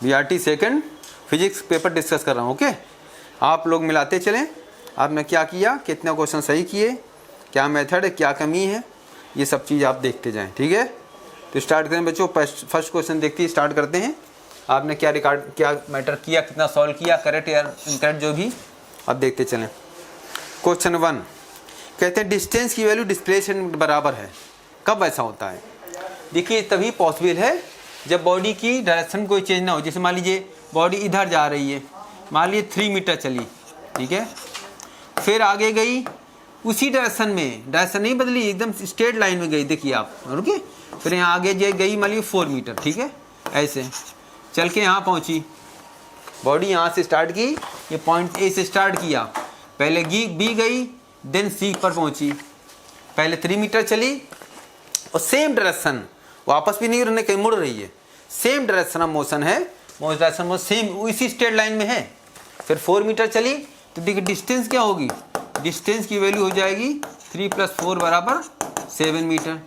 BRT second physics paper discuss कर रहा हूँ। ओके, आप लोग मिलाते चलें। आपने क्या किया, कितना क्वेश्चन सही किए, क्या मेथड है, क्या कमी है, ये सब चीज़ आप देखते जाएं। ठीक है, तो स्टार्ट करें बच्चों। फर्स्ट क्वेश्चन देखते ही स्टार्ट करते हैं। आपने क्या रिकॉर्ड, क्या मैटर किया, कितना सॉल्व किया, करेक्ट या इनकरेक्ट जो भी, अब देखते चलें। क्वेश्चन 1 कहते हैं डिस्टेंस की वैल्यू डिस्प्लेसमेंट बराबर है। कब ऐसा होता है? देखिए तभी पॉसिबल है जब बॉडी की डायरेक्शन कोई चेंज ना हो। जैसे मान लीजिए बॉडी इधर जा रही है, मान लीजिए 3 मीटर चली, ठीक है, फिर आगे गई उसी डायरेक्शन में, डायरेक्शन नहीं बदली, एकदम स्ट्रेट लाइन में गई। देखिए आप, ओके, फिर यहाँ आगे गई मान लीजिए 4 मीटर, ठीक है, ऐसे चल के यहाँ पहुँची। बॉडी यहाँ से स्टार्ट की, ये पॉइंट ए से स्टार्ट किया, पहले बी गई, देन सी पर पहुँची। पहले 3 मीटर चली और सेम डायरेक्शन, वापस भी नहीं रहने कहीं मुड़ रही है, सेम डायरेक्शन ऑफ मोशन है, डायरेक्शन में सेम इसी स्ट्रेट लाइन में है। फिर 4 मीटर चली तो देखिए डिस्टेंस क्या होगी, डिस्टेंस की वैल्यू हो जाएगी 3 + 4 बराबर 7 मीटर।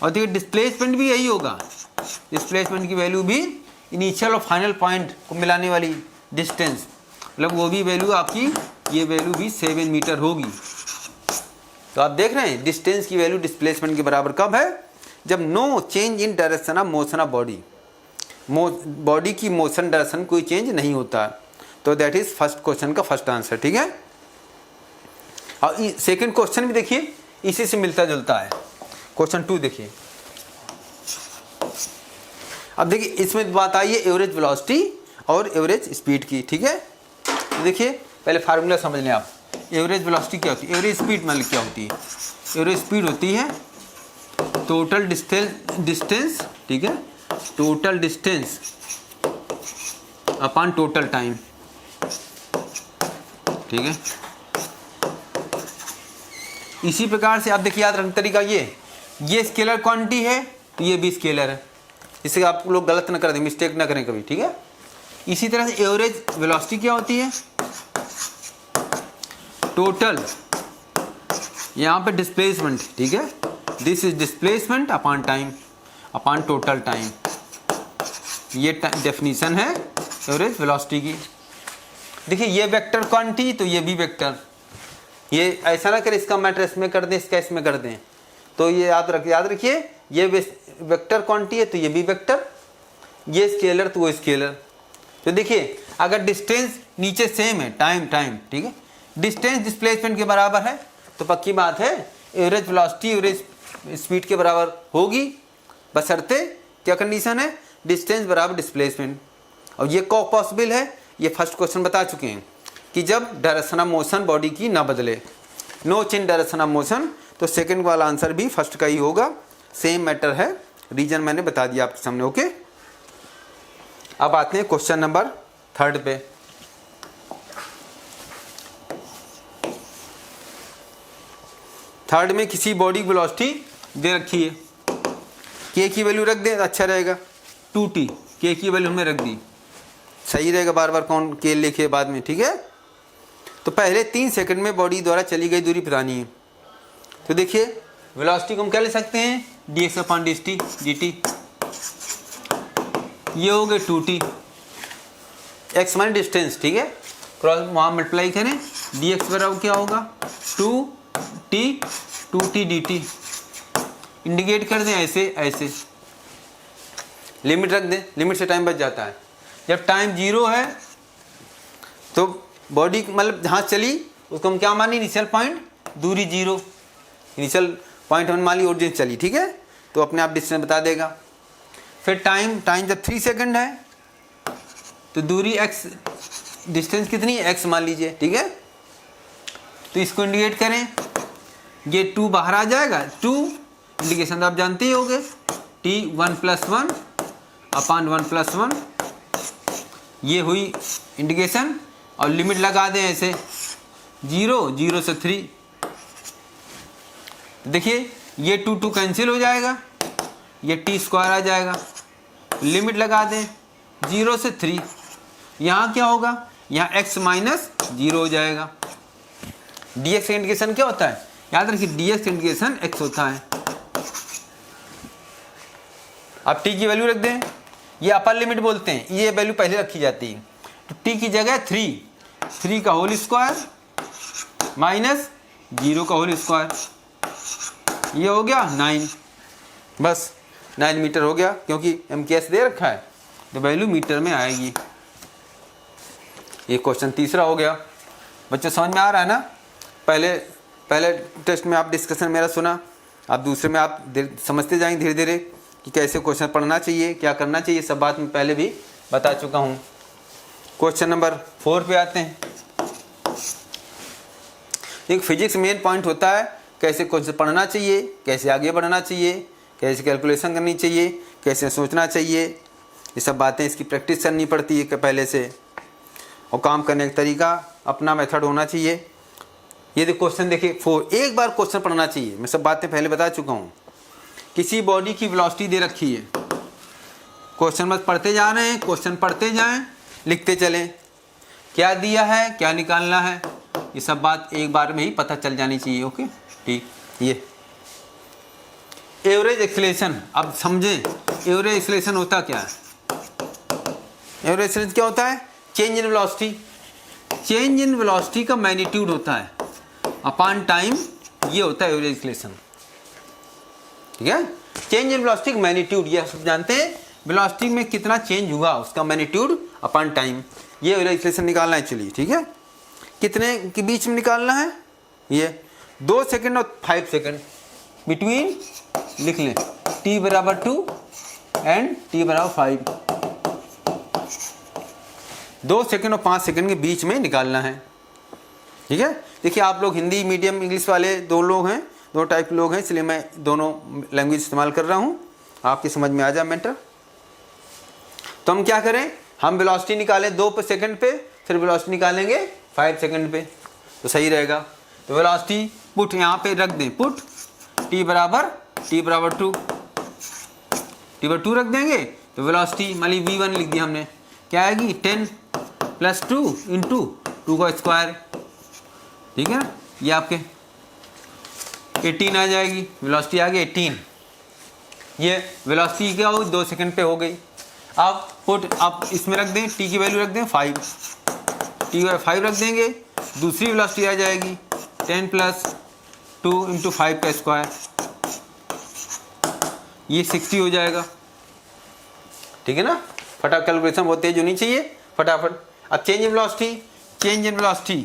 और देखिए डिस्प्लेसमेंट भी यही होगा, डिस्प्लेसमेंट की वैल्यू भी इनिशियल और फाइनल पॉइंट को मिलाने वाली डिस्टेंस, मतलब वो भी वैल्यू आपकी, ये वैल्यू भी 7 मीटर होगी। तो आप देख रहे हैं डिस्टेंस की वैल्यू डिस्प्लेसमेंट के बराबर कब है? जब no change in direction of motion of body, body की मोशन डायरेक्शन कोई चेंज नहीं होता। तो दैट इज फर्स्ट क्वेश्चन का फर्स्ट आंसर। ठीक है, और सेकंड क्वेश्चन भी देखिए इसी से मिलता जुलता है। क्वेश्चन 2 देखिए। अब देखिए इसमें बात आई है एवरेज वेलोसिटी और एवरेज स्पीड की। ठीक है, तो देखिए पहले फार्मूला समझ लें आप। एवरेज वेलोसिटी क्या होती है, एवरेज स्पीड मतलब क्या होती है? एवरेज स्पीड होती है टोटल डिस्टेंस, ठीक है, total distance upon total time. ठीक है, इसी प्रकार से आप देखिए याद रखने तरीका ये स्केलर क्वांटिटी है तो ये भी स्केलर है, इससे आप लोग गलत ना कर दें, मिस्टेक ना करें कभी। ठीक है, इसी तरह से एवरेज वेलोसिटी क्या होती है, टोटल यहाँ पे डिस्प्लेसमेंट, ठीक है, this is displacement upon time upon total time. ये डेफिनेशन है एवरेज वेलोसिटी की। देखिए ये वेक्टर क्वांटिटी तो ये भी वेक्टर, ये ऐसा ना करें इसका मैटर इसमें कर दें, इसका इसमें कर दें, तो ये याद रखिए ये वेक्टर क्वांटिटी है तो ये भी वेक्टर, ये स्केलर तो वो स्केलर। तो देखिए अगर डिस्टेंस नीचे सेम है, टाइम, ठीक है, डिस्टेंस डिस्प्लेसमेंट के बराबर है तो पक्की बात है एवरेज वेलोसिटी एवरेज स्पीड के बराबर होगी, बशर्ते क्या कंडीशन है, डिस्टेंस बराबर डिस्प्लेसमेंट। और ये कब पॉसिबल है, ये फर्स्ट क्वेश्चन बता चुके हैं कि जब डायरेक्शन ऑफ मोशन बॉडी की ना बदले, no change direction of motion. तो सेकंड वाला आंसर भी फर्स्ट का ही होगा, सेम मैटर है, रीजन मैंने बता दिया आपके सामने। ओके, अब आते हैं क्वेश्चन नंबर 3 पे। थर्ड में किसी बॉडी की वेलोसिटी दे रखी है, के की वैल्यू रख दें तो अच्छा रहेगा, 2t, के की वैल्यू हमने रख दी, सही रहेगा, बार बार कौन के लिखे बाद में। ठीक है, तो पहले 3 सेकंड में बॉडी द्वारा चली गई दूरी बतानी है। तो देखिए वेलोसिटी को हम क्या ले सकते हैं, dx/dt, ये हो गए 2t, x माने डिस्टेंस, ठीक है, क्रॉस वहाँ मल्टीप्लाई करें, dx बराबर क्या होगा 2t dt। इंडिकेट कर दें ऐसे लिमिट रख दें, लिमिट से टाइम बच जाता है। जब टाइम 0 है तो बॉडी मतलब जहाँ चली उसको हम क्या माने, इनिशियल पॉइंट, दूरी 0, इनिशियल पॉइंट हम मान ली ओरिजिन चली। ठीक है, तो अपने आप डिस्टेंस बता देगा। फिर टाइम जब 3 सेकंड है तो दूरी x, डिस्टेंस कितनी है, x मान लीजिए। ठीक है, तो इसको इंडिकेट करें, ये 2 बाहर आ जाएगा, 2 इंडिकेशन आप जानते ही होंगे, t 1 + 1 अपॉन 1 + 1, ये हुई इंडिकेशन। और लिमिट लगा दें ऐसे 0 से 3, देखिए ये 2 कैंसिल हो जाएगा, ये t² आ जाएगा, लिमिट लगा दें 0 से 3, यहाँ क्या होगा, यहाँ x - 0 हो जाएगा। dx इंडिकेशन क्या होता है, याद रखिए dx इंडिकेशन x होता है। अब t की वैल्यू रख दें, ये अपर लिमिट बोलते हैं, ये वैल्यू पहले रखी जाती है। तो टी की जगह 3 का होल स्क्वायर माइनस 0 का होल स्क्वायर, ये हो गया 9, बस 9 मीटर हो गया, क्योंकि MKS दे रखा है तो वैल्यू मीटर में आएगी। ये क्वेश्चन तीसरा हो गया। बच्चों समझ में आ रहा है ना? पहले टेस्ट में आप डिस्कशन मेरा सुना, आप दूसरे में आप समझते जाएंगे धीरे धीरे कि कैसे क्वेश्चन पढ़ना चाहिए, क्या करना चाहिए, सब बात मैं पहले भी बता चुका हूँ। क्वेश्चन नंबर 4 पे आते हैं। एक फिजिक्स मेन पॉइंट होता है कैसे क्वेश्चन पढ़ना चाहिए, कैसे आगे बढ़ना चाहिए, कैसे कैलकुलेशन करनी चाहिए, कैसे सोचना चाहिए, ये सब बातें इसकी प्रैक्टिस करनी पड़ती है पहले से, और काम करने का तरीका अपना मेथड होना चाहिए। ये देखो क्वेश्चन देखिए 4, एक बार क्वेश्चन पढ़ना चाहिए, मैं सब बातें पहले बता चुका हूँ। किसी बॉडी की वेलोसिटी दे रखी है, क्वेश्चन बस पढ़ते जा रहे हैं, क्वेश्चन पढ़ते जाएं, लिखते चलें, क्या दिया है, क्या निकालना है, ये सब बात एक बार में ही पता चल जानी चाहिए। ओके ठीक। ये एवरेज एक्सेलरेशन, अब समझें एवरेज एक्सेलरेशन होता क्या है। एवरेज एक्सेलरेशन क्या होता है? Change in velocity, change in velocity का मैग्नीट्यूड होता है अपॉन टाइम, ये होता है एवरेज एक्सेलरेशन। ठीक है, चेंज इन वेलोसिटी का मैग्नीट्यूड, ये सब जानते हैं, वेलोसिटी में कितना चेंज हुआ उसका मैग्नीट्यूड अपॉन टाइम, ये एवरेज एक्सेलरेशन निकालना है। चलिए ठीक है, कितने के बीच में निकालना है? ये 2 सेकंड और 5 सेकंड बिटवीन, लिख लें t बराबर 2 एंड t बराबर 5, 2 सेकंड और 5 सेकंड के बीच में निकालना है। ठीक है, देखिए आप लोग हिंदी मीडियम इंग्लिश वाले दो लोग हैं, दो टाइप के लोग हैं, इसलिए मैं दोनों लैंग्वेज इस्तेमाल कर रहा हूँ, आपकी समझ में आ जाए मैटर। तो हम क्या करें, हम वेलोसिटी निकालें 2 सेकंड पे, फिर वेलोसिटी निकालेंगे 5 सेकंड पे, तो सही रहेगा। तो वेलोसिटी पुट यहाँ पे रख दें, पुट t बराबर 2 रख देंगे, तो वेलोसिटी मान ली v1 लिख दिया हमने, क्या आएगी 10 + 2 इंटू 2 का स्क्वायर। ठीक है ना, ये आपके 18 आ जाएगी, वेलोसिटी आ गई 18। ये वेलोसिटी क्या होगी 2 सेकंड पे हो गई। अब पुट आप इसमें रख दें, t की वैल्यू रख दें 5, t 5 रख देंगे, दूसरी वेलोसिटी आ जाएगी 10 + 2 इंटू 5 का स्क्वायर, ये 60 हो जाएगा। ठीक है ना, फटाफट कैलकुलेशन बहुत तेज होनी चाहिए, फटाफट। अब चेंज इन वेलोसिटी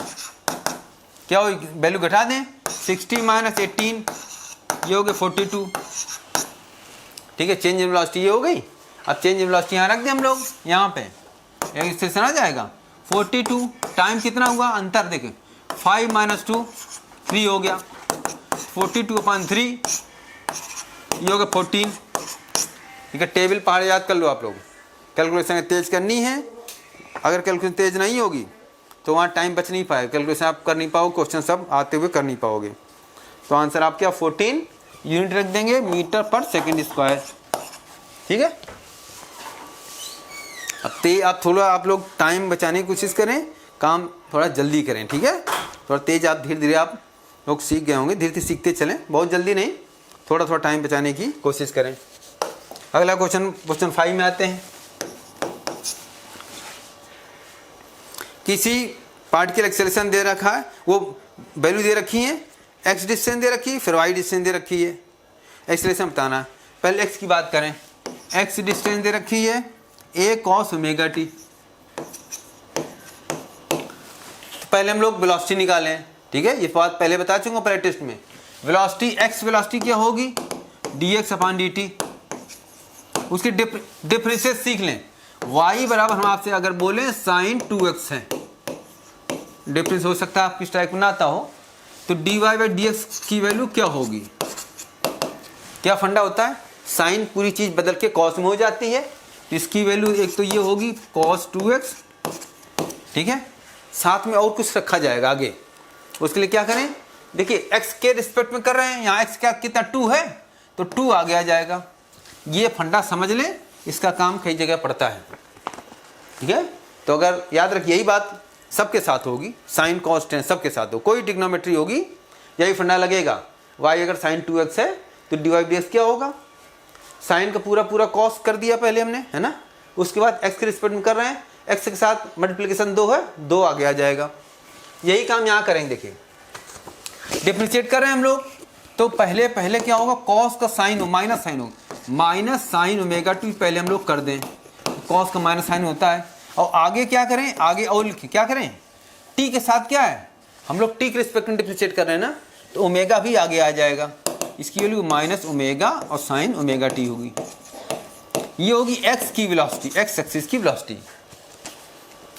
क्या हो, वैल्यू घटा दें, 60 - 18 ये हो गए 42। ठीक है, चेंज इन वेलोसिटी ये हो गई। अब चेंज इन वेलोसिटी यहाँ रख दें हम लोग, यहाँ पे एक स्टेशन आ जाएगा 42, टाइम कितना हुआ, अंतर देखें 5 - 2 3 हो गया, 42/3 ये हो गया 14। ठीक है, टेबल पहाड़ याद कर लो आप लोग, कैलकुलेशन तेज करनी है, अगर कैलकुलेशन तेज नहीं होगी तो वहाँ टाइम बच नहीं पाएगा, कैलकुलेशन आप कर नहीं पाओगे, क्वेश्चन सब आते हुए कर नहीं पाओगे। तो आंसर आप क्या 14 यूनिट रख देंगे, मीटर/सेकंड²। ठीक है, अब थोड़ा आप लोग टाइम बचाने की कोशिश करें, काम थोड़ा जल्दी करें। ठीक है, थोड़ा तेज आप धीरे धीरे आप लोग सीख गए होंगे, धीरे धीरे सीखते चलें, बहुत जल्दी नहीं, थोड़ा टाइम बचाने की कोशिश करें। अगला क्वेश्चन 5 में आते हैं। किसी पार्टिकल एक्सेलरेशन दे रखा है, वो वैल्यू दे रखी है, x डिस्टेंस दे रखी है, फिर y डिस्टेंस दे रखी है, एक्सेलरेशन बताना है। पहले x की बात करें, x डिस्टेंस दे रखी है a cos ω t। पहले हम लोग वेलोसिटी निकालें। ठीक है, ये बात पहले बता चुका हूँ पहले टेस्ट में। वेलोसिटी x वेलोसिटी क्या होगी, dx/dt। उसके डिफरेंसेस सीख लें। y बराबर हम आपसे अगर बोलें sin 2x है, डिफरेंस हो सकता है आपकी स्ट्राइक में ना आता हो, तो dy/dx की वैल्यू क्या होगी। क्या फंडा होता है, साइन पूरी चीज बदल के कॉस में हो जाती है, तो इसकी वैल्यू एक तो ये होगी cos 2x। ठीक है, साथ में और कुछ रखा जाएगा आगे, उसके लिए क्या करें, देखिए x के रिस्पेक्ट में कर रहे हैं, यहाँ x क्या कितना 2 है, तो 2 आगे आ जाएगा। ये फंडा समझ लें, इसका काम कई जगह पड़ता है। ठीक है, तो अगर याद रखिए यही बात सबके साथ होगी, साइन कॉस टेन सबके साथ हो, कोई ट्रिग्नोमेट्री होगी यही फंडा लगेगा। y अगर साइन 2x है तो dy/dx क्या होगा, साइन का पूरा कॉस कर दिया पहले हमने, है ना, उसके बाद x के रिस्पेक्ट में कर रहे हैं, x के साथ मल्टीप्लिकेशन 2 है, 2 आगे आ जाएगा। यही काम यहाँ करेंगे। देखिए डिफरेंशिएट कर रहे हैं हम लोग, तो पहले क्या होगा, कॉस का साइन हो माइनस साइन हो, माइनस साइन ओमेगा टी पहले हम लोग कर दें, कॉस का माइनस साइन होता है। और आगे क्या करें, आगे और क्या करें, टी के साथ क्या है, हम लोग टी के रिस्पेक्ट में डिफरेंशिएट कर रहे हैं ना, तो ओमेगा भी आगे आ जाएगा। इसकी वैल्यू माइनस ओमेगा और साइन ओमेगा टी होगी। ये होगी एक्स की वेलोसिटी, एक्स एक्सिस की वेलोसिटी।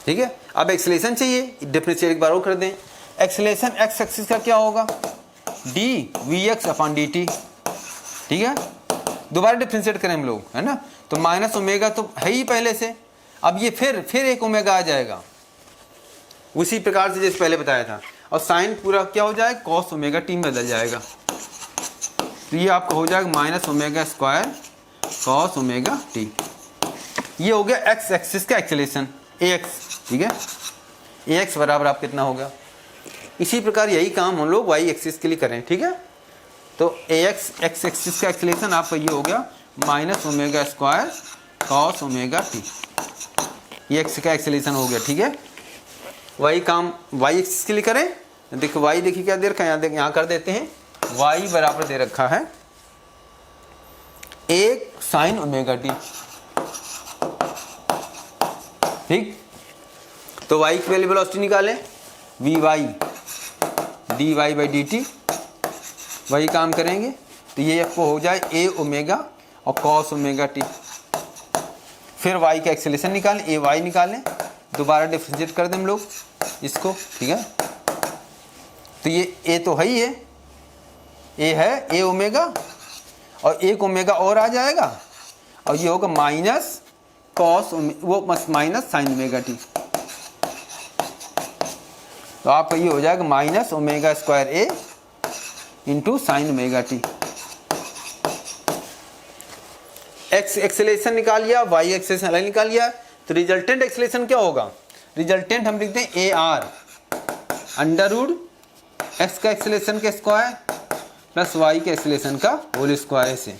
ठीक है, अब एक्सेलरेशन चाहिए, डिफरेंशिएट एक बार और कर दें। एक्सेलरेशन एक्स एक्सिस का क्या होगा, D V X upon D T. ठीक है, दोबारा डिफरेंशिएट करें हम लोग, है ना, तो माइनस ओमेगा तो है ही पहले से, अब ये फिर एक ओमेगा आ जाएगा उसी प्रकार से जैसे पहले बताया था, और साइन पूरा क्या हो जाएगा, कॉस ओमेगा टी में बदल जाएगा। तो ये आपको हो जाएगा minus omega square cos omega T. ये हो गया एक्स एक्सिस का एक्सेलरेशन ए एक्स। ठीक है, ए एक्स बराबर आप कितना होगा। इसी प्रकार यही काम हम लोग वाई एक्सिस के लिए करें। ठीक है, तो ए एक्स एक्स एक्सिस का एक्सेलरेशन आपका ये हो गया minus omega square cos omega T, ये एक्स का एक्सेलरेशन हो गया। ठीक है, वही काम वाई एक्सिस के लिए करें। देखो वाई देखिए क्या दे रखा है, यहाँ यहाँ कर देते हैं, वाई बराबर दे रखा है एक साइन ओमेगा टी। ठीक, तो वाई की वैल्यू वेलोसिटी निकालें, V Y D Y by D T, वही काम करेंगे। तो ये आपको हो जाए ए ओमेगा और कॉस ओमेगा टी। फिर वाई का एक्सेलरेशन निकालें, ए वाई निकालें, दोबारा डिफरेंशिएट कर दें हम लोग इसको। ठीक है, तो ये ए तो है ही है, ए है ए ओमेगा और एक ओमेगा और आ जाएगा, और ये होगा माइनस कॉस वो माइनस साइन ओमेगा टी। तो आपका ये हो जाएगा minus omega square A into sine omega T. X acceleration निकाल लिया, वाई एक्सेलरेशन अलग निकाल लिया, तो रिजल्टेंट एक्सेलरेशन क्या होगा, रिजल्टेंट हम लिखते हैं A R under root X का एक्सेलरेशन का स्क्वायर प्लस वाई के एक्सेलरेशन का होल स्क्वायर से।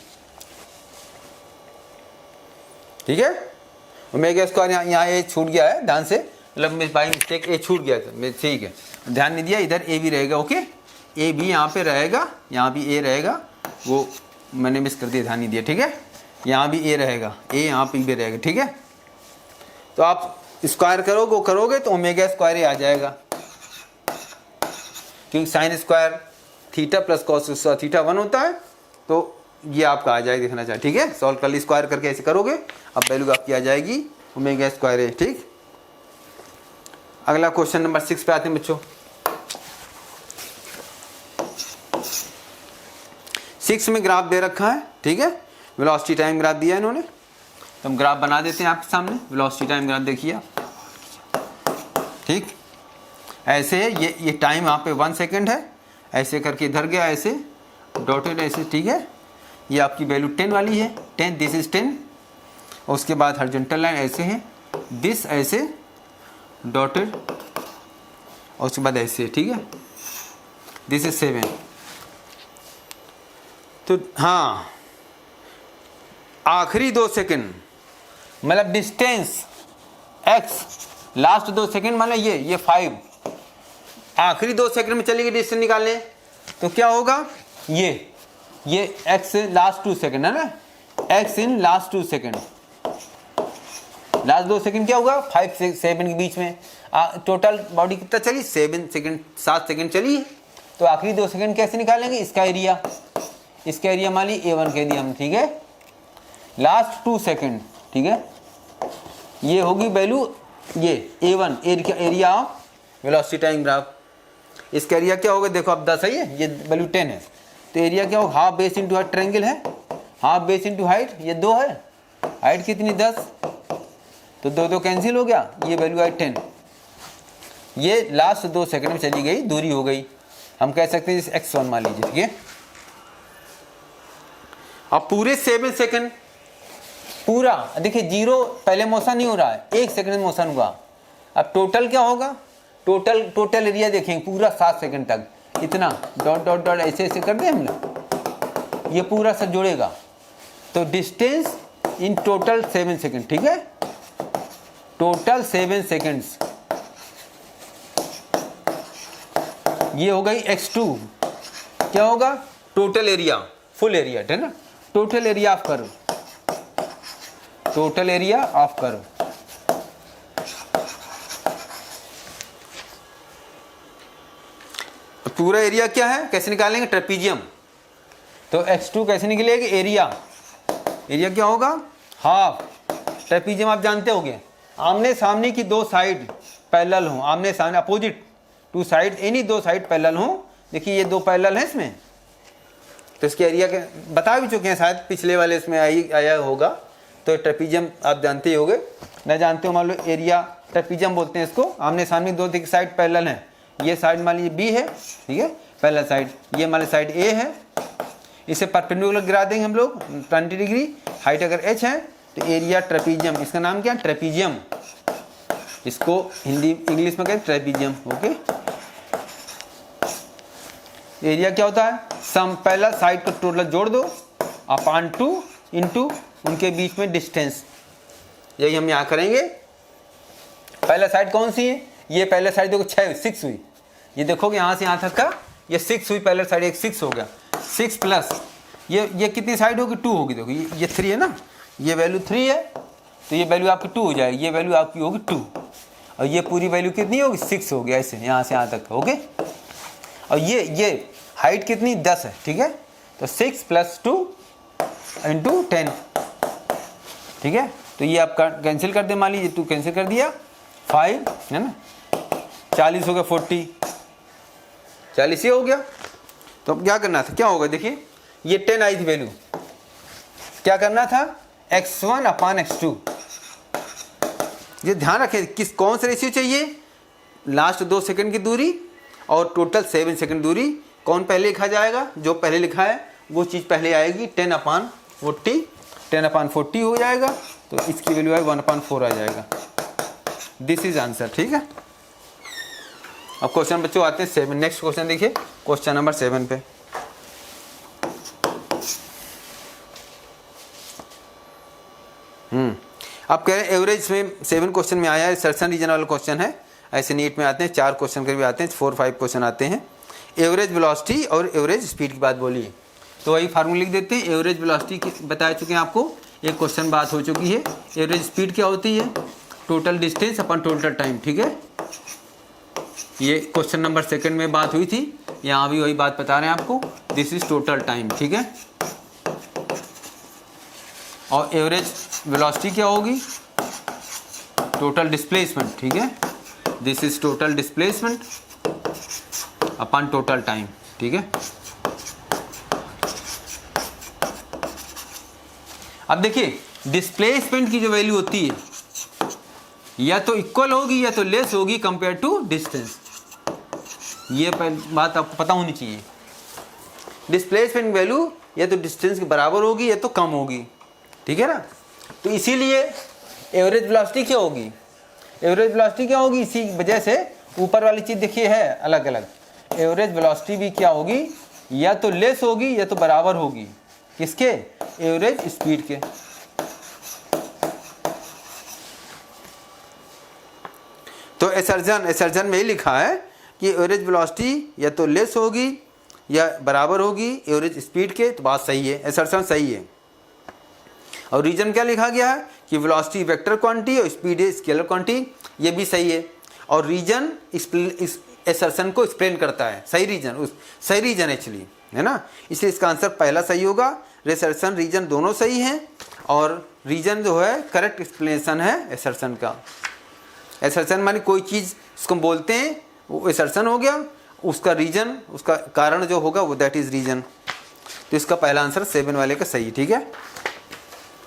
ठीक है, ओमेगा स्क्वायर यहाँ ए छूट गया है ध्यान से, मतलब मेरे बाई मिस्टेक ए छूट गया था, ठीक है ध्यान नहीं दिया, इधर ए भी रहेगा। ओके, ए भी यहाँ पे रहेगा, यहाँ भी ए रहेगा, वो मैंने मिस कर दिया, ध्यान नहीं दिया। ठीक है, यहाँ भी ए रहेगा, ए यहाँ पे भी रहेगा। ठीक है, तो आप स्क्वायर करोगे तो ओमेगा स्क्वायर ए आ जाएगा, क्योंकि sine square theta plus cos square theta 1 होता है, तो ये आपका आ जाएगा, देखना चाहिए। ठीक है, सॉल्व कर ली, स्क्वायर करके ऐसे करोगे, अब वैल्यू आपकी आ जाएगी ओमेगा स्क्वायर ए। ठीक, अगला क्वेश्चन नंबर 6 पे आते हैं बच्चों। 6 में ग्राफ दे रखा है। ठीक है, वेलोसिटी टाइम ग्राफ दिया है इन्होंने, तो हम ग्राफ बना देते हैं आपके सामने। वेलोसिटी टाइम ग्राफ देखिए आप। ठीक, ऐसे ये टाइम यहाँ पे 1 सेकेंड है, ऐसे करके इधर गया, ऐसे डॉटेड ऐसे। ठीक है, ये आपकी वैल्यू 10 वाली है, 10 दिस इज 10, और उसके बाद हॉरिजॉन्टल लाइन ऐसे है, दिस ऐसे डॉटेड, और उसके बाद ऐसे। ठीक है, दिस इज 7। तो हाँ, आखिरी 2 सेकेंड मतलब डिस्टेंस x, लास्ट 2 सेकेंड मतलब ये 5, आखिरी 2 सेकेंड में चलेगी डिस्टेंस निकालने, तो क्या होगा, ये x लास्ट 2 सेकेंड है ना, x in last 2 second, last 2 second क्या होगा, 5 से 7 के बीच में। टोटल बॉडी कितना चली, 7 सेकेंड, 7 सेकेंड चली है, तो आखिरी 2 सेकेंड कैसे निकालेंगे, इसका एरिया मान ली A1 कह दिया हम। ठीक है, लास्ट 2 सेकेंड। ठीक है, ये होगी वैल्यू, ये A1 area of velocity time graph. इसका एरिया क्या होगा, देखो अब 10 है, ये वैल्यू 10 है, तो एरिया क्या होगा, half base into height, triangle है, हाफ बेस इंटू हाइट, ये 2 है, हाइट कितनी 10, तो 2 कैंसिल हो गया, ये वैल्यू आई 10। ये लास्ट 2 सेकेंड में चली गई, दूरी हो गई, हम कह सकते हैं जैसे x1 मान लीजिए। ठीक है, अब पूरे 7 सेकेंड पूरा देखिए, 0 पहले मोशन नहीं हो रहा है, 1 सेकेंड मोशन हुआ। अब टोटल क्या होगा, टोटल एरिया देखेंगे पूरा 7 सेकेंड तक, इतना डॉट डॉट डॉट ऐसे ऐसे कर दें हम लोग, ये पूरा सब जुड़ेगा, तो डिस्टेंस इन टोटल 7 सेकेंड। ठीक है, टोटल 7 सेकेंड्स, ये हो गई x2। क्या होगा? टोटल एरिया, फुल एरिया है ना, total area of curve, total area of curve. पूरा एरिया क्या है, कैसे निकालेंगे? ट्रेपीजियम। तो x2 कैसे निकलेगी? एरिया, एरिया क्या होगा? हाफ। ट्रेपीजियम आप जानते होंगे, आमने सामने की दो साइड पैरेलल हो, आमने सामने अपोजिट टू साइड, एनी दो साइड पैरेलल हो। देखिए ये दो पैरेलल है इसमें, तो इसके एरिया के बता भी चुके हैं शायद, पिछले वाले इसमें आया होगा। तो ट्रेपीजियम आप जानते ही होंगे, न जानते हो मान लो एरिया ट्रेपीजियम बोलते हैं इसको। आमने सामने दो साइड पैरेलल हैं, ये साइड मान लीजिए बी है, ठीक है, पैरेलल साइड, ये मान लीजिए साइड ए है, इसे परपेंडिकुलर गिरा देंगे हम लोग 20 डिग्री, हाइट अगर h है तो एरिया ट्रेपीजियम, इसका नाम क्या है? ट्रेपीजियम। इसको हिंदी इंग्लिश में कहते हैं ट्रेपीजियम। ओके, एरिया क्या होता है? सम पहला साइड को टोटल जोड़ दो अपॉन 2 इंटू उनके बीच में डिस्टेंस, यही हम यहाँ करेंगे। पहला साइड कौन सी है? ये पहले साइड देखो 6 हुई, ये देखोगे यहाँ से यहाँ तक का ये 6 हुई, पहले साइड एक 6 हो गया, 6 प्लस ये कितनी साइड होगी? 2 होगी। देखो ये 3 है ना, ये वैल्यू 3 है, तो ये वैल्यू आपकी 2 हो जाएगी, ये वैल्यू आपकी होगी 2, और ये पूरी वैल्यू कितनी होगी? 6 हो गया, ऐसे यहाँ से यहाँ तक। ओके, और ये हाइट कितनी? 10 है, ठीक है, तो 6 प्लस 2 इंटू 10, ठीक है। तो ये आप कैंसिल कर दे, मान लीजिए 2 कैंसिल कर दिया, 5 है ना, 40 हो गया, 40 ही हो गया। तो अब क्या करना था? क्या होगा? देखिए ये 10 आई थी वैल्यू, क्या करना था? x1 अपान x2। ये ध्यान रखें कौन सा रेशियो चाहिए? लास्ट 2 सेकंड की दूरी और टोटल 7 सेकंड दूरी, कौन पहले लिखा जाएगा? जो पहले लिखा है वो चीज़ पहले आएगी। 10 अपान 40, 10 अपान 40 हो जाएगा, तो इसकी वैल्यू है 1/4 आ जाएगा। दिस इज आंसर, ठीक है। अब क्वेश्चन बच्चों आते हैं 7, नेक्स्ट क्वेश्चन देखिए, क्वेश्चन नंबर 7 पे। अब कह रहे हैं एवरेज में 7 क्वेश्चन में आया है, सर्सन रीजन वाला क्वेश्चन है। ऐसे नीट में आते हैं 4 क्वेश्चन करीब आते हैं, 4-5 क्वेश्चन आते हैं। एवरेज वेलोसिटी और एवरेज स्पीड की बात बोली है, तो वही फार्मूला लिख देते हैं। एवरेज वेलोसिटी की बता चुके हैं आपको, एक क्वेश्चन बात हो चुकी है। एवरेज स्पीड क्या होती है? टोटल डिस्टेंस अपन टोटल टाइम, ठीक है। ये क्वेश्चन नंबर 2 में बात हुई थी, यहाँ भी वही बात बता रहे हैं आपको। दिस इज टोटल टाइम, ठीक है। और एवरेज वेलोसिटी क्या होगी? टोटल डिस्प्लेसमेंट, ठीक है। This is total displacement upon total time, ठीक है। अब देखिए डिस्प्लेसमेंट की जो वैल्यू होती है या तो इक्वल होगी या तो लेस होगी कंपेयर टू डिस्टेंस, ये बात आपको पता होनी चाहिए। डिस्प्लेसमेंट वैल्यू या तो डिस्टेंस के बराबर होगी या तो कम होगी, ठीक है ना। तो इसीलिए एवरेज वेलोसिटी क्या होगी? एवरेज वेलोसिटी क्या होगी? इसी वजह से ऊपर वाली चीज़ देखिए है अलग अलग। एवरेज वेलोसिटी भी क्या होगी? या तो लेस होगी या तो बराबर होगी किसके? एवरेज स्पीड के। तो एसर्जन में ही लिखा है कि एवरेज वेलोसिटी या तो लेस होगी या बराबर होगी एवरेज स्पीड के, तो बात सही है, एसर्जन सही है। और रीजन क्या लिखा गया है कि वेलोसिटी वेक्टर क्वांटिटी और स्पीड स्केलर क्वांटिटी, ये भी सही है। और रीजन इस एसर्शन को एक्सप्लेन करता है, सही रीजन एक्चुअली, है ना। इसलिए इसका आंसर पहला सही होगा। एसर्शन रीजन दोनों सही हैं और रीजन जो है करेक्ट एक्सप्लेनेशन है एसर्शन का। एसर्शन माने कोई चीज़ उसको बोलते हैं वो एसर्शन हो गया, उसका रीजन, उसका कारण जो होगा वो दैट इज रीजन। तो इसका पहला आंसर 7 वाले का सही, ठीक है।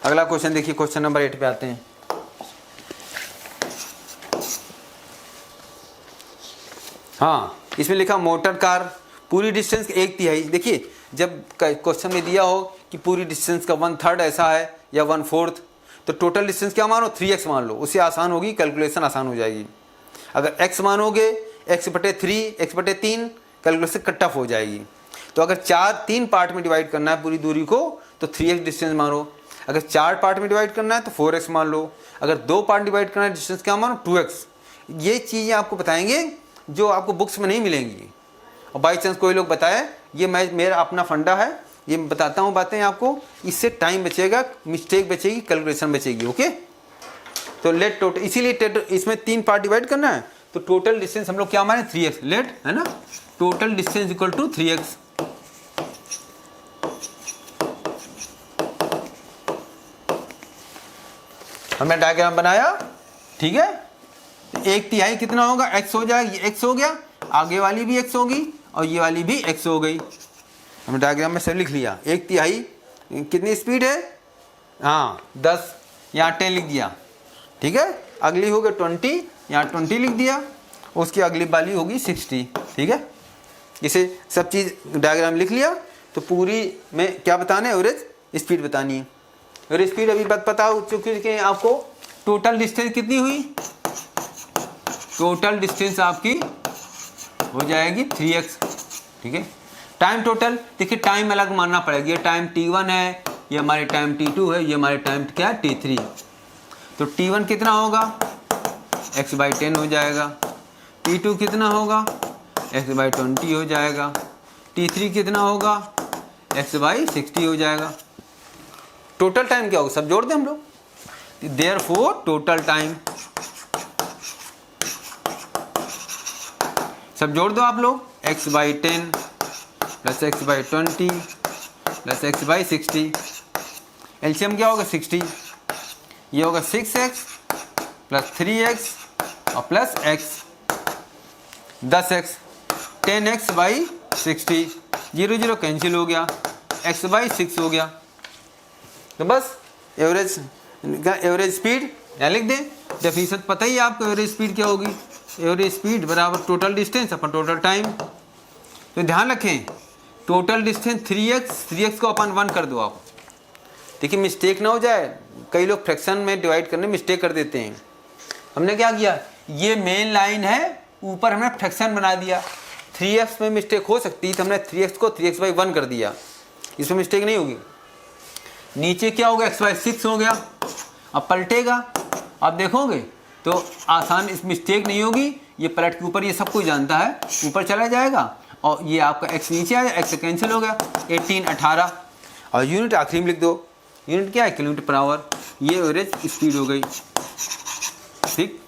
अगला क्वेश्चन देखिए, क्वेश्चन नंबर 8 पे आते हैं। हाँ, इसमें लिखा मोटर कार पूरी डिस्टेंस 1/3। देखिए जब क्वेश्चन में दिया हो कि पूरी डिस्टेंस का 1/3 ऐसा है या 1/4, तो टोटल डिस्टेंस क्या मानो? 3x मान लो, उससे आसान होगी, कैलकुलेशन आसान हो जाएगी। अगर x मानोगे x/3, x/3, calculation cut off हो जाएगी। तो अगर 3 पार्ट में डिवाइड करना है पूरी दूरी को तो 3x डिस्टेंस मानो। अगर 4 पार्ट में डिवाइड करना है तो 4x मान लो, अगर 2 पार्ट डिवाइड करना है डिस्टेंस क्या मानो 2x। ये चीज़ें आपको बताएंगे जो आपको बुक्स में नहीं मिलेंगी, और बाई चांस कोई लोग बताए, ये मेरा अपना फंडा है, ये बताता हूँ बातें आपको, इससे टाइम बचेगा, मिस्टेक बचेगी, कैलकुलेशन बचेगी। ओके, तो लेट टोटल, इसीलिए इसमें 3 पार्ट डिवाइड करना है, तो टोटल डिस्टेंस हम लोग क्या माने 3x, लेट है ना, total distance equal to 3x। हमने डायग्राम बनाया, ठीक है। 1/3 कितना होगा, x हो जाएगा, ये x हो गया, आगे वाली भी x होगी और ये वाली भी x हो गई। हमने डायग्राम में सब लिख लिया। 1/3 कितनी स्पीड है, हाँ 10, यहाँ 10 लिख दिया, ठीक है। अगली होगी 20, यहाँ 20 लिख दिया, उसकी अगली वाली होगी 60, ठीक है। इसे सब चीज़ डायग्राम लिख लिया, तो पूरी में क्या बताना है, एवरेज स्पीड बतानी है। एवरेज स्पीड अभी पता हो चुकी है आपको। टोटल डिस्टेंस कितनी हुई, टोटल डिस्टेंस आपकी हो जाएगी 3x, ठीक है। टाइम टोटल देखिए, टाइम अलग मानना पड़ेगा, ये टाइम t1 है, ये हमारे टाइम t2 है, ये हमारे टाइम क्या है t3। तो t1 कितना होगा, x/10 हो जाएगा, t2 कितना होगा, x/20 हो जाएगा, t3 कितना होगा, x/60 हो जाएगा। टोटल टाइम क्या होगा, सब जोड़ दें हम लोग, देयरफॉर टोटल टाइम, सब जोड़ दो आप लोग, x/10 plus x/20 plus x/60, LCM क्या होगा 60, ये होगा 6x प्लस 3x और plus x 10x, 10x/60, 0 0 cancel हो गया, x/6 हो गया। तो बस एवरेज स्पीड यहाँ लिख दें, डेफिनेशन पता ही है आपको, एवरेज स्पीड क्या होगी, एवरेज स्पीड बराबर टोटल डिस्टेंस अपन टोटल टाइम। तो ध्यान रखें, टोटल डिस्टेंस 3x को अपन 1 कर दो आप। देखिए मिस्टेक ना हो जाए, कई लोग फ्रैक्शन में डिवाइड करने मिस्टेक कर देते हैं। हमने क्या किया, ये मेन लाइन है, ऊपर हमने फ्रैक्शन बना दिया, 3x में मिस्टेक हो सकती है, तो हमने 3x को 3x/1 कर दिया, इसमें मिस्टेक नहीं होगी। नीचे क्या होगा, x/6 हो गया, अब पलटेगा, आप देखोगे तो आसान, इस मिस्टेक नहीं होगी, ये पलट के ऊपर, ये सब कुछ जानता है, ऊपर चला जाएगा और ये आपका x नीचे आया, x कैंसिल हो गया, 18 18, और यूनिट आखिरी में लिख दो, यूनिट क्या है, किलोमीटर पर आवर। ये एवरेज स्पीड हो गई, ठीक।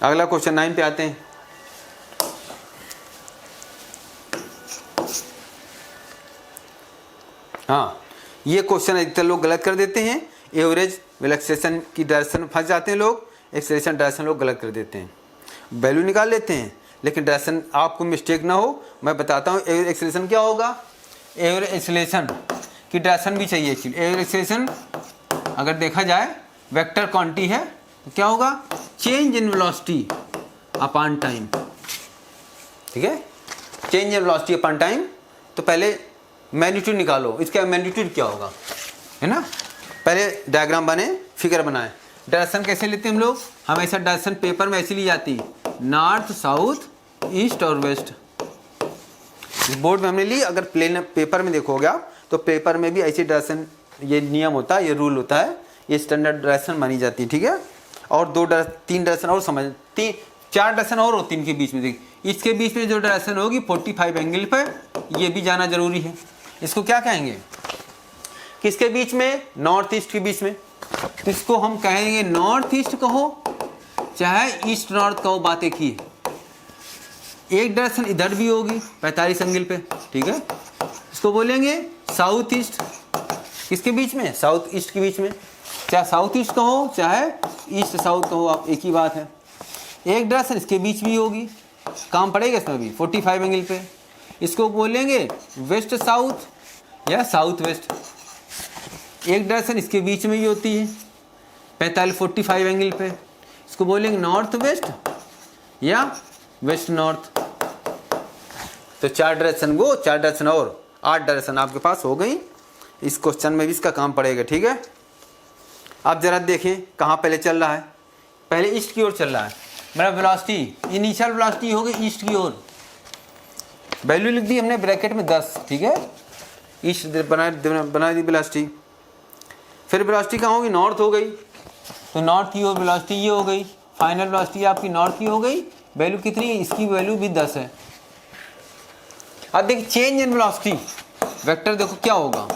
अगला क्वेश्चन 9 पे आते हैं। हाँ, ये क्वेश्चन अधिकतर लोग गलत कर देते हैं, एवरेज रिलैक्सेशन की डायरेक्शन फंस जाते हैं लोग, एक्सेलरेशन डायरेक्शन लोग गलत कर देते हैं, वैल्यू निकाल लेते हैं, लेकिन डायरेक्शन आपको मिस्टेक ना हो, मैं बताता हूँ। एवरेज एक्सेलरेशन क्या होगा, एवरेज एक्सेलरेशन की डायरेक्शन भी चाहिए एक्चुअली। एवरेज एक्सेलरेशन अगर देखा जाए वेक्टर क्वांटिटी है, तो क्या होगा, change in velocity upon time, ठीक है, change in velocity upon time. तो पहले मैग्नीट्यूड निकालो, इसका मैग्नीट्यूड क्या होगा, है ना। पहले डायग्राम बने, फिगर बनाए। डायरेक्शन कैसे लेते हैं हम लोग, हमेशा डायरेक्शन पेपर में ऐसी ली जाती है, नॉर्थ साउथ ईस्ट और वेस्ट। बोर्ड में हमने ली, अगर प्लेन पेपर में देखोगे आप, तो पेपर में भी ऐसी डायरेक्शन, ये नियम होता है, ये रूल होता है, ये स्टैंडर्ड डायरेक्शन मानी जाती है, ठीक है। और 3 डायरेक्शन और समझ, 4 डायरेक्शन और होती है इनके बीच में। देखिए इसके बीच में जो डायरेक्शन होगी 45 एंगल पर, ये भी जाना जरूरी है। इसको क्या कहेंगे, किसके बीच में, नॉर्थ ईस्ट के बीच में, तो इसको हम कहेंगे नॉर्थ ईस्ट कहो चाहे ईस्ट नॉर्थ कहो, बात एक ही है। एक डायरेक्शन इधर भी होगी 45 एंगल पे, ठीक है, इसको बोलेंगे साउथ ईस्ट। किसके बीच में, साउथ ईस्ट के बीच में, चाहे साउथ ईस्ट कहो चाहे ईस्ट साउथ कहो, आप एक ही बात है। एक डायरेक्शन इसके बीच भी होगी, काम पड़ेगा इसमें भी 45 एंगल पे, इसको बोलेंगे वेस्ट साउथ या साउथ वेस्ट। एक डायरेक्शन इसके बीच में ही होती है 45 एंगल पे, इसको बोलेंगे नॉर्थ वेस्ट या वेस्ट नॉर्थ। तो 4 डायरेक्शन वो, 4 डायरेक्शन और 8 डायरेक्शन आपके पास हो गई। इस क्वेश्चन में भी इसका काम पड़ेगा, ठीक है। आप जरा देखें कहाँ पहले चल रहा है, पहले ईस्ट की ओर चल रहा है, मेरा वेलोसिटी इनिशियल वेलोसिटी होगी ईस्ट की ओर, वैल्यू लिख दी हमने ब्रैकेट में 10, ठीक है। ईस्ट बना दी वेलोसिटी। फिर वेलोसिटी कहाँ होगी, नॉर्थ हो गई, तो नॉर्थ की वेलोसिटी ये हो गई, फाइनल वेलोसिटी आपकी नॉर्थ की हो गई। वैल्यू कितनी है, इसकी वैल्यू भी 10 है। अब देखिए चेंज इन वेलोसिटी वेक्टर, देखो क्या होगा,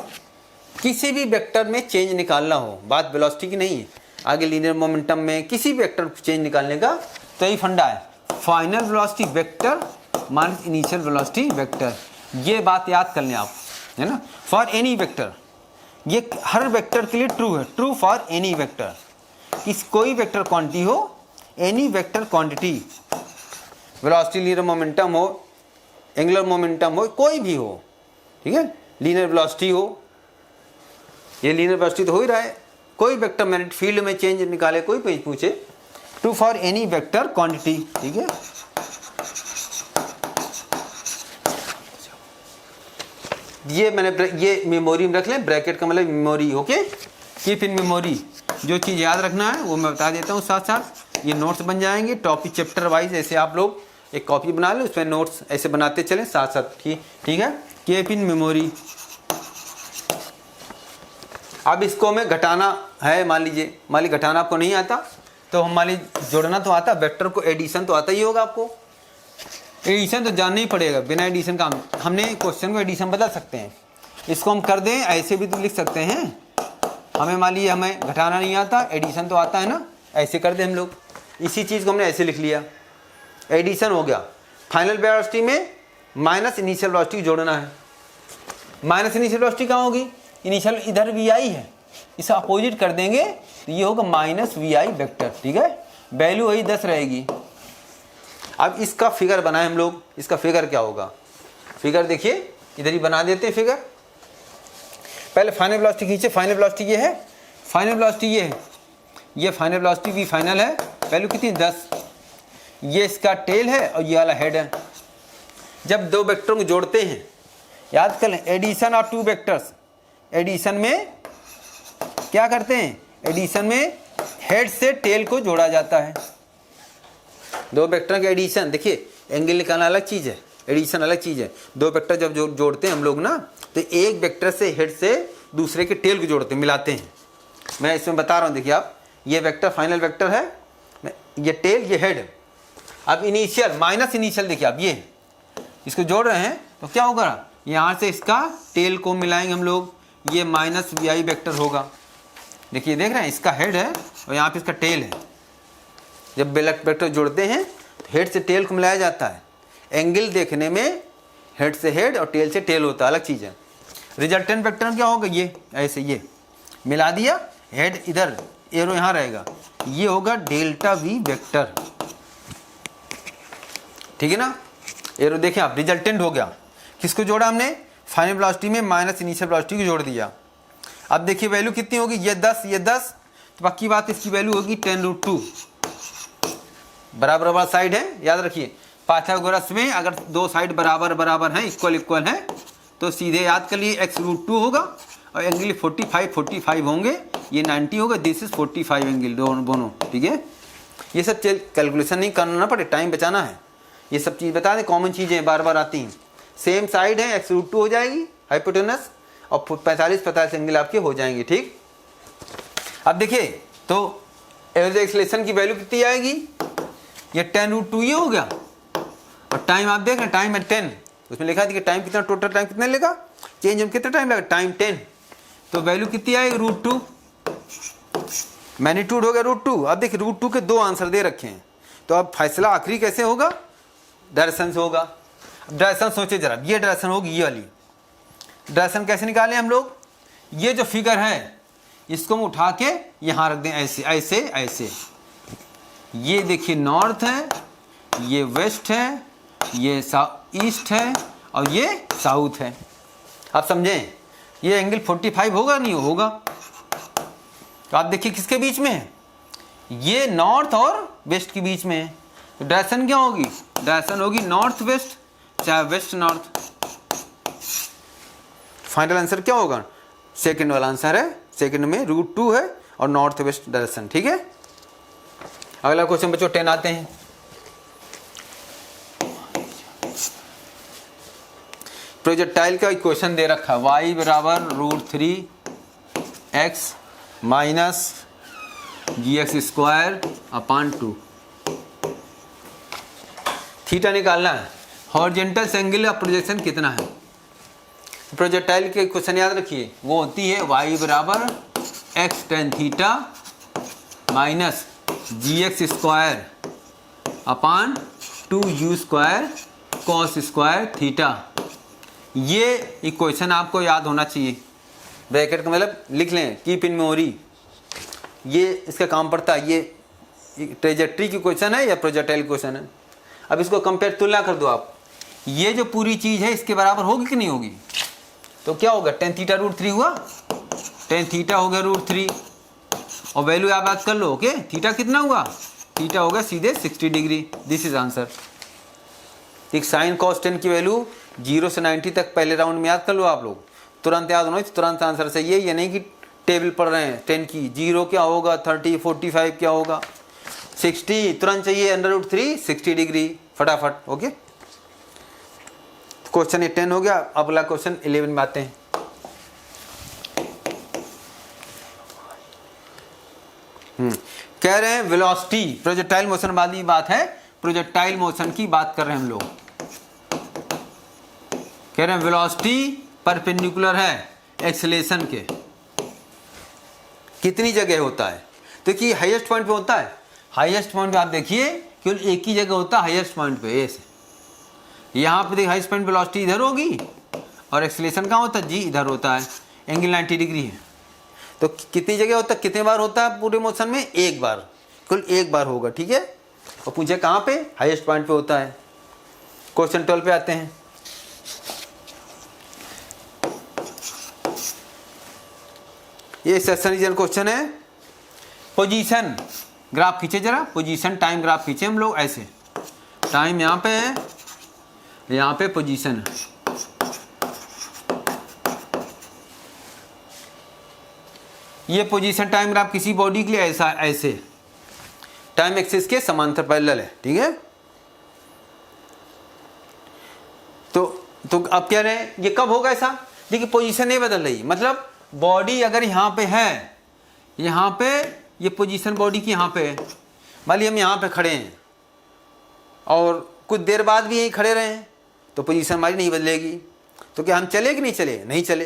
किसी भी वेक्टर में चेंज निकालना हो, बात वेलोसिटी की नहीं है, आगे लीनियर मोमेंटम में किसी भी वेक्टर चेंज निकालने का तो यही फंडा है, final velocity vector minus initial velocity vector. ये बात याद कर लें आप, है ना, फॉर एनी वेक्टर, ये हर वेक्टर के लिए ट्रू है, ट्रू फॉर एनी वेक्टर, किस कोई वेक्टर क्वांटिटी हो, any vector quantity, velocity linear momentum हो, एंगुलर मोमेंटम हो, कोई भी हो, ठीक है, लीनियर वेलोसिटी हो, ये लीनियर वेलोसिटी तो हो ही रहा है, कोई वेक्टर मैग्नेटिक फील्ड में चेंज निकाले, कोई पेज पूछे, true for any vector quantity, ठीक है। ये मैंने ये मेमोरी में रख लें, ब्रैकेट का मतलब memory, okay, keep in memory. जो चीज़ याद रखना है वो मैं बता देता हूँ साथ साथ, ये नोट्स बन जाएंगे टॉपिक चैप्टर वाइज, ऐसे आप लोग एक कॉपी बना लें, उसमें नोट्स ऐसे बनाते चलें साथ साथ, ठीक है, कीप इन मेमोरी। अब इसको हमें घटाना है, मान लीजिए घटाना आपको नहीं आता, तो हम मान लीजिए जोड़ना तो आता, वेक्टर को एडिशन तो आता ही होगा आपको, एडिशन तो जानना ही पड़ेगा, बिना एडिशन का हमने क्वेश्चन को एडिशन बदल सकते हैं, इसको हम कर दें, ऐसे भी तो लिख सकते हैं, हमें मान लीजिए हमें घटाना नहीं आता, एडिशन तो आता है ना, ऐसे कर दें हम लोग, इसी चीज़ को हमने ऐसे लिख लिया, एडिशन हो गया। फाइनल वेलोसिटी में माइनस इनिशियल वेलोसिटी जोड़ना है, माइनस इनिशियल वेलोसिटी कहाँ होगी, इनिशियल इधर वी आई है, इसे अपोजिट कर देंगे तो ये होगा माइनस वी आई वेक्टर, ठीक है, वैल्यू वही 10 रहेगी। अब इसका फिगर बनाए हम लोग, इसका फिगर क्या होगा, फिगर देखिए इधर ही बना देते हैं फिगर। पहले फाइनल वेलोसिटी खींचे, फाइनल वेलोसिटी ये है, फाइनल वेलोसिटी ये है, ये फाइनल वेलोसिटी भी फाइनल है, वैल्यू कितनी 10, ये इसका टेल है और ये वाला हेड है। जब दो वेक्टरों को जोड़ते हैं, याद कर लें, addition of two vectors, addition में क्या करते हैं, एडिशन में हेड से टेल को जोड़ा जाता है। दो वेक्टर के एडिशन, देखिए एंगल निकालना अलग चीज़ है, एडिशन अलग चीज़ है। दो वेक्टर जब जोड़ते हैं हम लोग ना, तो एक वेक्टर से हेड से दूसरे के टेल को जोड़ते हैं, मिलाते हैं। मैं इसमें बता रहा हूँ, देखिए आप, ये वेक्टर फाइनल वेक्टर है, ये टेल, ये हेड। अब इनिशियल माइनस इनिशियल, देखिए आप ये इसको जोड़ रहे हैं तो क्या होगा, यहाँ से इसका टेल को मिलाएंगे हम लोग, ये माइनस वी आई वेक्टर होगा। देखिए देख रहे हैं, इसका हेड है और यहाँ पे इसका टेल है। जब वेक्टर जोड़ते हैं तो हेड से टेल को मिलाया जाता है। एंगल देखने में हेड से हेड और टेल से टेल होता है, अलग चीज़ है। रिजल्टेंट वेक्टर क्या होगा, ये ऐसे ये मिला दिया, हेड इधर, एरो यहाँ रहेगा, ये होगा डेल्टा वी वेक्टर, ठीक है ना। एरो देखें आप, रिजल्टेंट हो गया, किसको जोड़ा हमने, फाइनल वेलोसिटी में माइनस इनिशियल वेलोसिटी को जोड़ दिया। अब देखिए वैल्यू कितनी होगी, ये 10, ये 10, तो बाकी बात इसकी वैल्यू होगी 10√2, बराबर बराबर साइड है, याद रखिए। पाइथागोरस में अगर दो साइड बराबर बराबर हैं, इक्वल इक्वल हैं, तो सीधे याद कर लिए x√2 होगा, और एंगल 45 होंगे, ये 90 होगा, दिस इज 45 एंगल, दोनों, ठीक है। ये सब कैलकुलेशन नहीं करना पड़े, टाइम बचाना है, ये सब चीज़ बता दें, कॉमन चीज़ें बार बार आती हैं। सेम साइड है, x√2 हो जाएगी हाइपोटेनस, और 45 एंगल आपके हो जाएंगे, ठीक। अब देखिए तो एवरेज एक्सेलरेशन की वैल्यू कितनी आएगी, ये 10√2 ये हो गया, और टाइम आप देख रहे हैं, टाइम है 10, उसमें लिखा था कि टाइम कितना, टोटल टाइम कितना लेगा, चेंज में कितना टाइम लगा, टाइम 10, तो वैल्यू कितनी आएगी √2, मैग्नीट्यूड हो गया √2। अब देखिए √2 के दो आंसर दे रखे हैं, तो अब फैसला आखिरी कैसे होगा, डायरेक्शन से होगा। अब डायरेक्शन सोचे जरा, ये डायरेक्शन होगी, ये वाली डायरेक्शन कैसे निकालें हम लोग, ये जो फिगर है इसको हम उठा के यहाँ रख दें, ऐसे ऐसे ऐसे, ये देखिए नॉर्थ है, ये वेस्ट है, ये ईस्ट है, और ये साउथ है। आप समझें, ये एंगल 45 होगा नहीं होगा, तो आप देखिए किसके बीच में है, ये नॉर्थ और वेस्ट के बीच में है, तो डायरेक्शन क्या होगी, डायरेक्शन होगी नॉर्थ वेस्ट, चाहे वेस्ट नॉर्थ। फाइनल आंसर क्या होगा, सेकंड वाला आंसर है, सेकंड में √2 है और नॉर्थ वेस्ट डायरेक्शन, ठीक है। अगला क्वेश्चन बच्चों 10 आते हैं। प्रोजेक्टाइल का इक्वेशन दे रखा है y बराबर √3x माइनस gx²/2। थीटा निकालना है। हॉरिजॉन्टल एंगल का प्रोजेक्शन कितना है? प्रोजेक्टाइल के इक्वेशन याद रखिए, वो होती है y बराबर x tan theta minus gx²/2u² cos² theta. ये इक्वेशन आपको याद होना चाहिए। ब्रैकेट का मतलब लिख लें, कीप इन मेमोरी। ये इसका काम पड़ता है। ये ट्रेजेक्ट्री की क्वेश्चन है या प्रोजेक्टाइल क्वेश्चन है। अब इसको कंपेयर तुलना कर दो आप। ये जो पूरी चीज़ है इसके बराबर होगी कि नहीं होगी? तो क्या होगा? tan थीटा √3 हुआ, tan थीटा हो गया √3 और वैल्यू आप याद कर लो। ओके, थीटा कितना हुआ? थीटा होगा सीधे 60 डिग्री। This is answer. एक साइन कॉस टेन की वैल्यू 0 से 90 तक पहले राउंड में याद कर लो आप लोग। तुरंत याद होना, तुरंत आंसर सही है। ये नहीं कि टेबल पढ़ रहे हैं 10 की 0 क्या होगा, 30 45 क्या होगा, 60 तुरंत चाहिए √3 60 डिग्री फटाफट। ओके, क्वेश्चन ये 10 हो गया। अब अगला क्वेश्चन 11 में आते हैं। कह रहे हैं वेलोसिटी, प्रोजेक्टाइल मोशन वाली बात है। प्रोजेक्टाइल मोशन की बात कर रहे हैं हम लोग। कह रहे हैं वेलोसिटी परपेंडिकुलर है एक्सेलेरेशन के। कितनी जगह होता है? देखिए हाईएस्ट पॉइंट पे होता है। हाईएस्ट पॉइंट पे आप देखिए केवल एक ही जगह होता है हाईएस्ट पॉइंट पे। ऐसे यहाँ पे देखिए हाईएस्ट पॉइंट वेलोसिटी इधर होगी और एक्सेलेरेशन कहाँ होता है? जी इधर होता है। एंगल 90 डिग्री है। तो कितनी जगह होता है, कितने बार होता है पूरे मोशन में? एक बार, कुल एक बार होगा। ठीक है, और पूछे कहाँ पे? हाईएस्ट पॉइंट पे होता है। क्वेश्चन 12 पे आते हैं। ये सेक्शन रीजन क्वेश्चन है। पोजीशन ग्राफ खींचे जरा, पोजीशन टाइम ग्राफ खींचे हम लोग। ऐसे टाइम यहाँ पे है, यहाँ पे पोजीशन है। ये पोजीशन टाइम ग्राफ किसी बॉडी के लिए ऐसा ऐसे टाइम एक्सिस के समांतर पैरेलल है। ठीक है, तो अब कह रहे हैं ये कब होगा ऐसा? देखिए पोजीशन नहीं बदल रही, मतलब बॉडी अगर यहाँ पे है, यहाँ पे ये पोजीशन बॉडी की यहाँ पे है। मान ली हम यहाँ पे खड़े हैं और कुछ देर बाद भी यहीं खड़े रहे हैं तो पोजीशन हमारी नहीं बदलेगी। तो क्या हम चले कि नहीं चले? नहीं चले।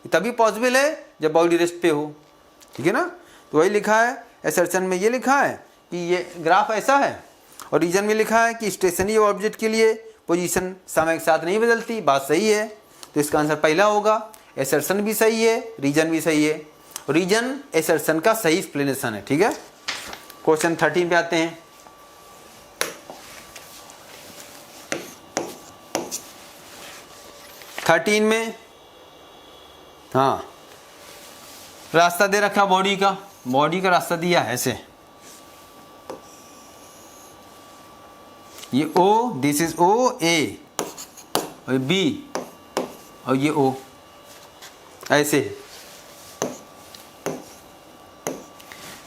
तभी पॉसिबल है जब बॉडी रेस्ट पे हो। ठीक है ना, तो वही लिखा है असर्शन में। ये लिखा है कि ये ग्राफ ऐसा है और रीजन में लिखा है कि स्टेशनरी ऑब्जेक्ट के लिए पोजीशन समय के साथ नहीं बदलती। बात सही है, तो इसका आंसर पहला होगा। असर्शन भी सही है, रीजन भी सही है। रीजन असर्शन का सही एक्सप्लेनेशन है। ठीक है, क्वेश्चन 13 पे आते हैं। थर्टीन में हाँ रास्ता दे रखा बॉडी का। बॉडी का रास्ता दिया है ऐसे, ये ओ, दिस इज ओ, ए और बी और ये ओ ऐसे।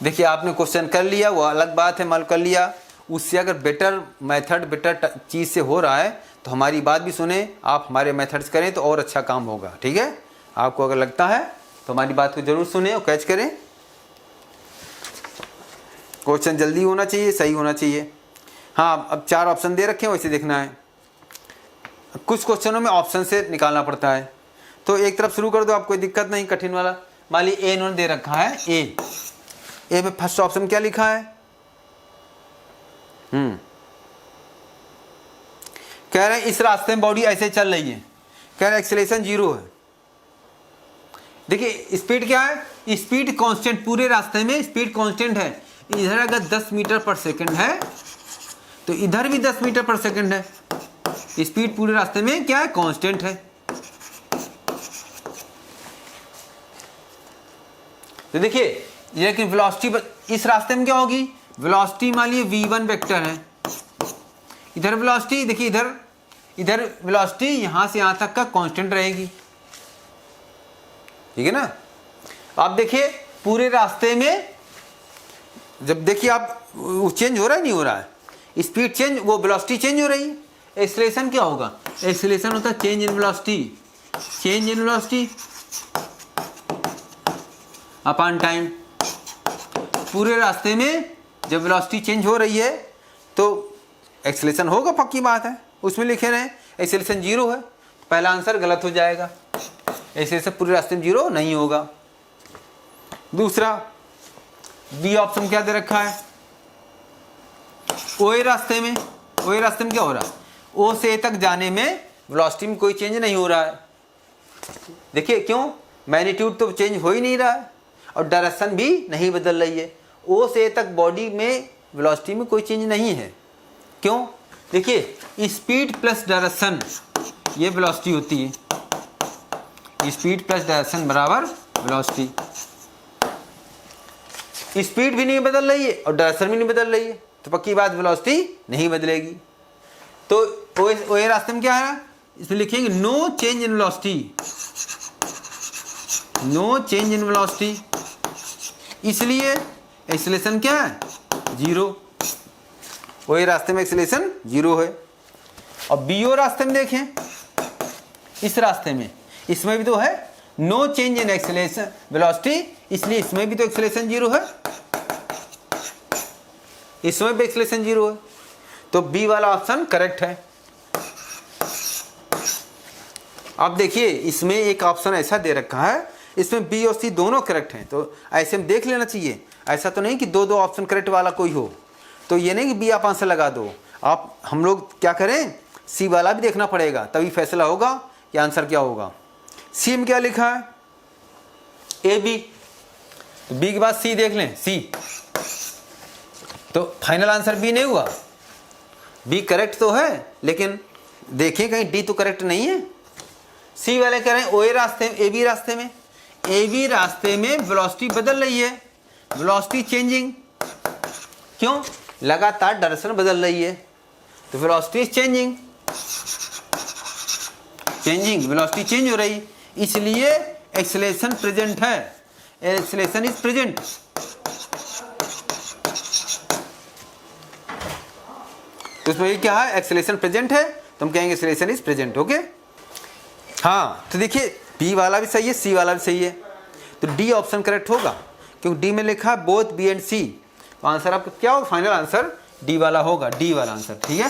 देखिए आपने क्वेश्चन कर लिया, वो अलग बात है, मालूम कर लिया। उससे अगर बेटर मेथड, बेटर चीज़ से हो रहा है तो हमारी बात भी सुने आप, हमारे मेथड्स करें तो और अच्छा काम होगा। ठीक है, आपको अगर लगता है तो हमारी बात को जरूर सुने और कैच करें। क्वेश्चन जल्दी होना चाहिए, सही होना चाहिए। हाँ, अब 4 ऑप्शन दे रखे हैं, वैसे देखना है। कुछ क्वेश्चनों में ऑप्शन से निकालना पड़ता है, तो एक तरफ शुरू कर दो, आप कोई दिक्कत नहीं कठिन वाला। मान ली ए इन्होंने दे रखा है, ए में फर्स्ट ऑप्शन क्या लिखा है? कह रहे हैं इस रास्ते में बॉडी ऐसे चल रही है। कह रहे हैं एक्सेलरेशन 0 है। देखिए स्पीड क्या है? स्पीड कांस्टेंट, पूरे रास्ते में स्पीड कांस्टेंट है। इधर अगर 10 मीटर पर सेकंड है तो इधर भी 10 मीटर पर सेकंड है। स्पीड पूरे रास्ते में क्या है? कांस्टेंट है। तो देखिए, लेकिन वेलोसिटी इस रास्ते में क्या होगी? वेलोसिटी मान लीजिए v1 वेक्टर है। इधर वेलोसिटी देखिए, इधर वेलोसिटी यहां से यहां तक का कांस्टेंट रहेगी। ठीक है ना। आप देखिए पूरे रास्ते में जब देखिए आप चेंज हो रहा है, नहीं हो रहा है? स्पीड चेंज, वो वेलोसिटी चेंज हो रही है। एक्सेलरेशन क्या होगा? एक्सेलरेशन होता है change in velocity, change in velocity upon time. पूरे रास्ते में जब वेलोसिटी चेंज हो रही है तो एक्सेलरेशन होगा, पक्की बात है। उसमें लिखे रहे एक्सेलरेशन 0 है, पहला आंसर गलत हो जाएगा। एक्सेलरेशन पूरे रास्ते में 0 नहीं होगा। दूसरा बी ऑप्शन क्या दे रखा है? ओ ए रास्ते में, ओ ए रास्ते में क्या हो रहा है? ओ से ए तक जाने में वेलोसिटी में कोई चेंज नहीं हो रहा है। देखिए क्यों? मैग्नीट्यूड तो चेंज हो ही नहीं रहा है और डायरेक्शन भी नहीं बदल रही है। ओ से ए तक बॉडी में वेलोसिटी में कोई चेंज नहीं है। क्यों? देखिए स्पीड प्लस डायरेक्शन ये वेलोसिटी होती है। स्पीड प्लस डायरेक्शन बराबर वेलोसिटी। स्पीड भी नहीं बदल रही है और डायरेक्शन भी नहीं बदल रही है, तो पक्की बात वेलोसिटी नहीं बदलेगी। तो ओ ए रास्ते में क्या है? इसमें लिखेंगे no change in velocity, no change in velocity, इसलिए एक्सेलरेशन क्या है? 0। ओ ए रास्ते में एक्सेलरेशन 0 है। और बी ओ रास्ते में देखें, इस रास्ते में, इसमें भी तो है no change in acceleration velocity, इसलिए इसमें भी तो एक्सेलरेशन 0 है, इसमें भी एक्सेलरेशन 0 है। तो बी वाला ऑप्शन करेक्ट है। अब देखिए इसमें एक ऑप्शन ऐसा दे रखा है, इसमें बी और सी दोनों करेक्ट हैं, तो ऐसे में देख लेना चाहिए। ऐसा तो नहीं कि दो ऑप्शन करेक्ट वाला कोई हो, तो ये नहीं कि बी आप आंसर लगा दो। आप हम लोग क्या करें, सी वाला भी देखना पड़ेगा, तभी फैसला होगा कि आंसर क्या होगा। सी में क्या लिखा है? ए बी, तो बी के बाद सी देख लें, सी, तो फाइनल आंसर बी नहीं हुआ। बी करेक्ट तो है, लेकिन देखिए कहीं डी तो करेक्ट नहीं है। सी वाले कह रहे हैं ओ ए रास्ते में, ए बी रास्ते में, ए बी रास्ते में वेलोसिटी बदल रही है, वेलोसिटी चेंजिंग। क्यों? लगातार डायरेक्शन बदल रही है, तो velocity changing, changing velocity change हो रही, इसलिए एक्सेलरेशन प्रेजेंट है, एक्सेलरेशन इज प्रेजेंट। तो इसमें क्या है? एक्सेलरेशन प्रेजेंट है, तो हम कहेंगे एक्सेलरेशन इज प्रेजेंट। ओके, हाँ, तो देखिए बी वाला भी सही है, सी वाला भी सही है, तो डी ऑप्शन करेक्ट होगा, क्योंकि डी में लिखा है बोथ बी एंड सी, तो आंसर आपका क्या होगा? फाइनल आंसर डी वाला होगा, डी वाला आंसर। ठीक है,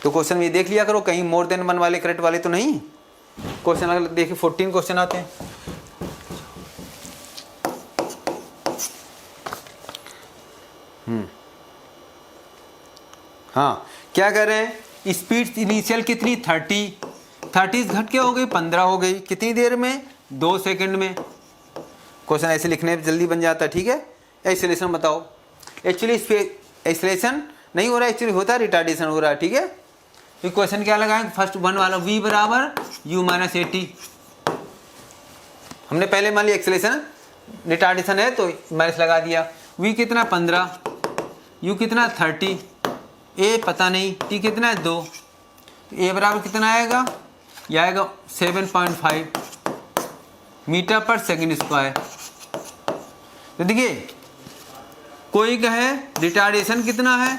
तो क्वेश्चन में ये देख लिया करो कहीं मोर देन 1 वाले करेक्ट वाले तो नहीं। क्वेश्चन अगर देखिए 14 क्वेश्चन आते हैं। हाँ, क्या कर रहे हैं? स्पीड इनिशियल कितनी? 30 घट के हो गई 15 हो गई, कितनी देर में? 2 सेकंड में। क्वेश्चन ऐसे लिखने में जल्दी बन जाता है। ठीक है, एक्सेलरेशन बताओ। एक्चुअली इस पे एक्सेलरेशन नहीं हो रहा है, एक्चुअली होता है रिटार्डेशन हो रहा है। ठीक है, तो क्वेश्चन क्या लगाएं? फर्स्ट 1 वाला v बराबर u माइनस 80। हमने पहले मान लिया एक्सेलरेशन रिटार्डेशन है तो माइनस लगा दिया। v कितना? 15, u कितना? 30, a पता नहीं, t कितना है? 2, a बराबर कितना आएगा? यह आएगा 7.5 मीटर पर सेकंड स्क्वायर। तो देखिए कोई कहे रिटार्डेशन कितना है,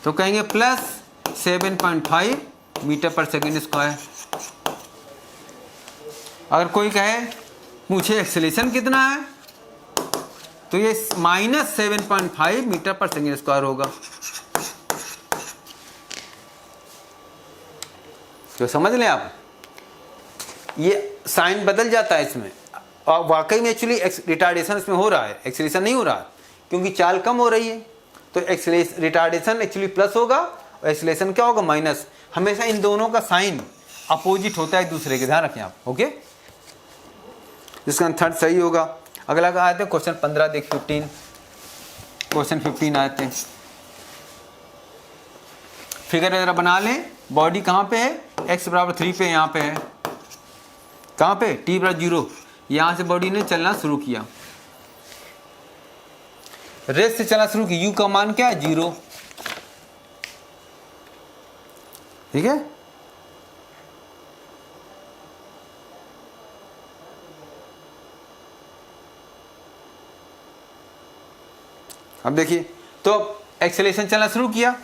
तो कहेंगे प्लस 7.5 मीटर पर सेकंड स्क्वायर। अगर कोई कहे पूछे एक्सेलरेशन कितना है, तो ये माइनस 7.5 मीटर पर सेकंड स्क्वायर होगा। तो समझ लें आप, ये साइन बदल जाता है इसमें, और वाकई में एक्चुअली रिटार्डेशन इसमें हो रहा है, एक्सेलरेशन नहीं हो रहा है, क्योंकि चाल कम हो रही है। तो एक्सेलरेशन रिटार्डेशन एक्चुअली प्लस होगा और एक्सेलरेशन क्या होगा? माइनस। हमेशा इन दोनों का साइन अपोजिट होता है एक दूसरे के, ध्यान रखें आप। ओके, जिसका थर्ड सही होगा। अगला का आते हैं क्वेश्चन 15 देख 15, क्वेश्चन 15 आते हैं। फिगर जरा बना लें। बॉडी कहाँ पे है? x बराबर 3 पे यहाँ पे है। कहाँ पे? t बराबर 0। यहाँ से बॉडी ने चलना शुरू किया, रेस्ट से चलना शुरू किया। u का मान क्या है? 0। ठीक है, अब देखिए, तो एक्सेलरेशन चलना शुरू किया,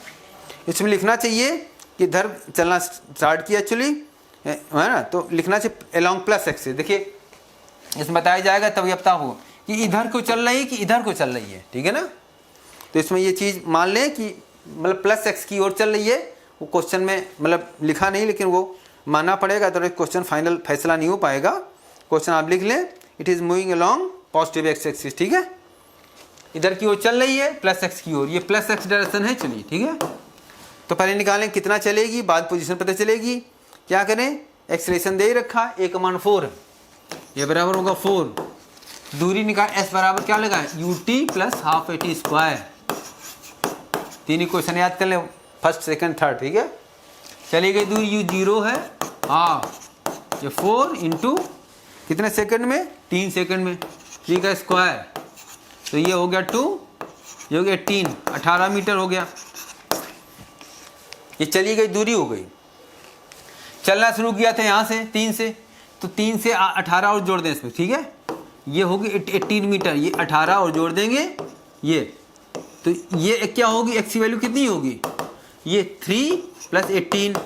इसमें लिखना चाहिए कि इधर चलना स्टार्ट किया एक्चुअली, है ना, तो लिखना चाहिए अलोंग प्लस एक्सिस। देखिए इसमें बताया जाएगा तभी अब पता हो कि इधर को चल रही है कि इधर को चल रही है, ठीक है ना। तो इसमें ये चीज़ मान लें कि मतलब प्लस एक्स की ओर चल रही है, वो क्वेश्चन में मतलब लिखा नहीं लेकिन वो मानना पड़ेगा, तो क्वेश्चन फाइनल फैसला नहीं हो पाएगा। क्वेश्चन आप लिख लें, it is moving along positive x axis, ठीक है, इधर की ओर चल रही है प्लस एक्स की ओर, ये प्लस एक्स डायरेक्शन है, चलिए ठीक है। तो पहले निकालें कितना चलेगी, बाद पोजीशन पता चलेगी। क्या करें, एक्सेलरेशन दे ही रखा है, a कमान 4 है, ये बराबर होगा 4, दूरी निकाल s बराबर क्या लगा है ut plus half at square. तीन इक्वेशन याद कर लें, फर्स्ट सेकंड थर्ड, ठीक है। चली गई दूरी u 0 है हाफ, ये 4 इंटू कितने सेकंड में, 3 सेकंड में, ठीक है, स्क्वायर, तो ये हो गया 2, ये हो गया 18, 18 मीटर हो गया। ये चली गई दूरी हो गई, चलना शुरू किया था यहाँ से 3 से, तो 3 से 18 और जोड़ दें इसमें, ठीक है, ये होगी 18 मीटर, ये 18 और जोड़ देंगे ये, तो ये क्या होगी, एक्स की वैल्यू कितनी होगी, ये 3 प्लस 18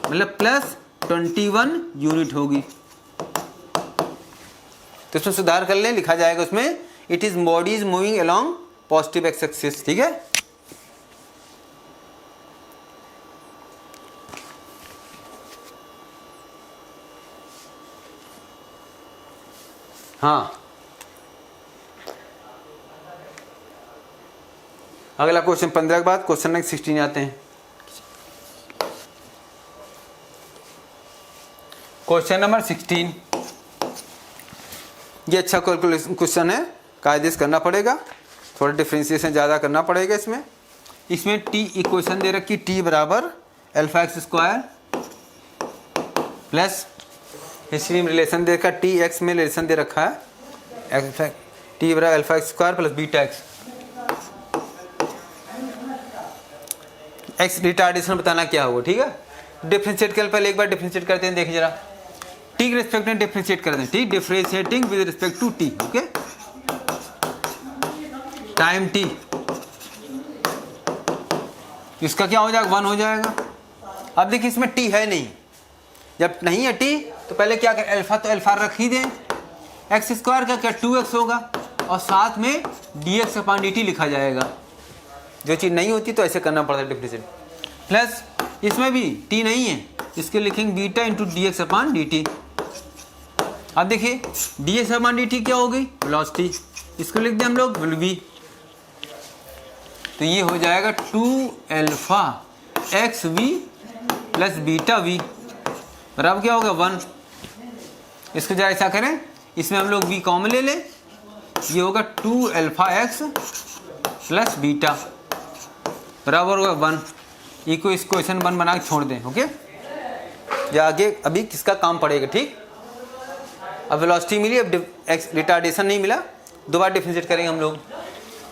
मतलब प्लस 21 यूनिट होगी। तो इसमें सुधार कर लें, लिखा जाएगा उसमें it is body is moving along positive x axis, ठीक है। हाँ, अगला क्वेश्चन 15 के बाद क्वेश्चन नंबर 16 आते हैं। क्वेश्चन नंबर 16, ये अच्छा कैलकुलेशन क्वेश्चन है, कायदे से करना पड़ेगा, थोड़ा डिफ्रेंशिएशन ज़्यादा करना पड़ेगा इसमें। इसमें टी इक्वेशन दे रखी, टी बराबर alpha x square plus history में रिलेशन दे रखा, टी एक्स में रिलेशन दे रखा है टी बराबर alpha x square plus beta x. X retardation बताना क्या होगा, ठीक है। डिफरेंशिएट कर, पहले एक बार डिफरेंशिएट करते हैं, देखिए जरा, टी के रिस्पेक्ट में डिफरेंशिएट करते हैं, ठीक, differentiating with respect to T, okay, time T, इसका क्या हो जाएगा 1 हो जाएगा। अब देखिए इसमें टी है नहीं, जब नहीं है टी तो पहले क्या कर, अल्फा तो अल्फा रख ही दें, एक्स स्क्वायर का क्या 2x होगा और साथ में dx अपॉन dt लिखा जाएगा। जो चीज़ नहीं होती तो ऐसे करना पड़ता है डिफरेंशिएट, प्लस इसमें भी t नहीं है, इसके लिखेंगे beta into dx upon dt। अब देखिए dx अपॉन dt क्या हो गई, वेलोसिटी, इसको लिख दें हम लोग v, तो ये हो जाएगा 2 alpha X V plus beta V बराबर क्या होगा 1। इसको जरा ऐसा करें, इसमें हम लोग v कॉमन ले लें, ये होगा 2 अल्फा एक्स प्लस बीटा बराबर होगा 1। को इस क्वेश्चन 1 बना के छोड़ दें, ओके। या आगे अभी किसका काम पड़ेगा, ठीक। अब वेलोसिटी मिली, अब एक्स रिटार्डेशन नहीं मिला, दोबारा डिफरेंशिएट करेंगे हम लोग,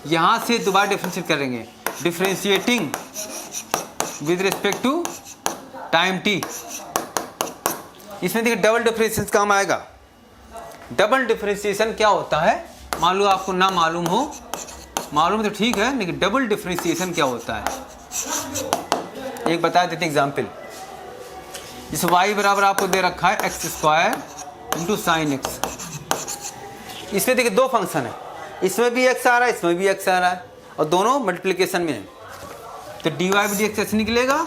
यहाँ से दोबारा डिफरेंशिएट करेंगे, differentiating with respect to time T. इसमें देखिए डबल डिफरेंशिएशन काम आएगा। डबल डिफरेंशिएशन क्या होता है, मान लो आपको ना मालूम हो, मालूम तो ठीक है, लेकिन डबल डिफरेंशिएशन क्या होता है एक बता देते हैं एग्जाम्पल। इस y बराबर आपको दे रखा है x square into sine x. इसमें देखिए दो फंक्शन है, इसमें भी x आ रहा है, इसमें भी x आ रहा है, और दोनों मल्टीप्लिकेशन में है, तो dy बाई डी एक्स निकलेगा।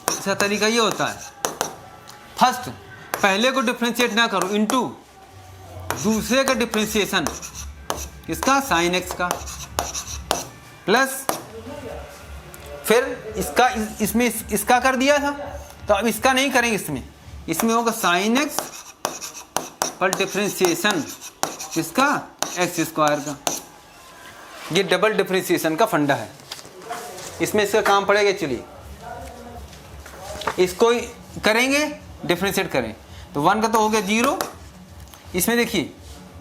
इसका तरीका ये होता है, फर्स्ट पहले को डिफरेंशिएट ना करो, इनटू दूसरे का डिफरेंशिएशन किसका, साइन एक्स का, प्लस फिर इसका इसमें इसका कर दिया था, तो अब इसका नहीं करेंगे, इसमें होगा साइन एक्स पर डिफरेंशिएशन किसका, एक्स स्क्वायर का। ये डबल डिफरेंशिएशन का फंडा है, इसमें इसका काम पड़ेगा। चलिए इसको करेंगे, डिफरेंशिएट करें, तो 1 का तो हो गया 0, इसमें देखिए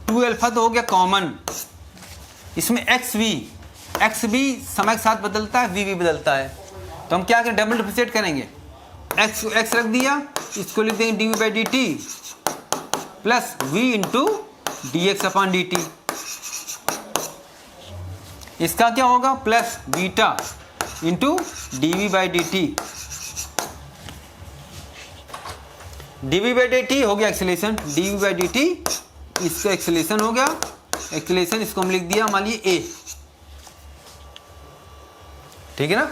2 अल्फा तो हो गया कॉमन, इसमें एक्स भी समय के साथ बदलता है, वी भी बदलता है, तो हम क्या करें, डबल डिफरेंशिएट करेंगे, एक्स रख दिया, इसको लिख देंगे D V by D T plus V into D X upon D T. इसका क्या होगा plus beta into D by D T. D by D T हो गया acceleration, D by D T इसका एक्सेलेरेशन हो गया। एक्सेलेरेशन इसको हम लिख दिया मान लीजिए ए, ठीक है ना।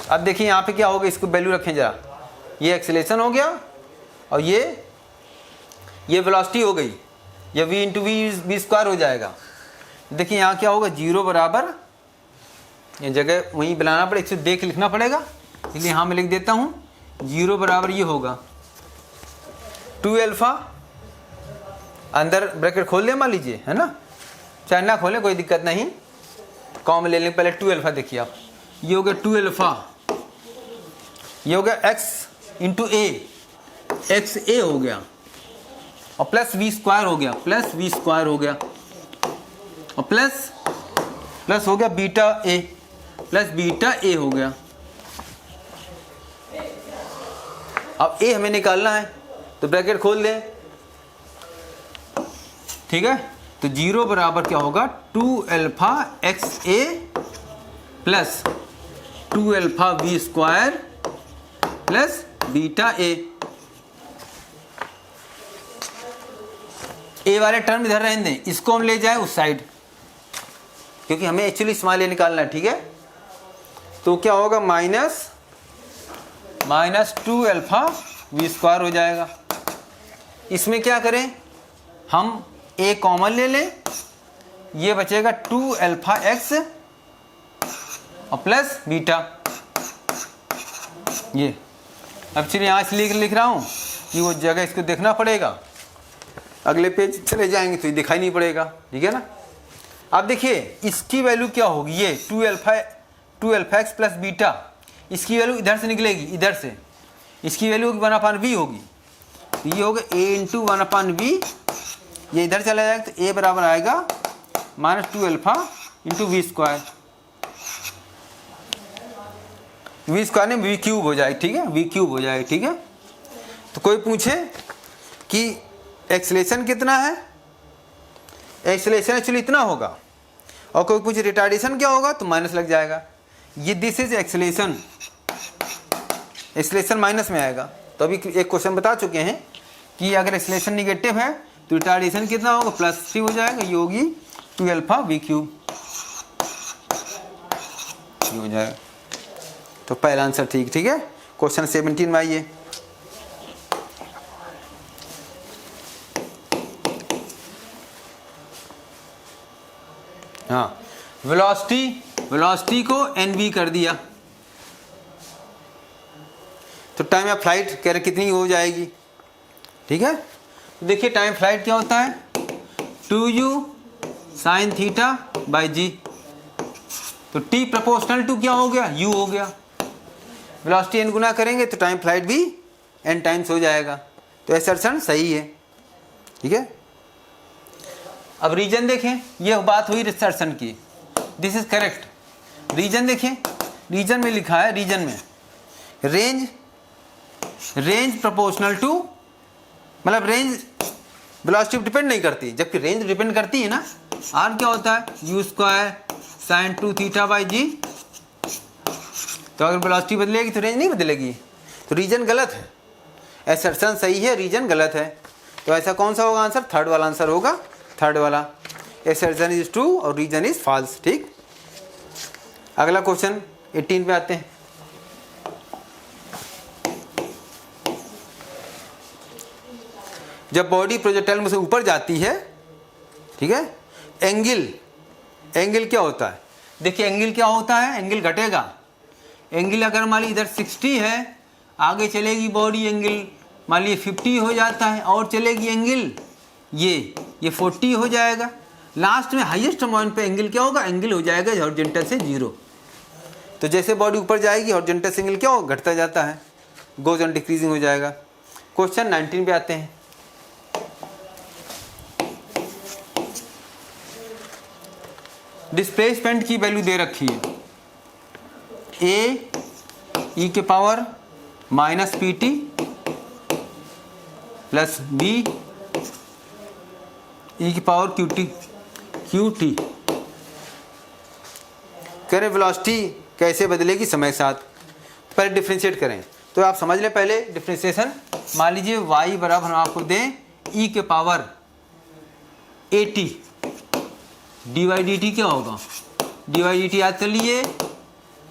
अब देखिए यहाँ पे क्या होगा, इसको वैल्यू रखें जरा, ये एक्सेलेरेशन हो गया और ये वेलोसिटी हो गई, ये v इंटू वी स्क्वायर हो जाएगा। देखिए यहाँ क्या होगा, जीरो बराबर, ये जगह वहीं बनाना पड़ेगा, इसे देख लिखना पड़ेगा, इसलिए यहाँ मैं लिख देता हूँ जीरो बराबर ये होगा 2 अल्फा, अंदर ब्रैकेट खोल दें मान लीजिए, है ना, चाहे ना खोलें कोई दिक्कत नहीं, कॉमन ले लें पहले 2 अल्फा। देखिए आप, ये हो गया 2 अल्फा, ये हो गया x इंटू ए, एक्स ए हो गया और प्लस वी स्क्वायर हो गया, प्लस वी स्क्वायर हो गया और प्लस हो गया बीटा ए, प्लस बीटा ए हो गया। अब ए हमें निकालना है तो ब्रैकेट खोल दें, ठीक है। तो जीरो बराबर क्या होगा 2 alpha X A plus 2 alpha V square plus beta A वाले टर्म इधर रहने दें, इसको हम ले जाए उस साइड, क्योंकि हमें एक्चुअली स्मॉल ए निकालना है, ठीक है। तो क्या होगा माइनस 2 अल्फा वी स्क्वायर हो जाएगा। इसमें क्या करें, हम ए कॉमन ले लें, ये बचेगा 2 अल्फा एक्स और प्लस बीटा, ये। अब चलिए यहाँ से लिख रहा हूँ कि वो जगह इसको देखना पड़ेगा, अगले पेज चले जाएंगे तो ये दिखाई नहीं पड़ेगा, ठीक है ना। अब देखिए इसकी वैल्यू क्या होगी, ये 2 अल्फा एक्स प्लस बीटा, इसकी वैल्यू इधर से निकलेगी, इधर से इसकी वैल्यू 1/v होगी, तो ये होगा a इंटू 1/v, ये इधर चला जाएगा तो a बराबर आएगा -2 alpha into V square, V square में वी क्यूब हो जाएगा, ठीक है, वी क्यूब हो जाएगा, ठीक है। तो कोई पूछे कि एक्सेलेरेशन कितना है, एक्सेलेरेशन एक्चुअली इतना होगा, और कोई पूछे रिटार्डेशन क्या होगा तो माइनस लग जाएगा, ये this is acceleration, acceleration minus में आएगा। तो अभी एक क्वेश्चन बता चुके हैं कि अगर एक्सेलेरेशन निगेटिव है तो रिटार्डेशन कितना होगा +3 हो जाएगा, ये होगी 2 अल्फा वी क्यूब, ये हो जाएगा। तो पहला आंसर ठीक है। क्वेश्चन 17 में आइए, हाँ, वेलोसिटी को nv कर दिया, तो टाइम ऑफ फ्लाइट कह रहे कितनी हो जाएगी, ठीक है। तो देखिए टाइम फ्लाइट क्या होता है 2u sin theta by G, तो t प्रोपोर्शनल टू क्या हो गया u हो गया, वेलोसिटी n गुना करेंगे तो टाइम फ्लाइट भी n टाइम्स हो जाएगा, तो असर्शन सही है, ठीक है। अब रीजन देखें, यह बात हुई रिसर्शन की, दिस इज करेक्ट। रीजन देखें, रीजन में लिखा है, रीजन में रेंज प्रोपोर्शनल टू, मतलब रेंज वेलोसिटी पर डिपेंड नहीं करती, जबकि रेंज डिपेंड करती है ना। आर क्या होता है u square sine 2 theta by G, तो अगर वेलोसिटी बदलेगी तो रेंज नहीं बदलेगी, तो रीजन गलत है, असर्शन सही है, रीजन गलत है। तो ऐसा कौन सा होगा आंसर, थर्ड वाला आंसर होगा, थर्ड वाला, असर्शन इज ट्रू और रीजन इज फॉल्स, ठीक। अगला क्वेश्चन 18 पे आते हैं। जब बॉडी प्रोजेक्टाइल में से ऊपर जाती है, ठीक है, एंगल क्या होता है, देखिए एंगल क्या होता है, एंगल घटेगा। एंगल अगर मान ली इधर 60 है, आगे चलेगी बॉडी, एंगल मान ली 50 हो जाता है, और चलेगी एंगल ये 40 हो जाएगा। लास्ट में हाईएस्ट पॉइंट पे एंगल क्या होगा, एंगल हो जाएगा हॉरिजॉन्टल से 0। तो जैसे बॉडी ऊपर जाएगी हॉरिजॉन्टल से एंगल क्या होगा, घटता जाता है, गोज ऑन डिक्रीजिंग हो जाएगा। क्वेश्चन 19 पे आते हैं। डिस्प्लेसमेंट की वैल्यू दे रखी है, a e के power -pt plus b e की पावर qt। करें वेलोसिटी कैसे बदलेगी समय के साथ। पहले डिफ्रेंशिएट करें, तो आप समझ लें पहले डिफ्रेंशिएशन। मान लीजिए y बराबर हम आपको दें e के पावर at, dy dt क्या होगा, dy dt याद कर लिए,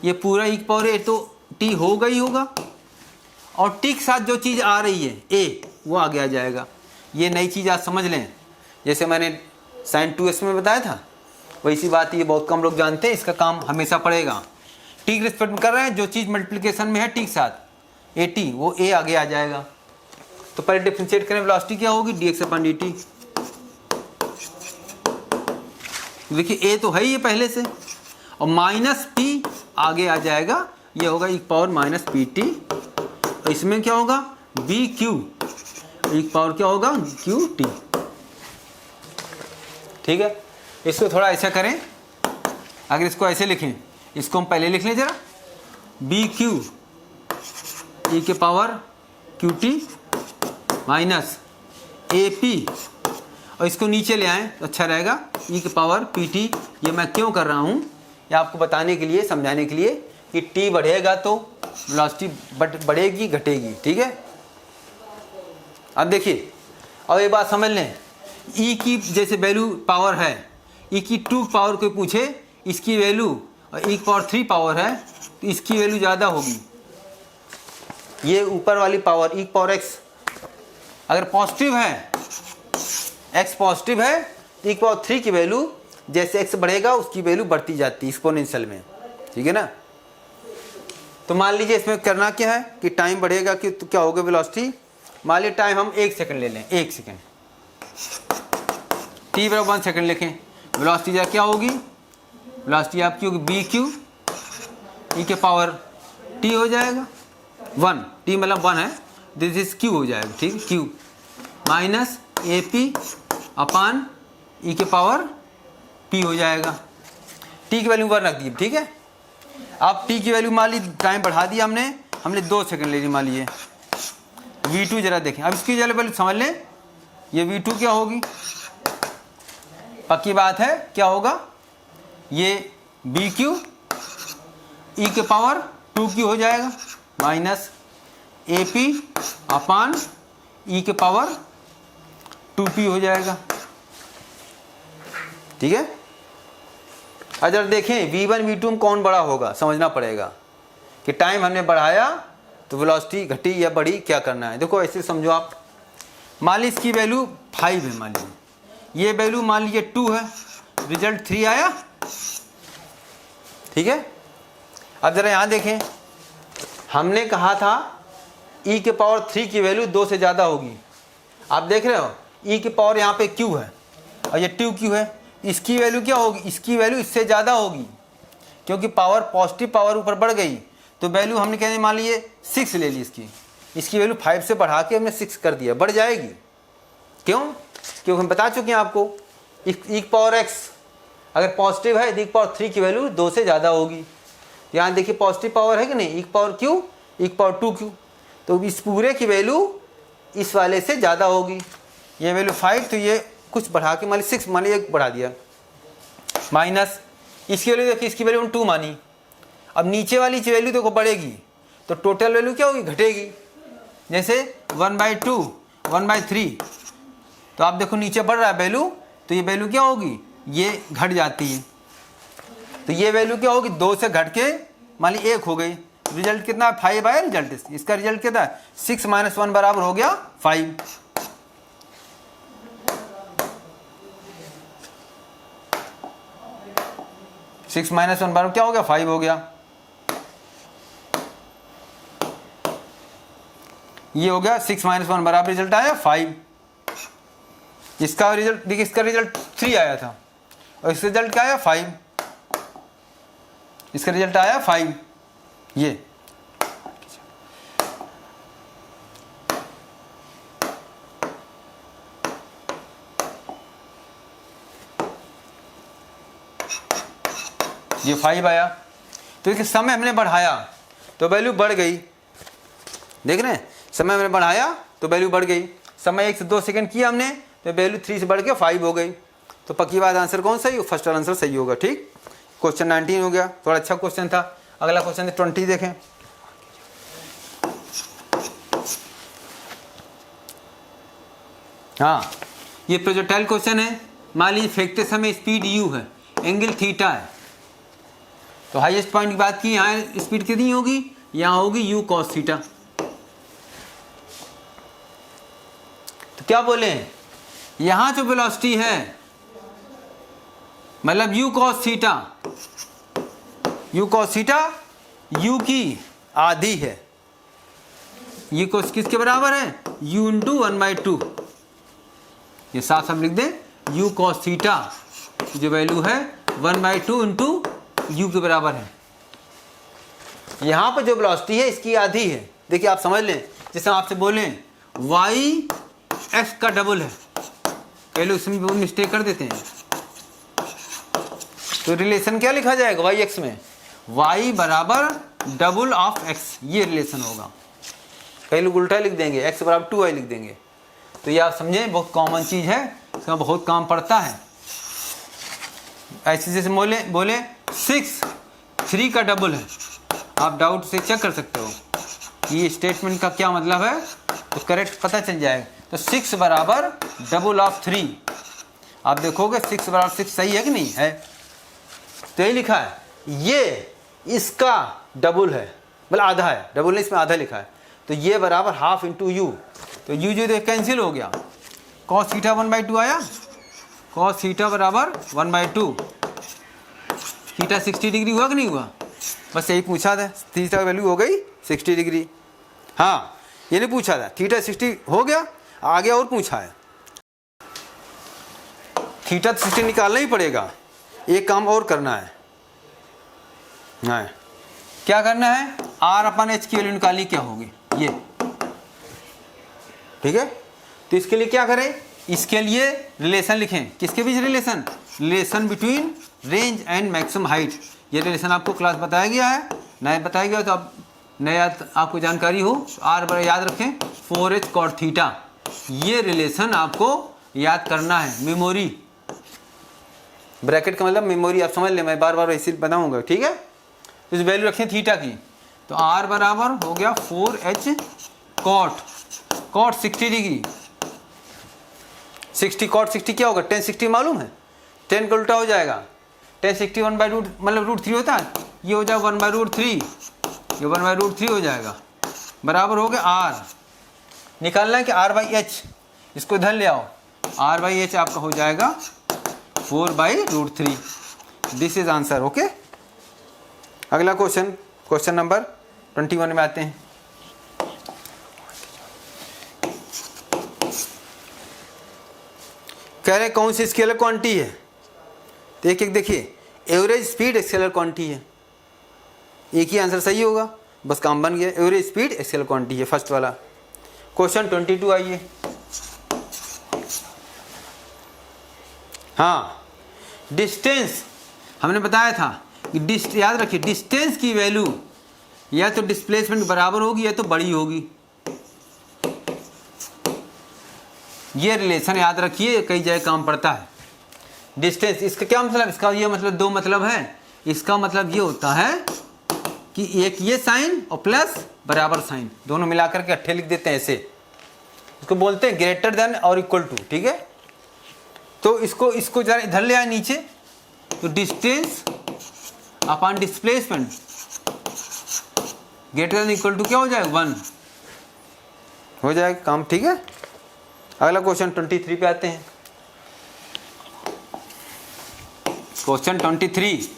ये पूरा e की पावर a तो t होगा ही होगा, और t के साथ जो चीज़ आ रही है a वो आगे आ जाएगा। ये नई चीज़ आज समझ लें, जैसे मैंने sin 2s में बताया था वैसी बात, ये बहुत कम लोग जानते हैं, इसका काम हमेशा पड़ेगा। टी के रिस्पेक्ट में कर रहे हैं, जो चीज़ मल्टीप्लिकेशन में है टी के साथ ए टी, वो ए आगे आ जाएगा। तो पहले डिफरेंशिएट करें, वेलोसिटी क्या होगी dx अपन dt। देखिए ए तो है ही है पहले से, और माइनस पी आगे आ जाएगा, ये होगा e power minus P T. इसमें क्या होगा बी क्यू, e पावर क्या होगा क्यू टी। ठीक है, इसको थोड़ा ऐसा करें, अगर इसको ऐसे लिखें, इसको हम पहले लिख लें जरा, बी क्यू ई के power Q T minus A P, और इसको नीचे ले आएँ तो अच्छा रहेगा, ई के पावर पी टी। ये मैं क्यों कर रहा हूँ, ये आपको बताने के लिए, समझाने के लिए कि टी बढ़ेगा तो वेलोसिटी बढ़ेगी घटेगी। ठीक है, अब देखिए, और एक बात समझ लें, ई की जैसे वैल्यू पावर है, ई की 2 पावर कोई पूछे, इसकी वैल्यू, और ई की पावर 3 पावर है तो इसकी वैल्यू ज़्यादा होगी। ये ऊपर वाली पावर ई की पावर एक्स अगर पॉजिटिव है, एक्स पॉजिटिव है, ई की पावर 3 की वैल्यू जैसे एक्स बढ़ेगा उसकी वैल्यू बढ़ती जाती है एक्सपोनेंशियल में। ठीक है ना, तो मान लीजिए इसमें करना क्या है कि टाइम बढ़ेगा कि तो क्या होगा वेलोसिटी, मान लीजिए टाइम हम 1 सेकंड ले लें, 1 सेकंड, टी बराबर 1 सेकंड लिखें, वेलोसिटी क्या होगी, वेलोसिटी आपकी होगी बी क्यू ई के पावर टी हो जाएगा 1, टी मतलब 1 है, दिस इज क्यू हो जाएगा। ठीक है, Q minus A P upon E के पावर पी हो जाएगा। टी की वैल्यू 1 रख दी। ठीक है, अब टी की वैल्यू मान ली टाइम बढ़ा दिया हमने 2 सेकंड ले ली मान लीजिए। v2 जरा देखें, अब इसकी जरा वैल्यू समझ लें, ये v2 क्या होगी, पक्की बात है क्या होगा, ये बी क्यू ई के पावर 2q हो जाएगा minus A P upon E के पावर 2p हो जाएगा। ठीक है, अगर देखें v1 v2 में कौन बड़ा होगा समझना पड़ेगा कि टाइम हमने बढ़ाया तो वेलोसिटी घटी या बढ़ी, क्या करना है। देखो ऐसे समझो आप, मान लीजिए इसकी वैल्यू 5 है, मान लीजिए ये वैल्यू मान लीजिए 2 है, रिजल्ट 3 आया। ठीक है, अब जरा यहाँ देखें, हमने कहा था e के पावर 3 की वैल्यू 2 से ज़्यादा होगी। आप देख रहे हो e की पावर यहाँ पे q है और ये 2q है, इसकी वैल्यू क्या होगी, इसकी वैल्यू इससे ज़्यादा होगी, क्योंकि पावर पॉजिटिव पावर ऊपर बढ़ गई तो वैल्यू हमने कहने मान लीजिए 6 ले ली, इसकी वैल्यू 5 से बढ़ा के हमने 6 कर दिया, बढ़ जाएगी। क्यों, क्योंकि हम बता चुके हैं आपको ई की पावर एक्स अगर पॉजिटिव है, ई की पावर 3 की वैल्यू 2 से ज़्यादा होगी। यहाँ देखिए पॉजिटिव पावर है कि नहीं, ई की पावर क्यू ई की पावर 2q, तो इस पूरे की वैल्यू इस वाले से ज़्यादा होगी। ये वैल्यू 5, तो ये कुछ बढ़ा के मान लीजिए 6 मान लीजिए बढ़ा दिया, माइनस इसकी वैल्यू देखिए, इसकी वैल्यू 2 मानी, अब नीचे वाली वैल्यू देखो बढ़ेगी तो टोटल वैल्यू क्या होगी, घटेगी। जैसे 1/2 1/3, तो आप देखो नीचे बढ़ रहा है वैल्यू, तो ये वैल्यू क्या होगी, ये घट जाती है, तो ये वैल्यू क्या होगी 2 से घट के मान ली 1 हो गई। रिजल्ट कितना है 5 आया रिजल्ट, इसका रिजल्ट कितना है 6 - 1 बराबर हो गया 5। सिक्स माइनस 1 बराबर क्या हो गया 5 हो गया। ये हो गया 6 - 1 बराबर रिजल्ट आया 5। इसका रिजल्ट देखिए, इसका रिजल्ट 3 आया था और इसका रिजल्ट क्या आया 5, इसका रिजल्ट आया 5। ये ये 5 आया, तो इसके समय हमने बढ़ाया तो वैल्यू बढ़ गई। देख रहे हैं, समय हमने बढ़ाया तो वैल्यू बढ़ गई, समय 1 से 2 सेकंड किया हमने तो वैल्यू 3 से बढ़ के 5 हो गई। तो पक्की बात आंसर कौन सही, फर्स्ट आंसर सही होगा। ठीक, क्वेश्चन 19 हो गया, थोड़ा अच्छा क्वेश्चन था। अगला क्वेश्चन 20 देखें। हाँ, ये प्रोजेक्टाइल क्वेश्चन है। मान लीजिए फेंकते समय स्पीड u है, एंगल थीटा है, तो हाईएस्ट पॉइंट की बात की, यहाँ स्पीड कितनी होगी, यहाँ होगी u cos थीटा। तो क्या बोले, यहाँ जो वेलोसिटी है मतलब u cos theta, u cos theta u की आधी है, u cos किसके बराबर है, u इंटू 1/2। ये साफ साफ लिख दें, u cos थीटा जो वैल्यू है 1/2 इंटू u के बराबर है। यहाँ पर जो वेलोसिटी है इसकी आधी है। देखिए आप समझ लें, जैसे आपसे बोलें y x का डबल है, कई लोग इसमें बहुत मिस्टेक कर देते हैं। तो रिलेशन क्या लिखा जाएगा y x में, y बराबर डबल ऑफ x, ये रिलेशन होगा। कई लोग उल्टा लिख देंगे, x बराबर 2y लिख देंगे। तो ये आप समझें, बहुत कॉमन चीज़ है, इसका बहुत काम पड़ता है। ऐसे जैसे बोले 6 3 का डबल है, आप डाउट से चेक कर सकते हो ये स्टेटमेंट का क्या मतलब है, तो करेक्ट पता चल जाएगा। तो 6 बराबर डबल ऑफ 3, आप देखोगे 6 बराबर 6 सही है कि नहीं है, तो यही लिखा है। ये इसका डबल है, मतलब आधा है, डबल नहीं इसमें आधा लिखा है, तो ये बराबर हाफ इंटू यू, तो यू जो देख कैंसिल हो गया, cos थीटा 1/2 आया, cos थीटा बराबर 1/2, थीटा 60 डिग्री हुआ कि नहीं हुआ, बस यही पूछा था। थीटा वैल्यू हो गई 60 डिग्री, हाँ ये नहीं पूछा था, थीटा 60 हो गया, आगे और पूछा है, थीटा 60 निकालना ही पड़ेगा। एक काम और करना है, हाँ क्या करना है, R/H की वैल्यू निकालनी क्या होगी ये, ठीक है। तो इसके लिए क्या करें, इसके लिए रिलेशन लिखें, किसके बीच relation, relation between range and maximum height. ये रिलेशन आपको क्लास बताया गया है, नया बताया गया, तो अब नया आपको जानकारी हो, R बराबर याद रखें 4h cot थीटा, ये रिलेशन आपको याद करना है, मेमोरी, ब्रैकेट का मतलब मेमोरी, आप समझ लें, मैं बार बार ऐसे बनाऊंगा, ठीक है। तो इस वैल्यू रखें थीटा की, तो R बराबर हो गया 4h cot 60 डिग्री, 60 cot 60 क्या होगा, 10 60 मालूम है, 10 का उल्टा हो जाएगा, 10 60 1/√, मतलब √3 होता है, ये हो जाएगा 1/√3, ये 1/√3 हो जाएगा, बराबर हो गया R। निकालना है कि R/H, इसको इधर ले आओ, R/H आपका हो जाएगा 4/√3। This is answer, okay. अगला क्वेश्चन, क्वेश्चन नंबर 21 में आते हैं। कह रहे हैं कौन सी स्केलर क्वांटिटी है, तो एक एक देखिए, एवरेज स्पीड स्केलर क्वांटिटी है, एक ही आंसर सही होगा, बस काम बन गया, एवरेज स्पीड स्केलर क्वांटिटी है फर्स्ट वाला। क्वेश्चन 22 आइए, हाँ डिस्टेंस हमने बताया था कि याद रखिए डिस्टेंस की वैल्यू या तो डिस्प्लेसमेंट बराबर होगी या तो बड़ी होगी, ये रिलेशन याद रखिए, कई जगह काम पड़ता है। डिस्टेंस, इसका क्या मतलब, इसका ये मतलब दो मतलब है, इसका मतलब ये होता है कि एक ये साइन और प्लस बराबर साइन दोनों मिलाकर के अट्ठे लिख देते हैं, ऐसे इसको बोलते हैं ग्रेटर देन और इक्वल टू, ठीक है। तो इसको जरा इधर ले आए नीचे, तो distance upon displacement greater than equal to क्या हो जाएगा, 1 हो जाएगा काम, ठीक है। अगला क्वेश्चन 23 पे आते हैं। क्वेश्चन 23,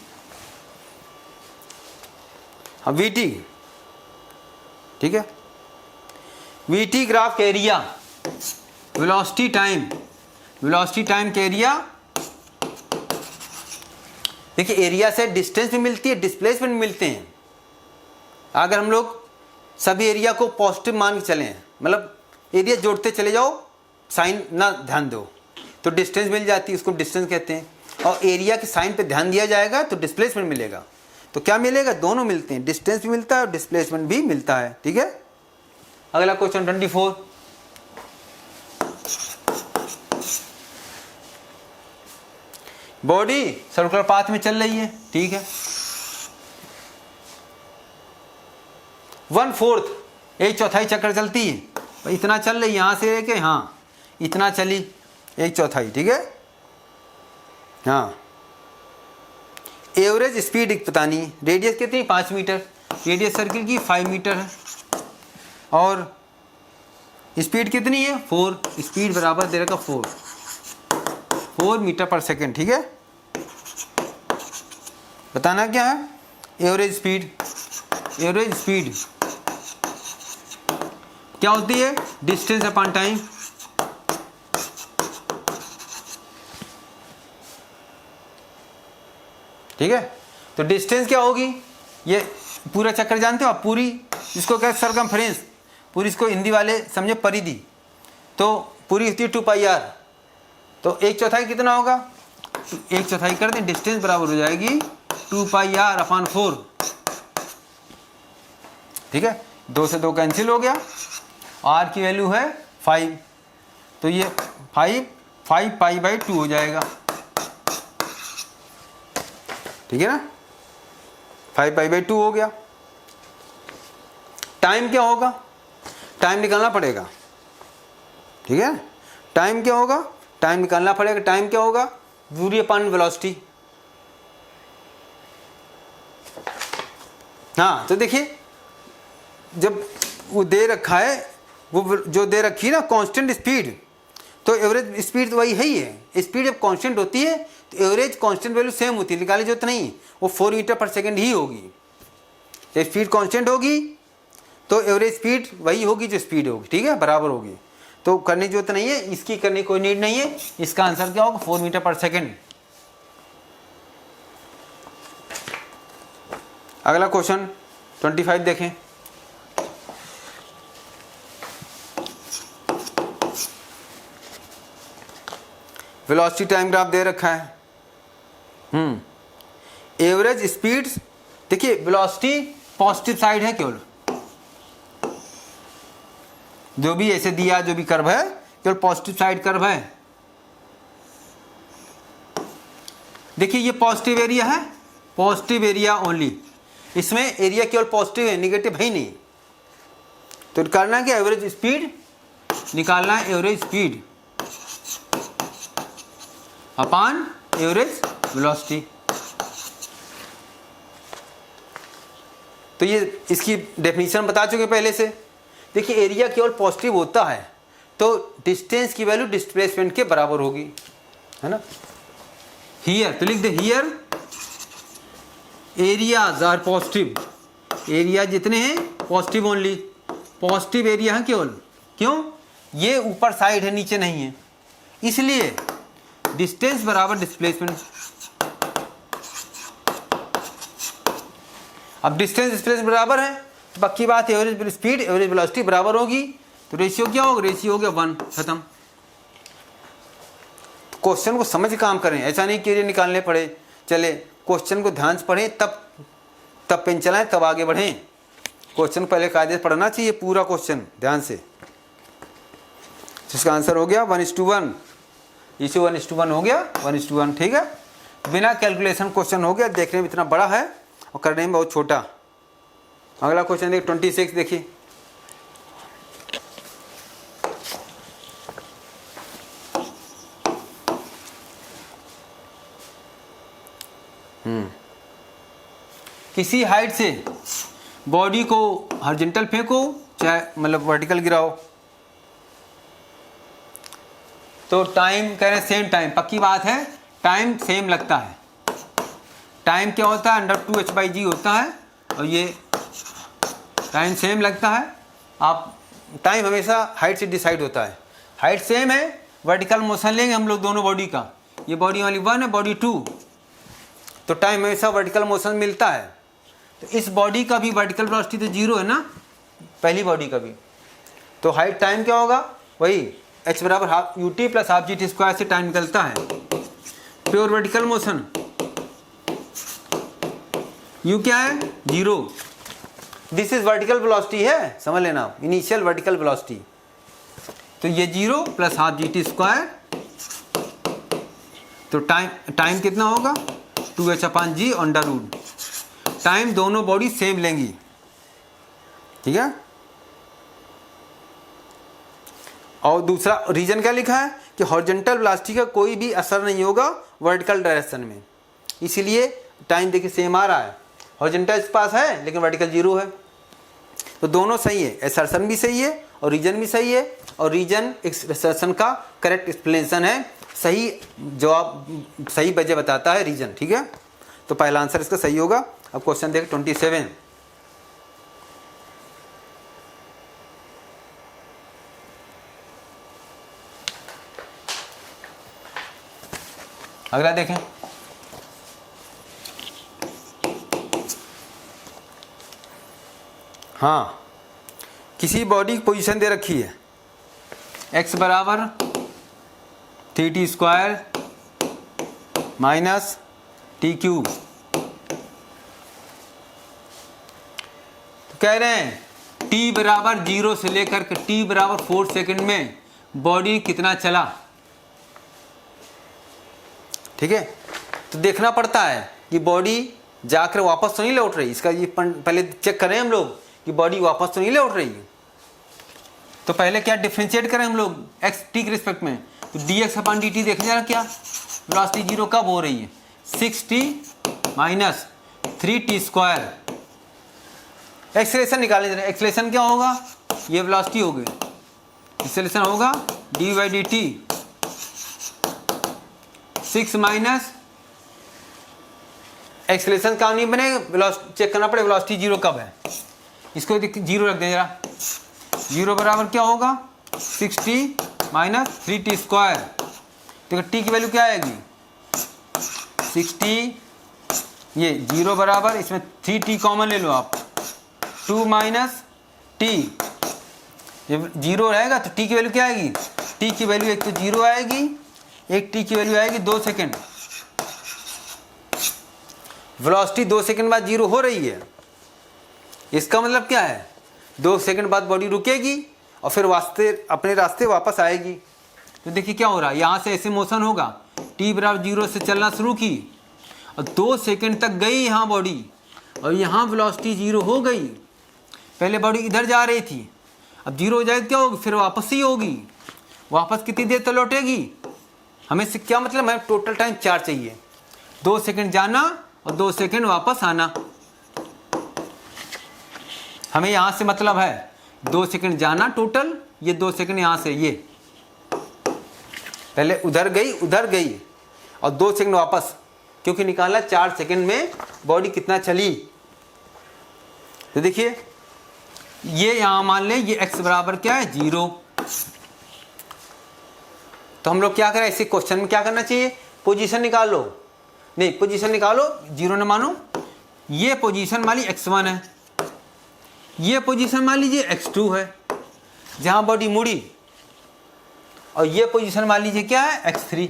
अब VT, ठीक है, VT ग्राफ का area, velocity time, velocity time का एरिया, देखिए एरिया से डिस्टेंस भी मिलती है, डिस्प्लेसमेंट भी मिलते हैं। अगर हम लोग सभी एरिया को पॉजिटिव मान के चलें, मतलब एरिया जोड़ते चले जाओ, साइन ना ध्यान दो, तो डिस्टेंस मिल जाती है, उसको डिस्टेंस कहते हैं। और एरिया के साइन पे ध्यान दिया जाएगा तो डिस्प्लेसमेंट मिलेगा, तो क्या मिलेगा, दोनों मिलते हैं, डिस्टेंस भी मिलता है और डिस्प्लेसमेंट भी मिलता है, ठीक है। अगला क्वेश्चन 24, बॉडी सर्कुलर पाथ में चल रही है, ठीक है। 1/4 1/4 चक्कर चलती है, भाई इतना चल रही, यहाँ से लेके हाँ इतना चली 1/4, ठीक है। हाँ, एवरेज स्पीड पता नहीं, रेडियस कितनी 5 मीटर, रेडियस सर्किल की 5 मीटर है, और स्पीड कितनी है 4, स्पीड बराबर दे रखा 4 मीटर पर सेकेंड, ठीक है। बताना क्या है, एवरेज स्पीड। एवरेज स्पीड क्या होती है, डिस्टेंस अपॉन टाइम। ठीक है, तो डिस्टेंस क्या होगी, ये पूरा चक्कर जानते हो आप, पूरी इसको क्या सरकमफ्रेंस, पूरी इसको हिंदी वाले समझे परिधि, तो पूरी होती है 2πr, तो 1/4 कितना होगा, 1/4 कर दें, डिस्टेंस बराबर हो जाएगी 2πr/4, ठीक है। 2 से 2 कैंसिल हो गया, r की वैल्यू है 5, तो ये 5π/2 हो जाएगा, ठीक है ना, 5π/2 हो गया। टाइम क्या होगा, टाइम निकालना पड़ेगा, ठीक है। टाइम क्या होगा, टाइम निकालना पड़ेगा। टाइम क्या होगा, दूरी अपॉन वेलोसिटी। हाँ, तो देखिए जब वो दे रखा है, वो जो दे रखी है ना कांस्टेंट स्पीड, तो एवरेज स्पीड तो वही है ही है। स्पीड जब कांस्टेंट होती है तो एवरेज कांस्टेंट वैल्यू सेम होती है, निकाली जरूरत नहीं, वो 4 मीटर पर सेकेंड ही होगी। जब स्पीड कांस्टेंट होगी तो एवरेज स्पीड वही होगी जो स्पीड होगी, ठीक है, बराबर होगी। तो करने की जरूरत नहीं है, इसकी करने कोई नीड नहीं है। इसका आंसर क्या होगा, 4 मीटर पर सेकेंड। अगला क्वेश्चन 25 देखें। वेलोसिटी टाइम ग्राफ दे रखा है। एवरेज स्पीड, देखिए वेलोसिटी पॉजिटिव साइड है केवल, जो भी ऐसे दिया जो भी कर्व है केवल पॉजिटिव साइड कर्व है। देखिए ये पॉजिटिव एरिया है, पॉजिटिव एरिया ओनली, इसमें एरिया केवल पॉजिटिव है, निगेटिव है ही नहीं। तो निकालना है कि एवरेज स्पीड, निकालना है average speed upon average velocity. तो ये इसकी डेफिनेशन बता चुके पहले से। देखिए एरिया केवल पॉजिटिव होता है तो डिस्टेंस की वैल्यू डिस्प्लेसमेंट के बराबर होगी, है ना। हियर तो लिख दे, here areas are positive, area जितने हैं पॉजिटिव ओनली, पॉजिटिव एरिया है केवल। क्यों, ये ऊपर साइड है, नीचे नहीं है, इसलिए डिस्टेंस बराबर डिस्प्लेसमेंट। अब डिस्टेंस डिस्प्लेसमेंट बराबर है तो पक्की बात, एवरेज स्पीड एवरेज वेलोसिटी बराबर होगी, तो रेशियो क्या होगा, रेशियो हो गया 1, खत्म। तो क्वेश्चन को समझ काम करें, ऐसा नहीं कि निकालने पड़े, चले क्वेश्चन को ध्यान से पढ़ें, तब पेन चलाएं, तब आगे बढ़ें। क्वेश्चन पहले कायदे से पढ़ना चाहिए, पूरा क्वेश्चन ध्यान से। जिसका आंसर हो गया 1:1, इसे 1:1 हो गया, 1:1, ठीक है। बिना कैलकुलेशन क्वेश्चन हो गया, देखने में इतना बड़ा है और करने में बहुत छोटा। अगला क्वेश्चन देखिए 26 देखिए। किसी हाइट से बॉडी को हॉरिजॉन्टल फेंको, चाहे मतलब वर्टिकल गिराओ, तो टाइम कह रहे हैं सेम टाइम, पक्की बात है टाइम सेम लगता है। टाइम क्या होता है, √2h/g होता है, और ये टाइम सेम लगता है। आप टाइम हमेशा हाइट से डिसाइड होता है, हाइट सेम है, वर्टिकल मोशन लेंगे हम लोग दोनों बॉडी का, ये बॉडी वाली 1 है, बॉडी 2, तो टाइम हमेशा वर्टिकल मोशन मिलता है। तो इस बॉडी का भी वर्टिकल वेलोसिटी तो 0 है ना, पहली बॉडी का भी, तो हाइट टाइम क्या होगा, वही h बराबर ut + ½ gt² से टाइम निकलता है। प्योर वर्टिकल मोशन u क्या है, 0, दिस इज वर्टिकल वेलोसिटी है, समझ लेना, इनिशियल वर्टिकल वेलोसिटी। तो ये 0 + ½ gt² तो टाइम कितना होगा 2h/g अंडर रूट। टाइम दोनों बॉडी सेम लेंगी, ठीक है। और दूसरा रीजन क्या लिखा है कि हॉरिजॉन्टल वेलोसिटी का कोई भी असर नहीं होगा वर्टिकल डायरेक्शन में, इसीलिए टाइम देखिए सेम आ रहा है। हॉरिजॉन्टल पास है लेकिन वर्टिकल 0 है, तो दोनों सही है। असर्शन भी सही है और रीजन भी सही है, और रीजन असर्शन का करेक्ट एक्सप्लेनेशन है। सही जवाब सही वजह बताता है रीजन, ठीक है। तो पहला आंसर इसका सही होगा। अब क्वेश्चन देख 27। अगला देखें। हाँ, किसी बॉडी की पोजीशन दे रखी है x बराबर 3t² माइनस t³ तो कह रहे हैं t बराबर 0 से लेकर के t बराबर 4 सेकंड में बॉडी कितना चला, ठीक है। तो देखना पड़ता है कि बॉडी जाकर वापस तो नहीं लौट रही, इसका ये पहले चेक करें हम लोग कि बॉडी वापस तो नहीं लौट रही है। तो पहले क्या डिफ्रेंशिएट करें हम लोग x t के रिस्पेक्ट में, तो dx/dt देखें जरा क्या वेलोसिटी 0 कब हो रही है 6t माइनस 3t²। एक्सेलरेशन निकालें जरा, एक्सेलरेशन क्या होगा, ये वेलोसिटी हो गई, एक्सेलरेशन होगा d/dt 6 माइनस एक्सेलरेशन का नहीं बनेगा, वेलोसिटी चेक करना पड़ेगा वेलोसिटी 0 कब है। इसको 0 रख दें जरा, 0 बराबर क्या होगा 6t माइनस 3t²। देखो t की वैल्यू क्या आएगी 6t, ये 0 बराबर इसमें 3t कॉमन ले लो आप, 2 माइनस t, ये 0 रहेगा तो t की वैल्यू क्या आएगी, t की वैल्यू एक तो 0 आएगी, एक t की वैल्यू आएगी 2 सेकेंड। वेलोसिटी 2 सेकेंड बाद 0 हो रही है, इसका मतलब क्या है 2 सेकंड बाद बॉडी रुकेगी और फिर अपने रास्ते वापस आएगी। तो देखिए क्या हो रहा है, यहाँ से ऐसे मोशन होगा, t बराबर 0 से चलना शुरू की और 2 सेकंड तक गई यहाँ बॉडी, और यहाँ वेलोसिटी 0 हो गई। पहले बॉडी इधर जा रही थी, अब 0 हो जाएगी क्या होगी, फिर वापस ही होगी। वापस कितनी देर तक लौटेगी, हमें से क्या मतलब है, टोटल टाइम 4 चाहिए, 2 सेकंड जाना और 2 सेकंड वापस आना। हमें यहाँ से मतलब है 2 सेकंड जाना टोटल, ये 2 सेकंड यहाँ से, ये पहले उधर गई और 2 सेकंड वापस, क्योंकि निकालना 4 सेकंड में बॉडी कितना चली। तो देखिए ये यहाँ मान लें ये x बराबर क्या है 0। तो हम लोग क्या करें, इसी क्वेश्चन में क्या करना चाहिए, पोजीशन निकालो, नहीं पोजीशन निकालो, 0 न मानो, ये पोजीशन मान ली x1 है, ये पोजीशन मान लीजिए x2 है जहां बॉडी मुड़ी, और ये पोजीशन मान लीजिए क्या है x3।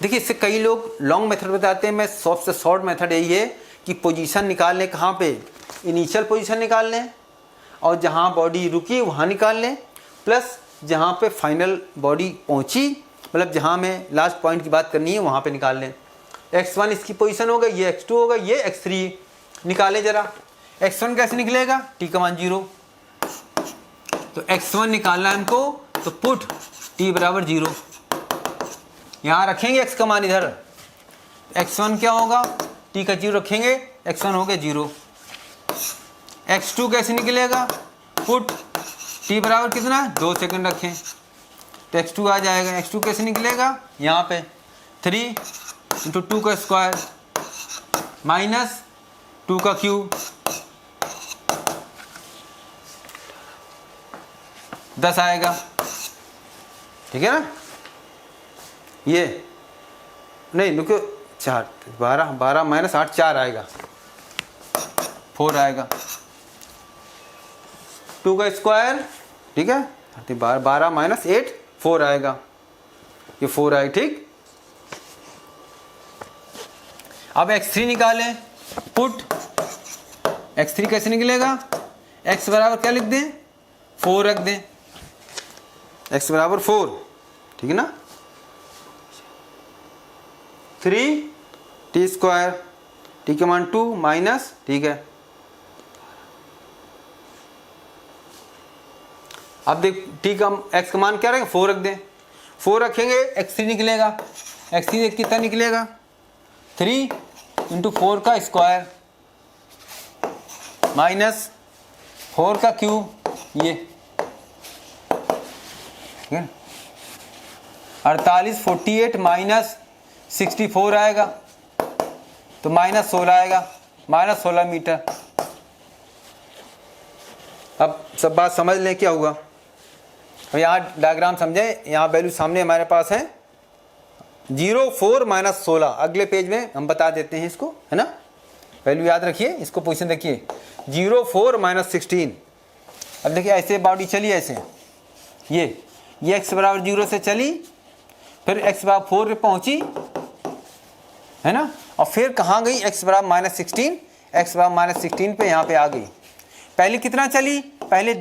देखिए इससे कई लोग लॉन्ग मेथड बताते हैं, मैं सबसे शॉर्ट मेथड यही है कि पोजीशन निकाल लें, कहाँ पे इनिशियल पोजीशन निकाल लें, और जहां बॉडी रुकी वहां निकाल लें, प्लस जहां पे फाइनल बॉडी पहुंची, मतलब जहां में लास्ट पॉइंट की बात करनी है वहां पे निकाल लें। x1 इसकी पोजीशन होगा, ये x2 होगा, ये x3 निकाले जरा। x1 कैसे निकलेगा, t का मान 0, तो x1 निकालना है हमको, तो पुट t बराबर 0, यहाँ रखेंगे x का मान इधर, x1 क्या होगा, t का 0 रखेंगे, x1 हो गया 0। x2 कैसे निकलेगा, पुट t बराबर कितना, 2 सेकंड रखें तो x2 आ जाएगा। x2 कैसे निकलेगा, यहाँ पे 3 × 2 का स्क्वायर माइनस 2 का क्यूब, 10 आएगा, ठीक है ना। ये नहीं रुको, 4 12 माइनस 8 4 आएगा, 4 आएगा, 2 का स्क्वायर, ठीक है, 12 माइनस 8 4 आएगा, ये 4 आएगा, ठीक। अब x3 निकालें, पुट x3 कैसे निकलेगा, x बराबर क्या लिख दें, 4 रख दें, x बराबर 4, ठीक है ना। 3t², t का मान 2 माइनस, ठीक है। अब देख t का x का मान क्या रहेगा, 4 रख दें, 4 रखेंगे x3 निकलेगा, x3 कितना निकलेगा 3 × 4 का स्क्वायर माइनस 4 का क्यूब, ये ठीक है। 48 48 माइनस 64 आएगा तो माइनस 16 आएगा, माइनस 16 मीटर। अब सब बात समझ लें क्या हुआ। अब यहाँ डायग्राम समझे, यहाँ वैल्यू सामने हमारे पास है 0 4 माइनस 16। अगले पेज में हम बता देते हैं इसको, है ना। वैल्यू याद रखिए, इसको पोजीशन देखिए 0 4 माइनस 16। अब देखिए ऐसे बॉडी चली, ऐसे ये x बराबर 0 से चली, फिर x बराबर 4 पे पहुंची, है ना। और फिर कहाँ गई, x बराबर -16, x बराबर -16 पे यहाँ पे आ गई। पहले कितना चली, पहले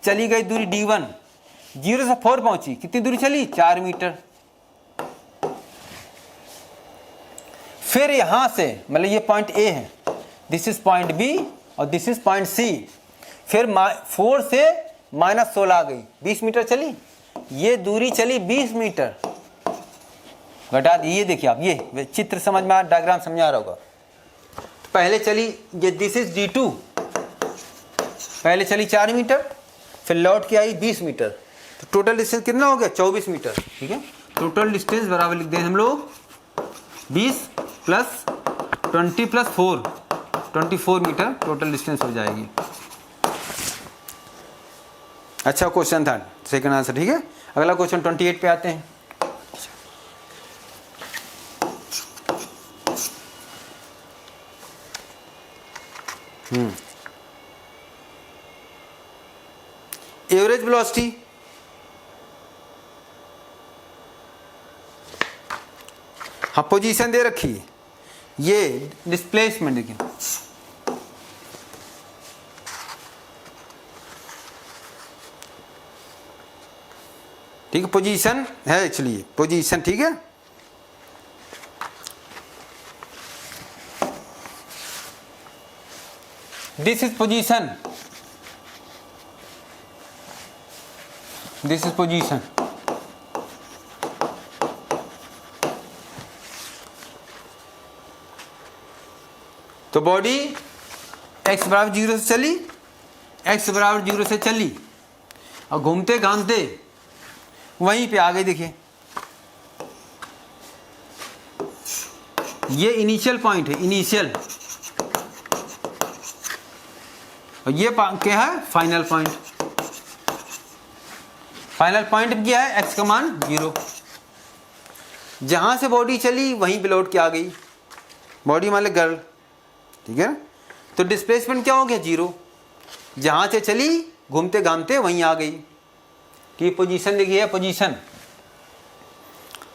चली गई दूरी d1, 0 से 4 पहुंची, कितनी दूरी चली 4 मीटर। फिर यहाँ से मतलब ये पॉइंट A है, दिस इज पॉइंट B और दिस इज पॉइंट C। फिर 4 से -16 आ गई, 20 मीटर चली, ये दूरी चली 20 मीटर। घटा दी, ये देखिए आप, ये चित्र समझ में, डायग्राम समझ आ रहा होगा। तो पहले चली ये, दिस इज D2, पहले चली 4 मीटर, फिर लौट के आई 20 मीटर, तो टोटल डिस्टेंस कितना हो गया 24 मीटर, ठीक है। टोटल डिस्टेंस बराबर लिख दें हम लोग 20 + 20 + 4, 24 मीटर टोटल डिस्टेंस हो जाएगी। अच्छा क्वेश्चन था, सेकंड आंसर, ठीक है। अगला क्वेश्चन 28 पे आते हैं। एवरेज वेलोसिटी, हाँ पोजीशन दे रखी है, ये डिस्प्लेसमेंट देखिए, ठीक है, पोजीशन है एक्चुअली, पोजीशन, ठीक है। This is position, this is position, तो बॉडी x बराबर 0 से चली, x बराबर 0 से चली और घूमते घामते वहीं पे आ गई। देखिए ये इनिशियल पॉइंट है, इनिशियल, और ये क्या है फाइनल पॉइंट। फाइनल पॉइंट क्या है, x का मान 0। जहां से बॉडी चली वहीं पे लौट के आ गई, बॉडी मान ले गर्ल, ठीक है। तो डिस्प्लेसमेंट क्या हो गया 0, जहां से चली घूमते घामते वहीं आ गई, ठीक। पोजीशन देखिए, पोजीशन,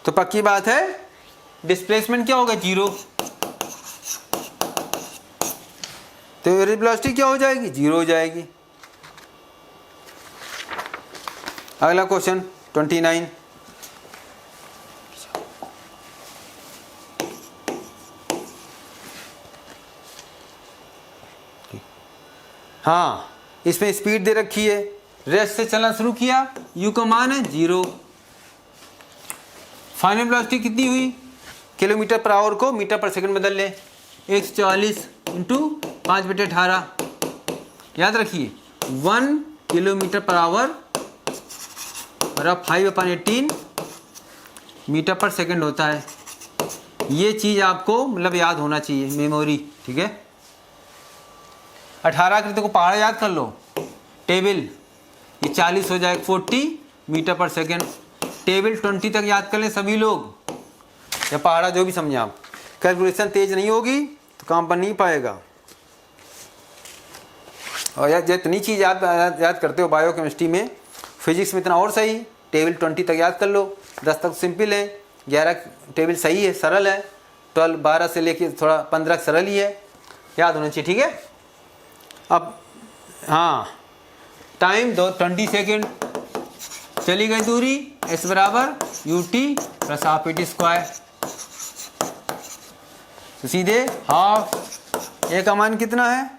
तो पक्की बात है डिस्प्लेसमेंट क्या होगा 0, तो एवरेज वेलोसिटी क्या हो जाएगी 0 हो जाएगी। अगला क्वेश्चन 29, हाँ इसमें स्पीड दे रखी है, रेस्ट से चलना शुरू किया, u का मान है 0। फाइनल वेलोसिटी कितनी हुई, किलोमीटर पर आवर को मीटर पर सेकंड बदल लें, 140 × 5/18, याद रखिए 1 किलोमीटर पर आवर बराबर 5/18 मीटर पर सेकंड होता है। ये चीज़ आपको मतलब याद होना चाहिए, मेमोरी, ठीक है। 18 कृत्य को पहाड़ा याद कर लो, टेबल ये 40 हो जाएगा 40 मीटर पर सेकंड, टेबल 20 तक याद कर लें सभी लोग, या पहाड़ा जो भी समझे आप। कैलकुलेशन तेज नहीं होगी तो काम बन नहीं पाएगा। और यार जितनी चीज़ याद करते हो बायोकेमिस्ट्री में, फिजिक्स में इतना और सही। टेबल 20 तक याद कर लो, 10 तक सिंपल है, 11 टेबल सही है, सरल है, 12 से लेके थोड़ा 15 सरल ही है, याद होना चाहिए, ठीक है। अब हाँ टाइम 20 सेकेंड, चली गई दूरी s बराबर ut + ½ t²। तो सीधे हाफ ए का मान कितना है,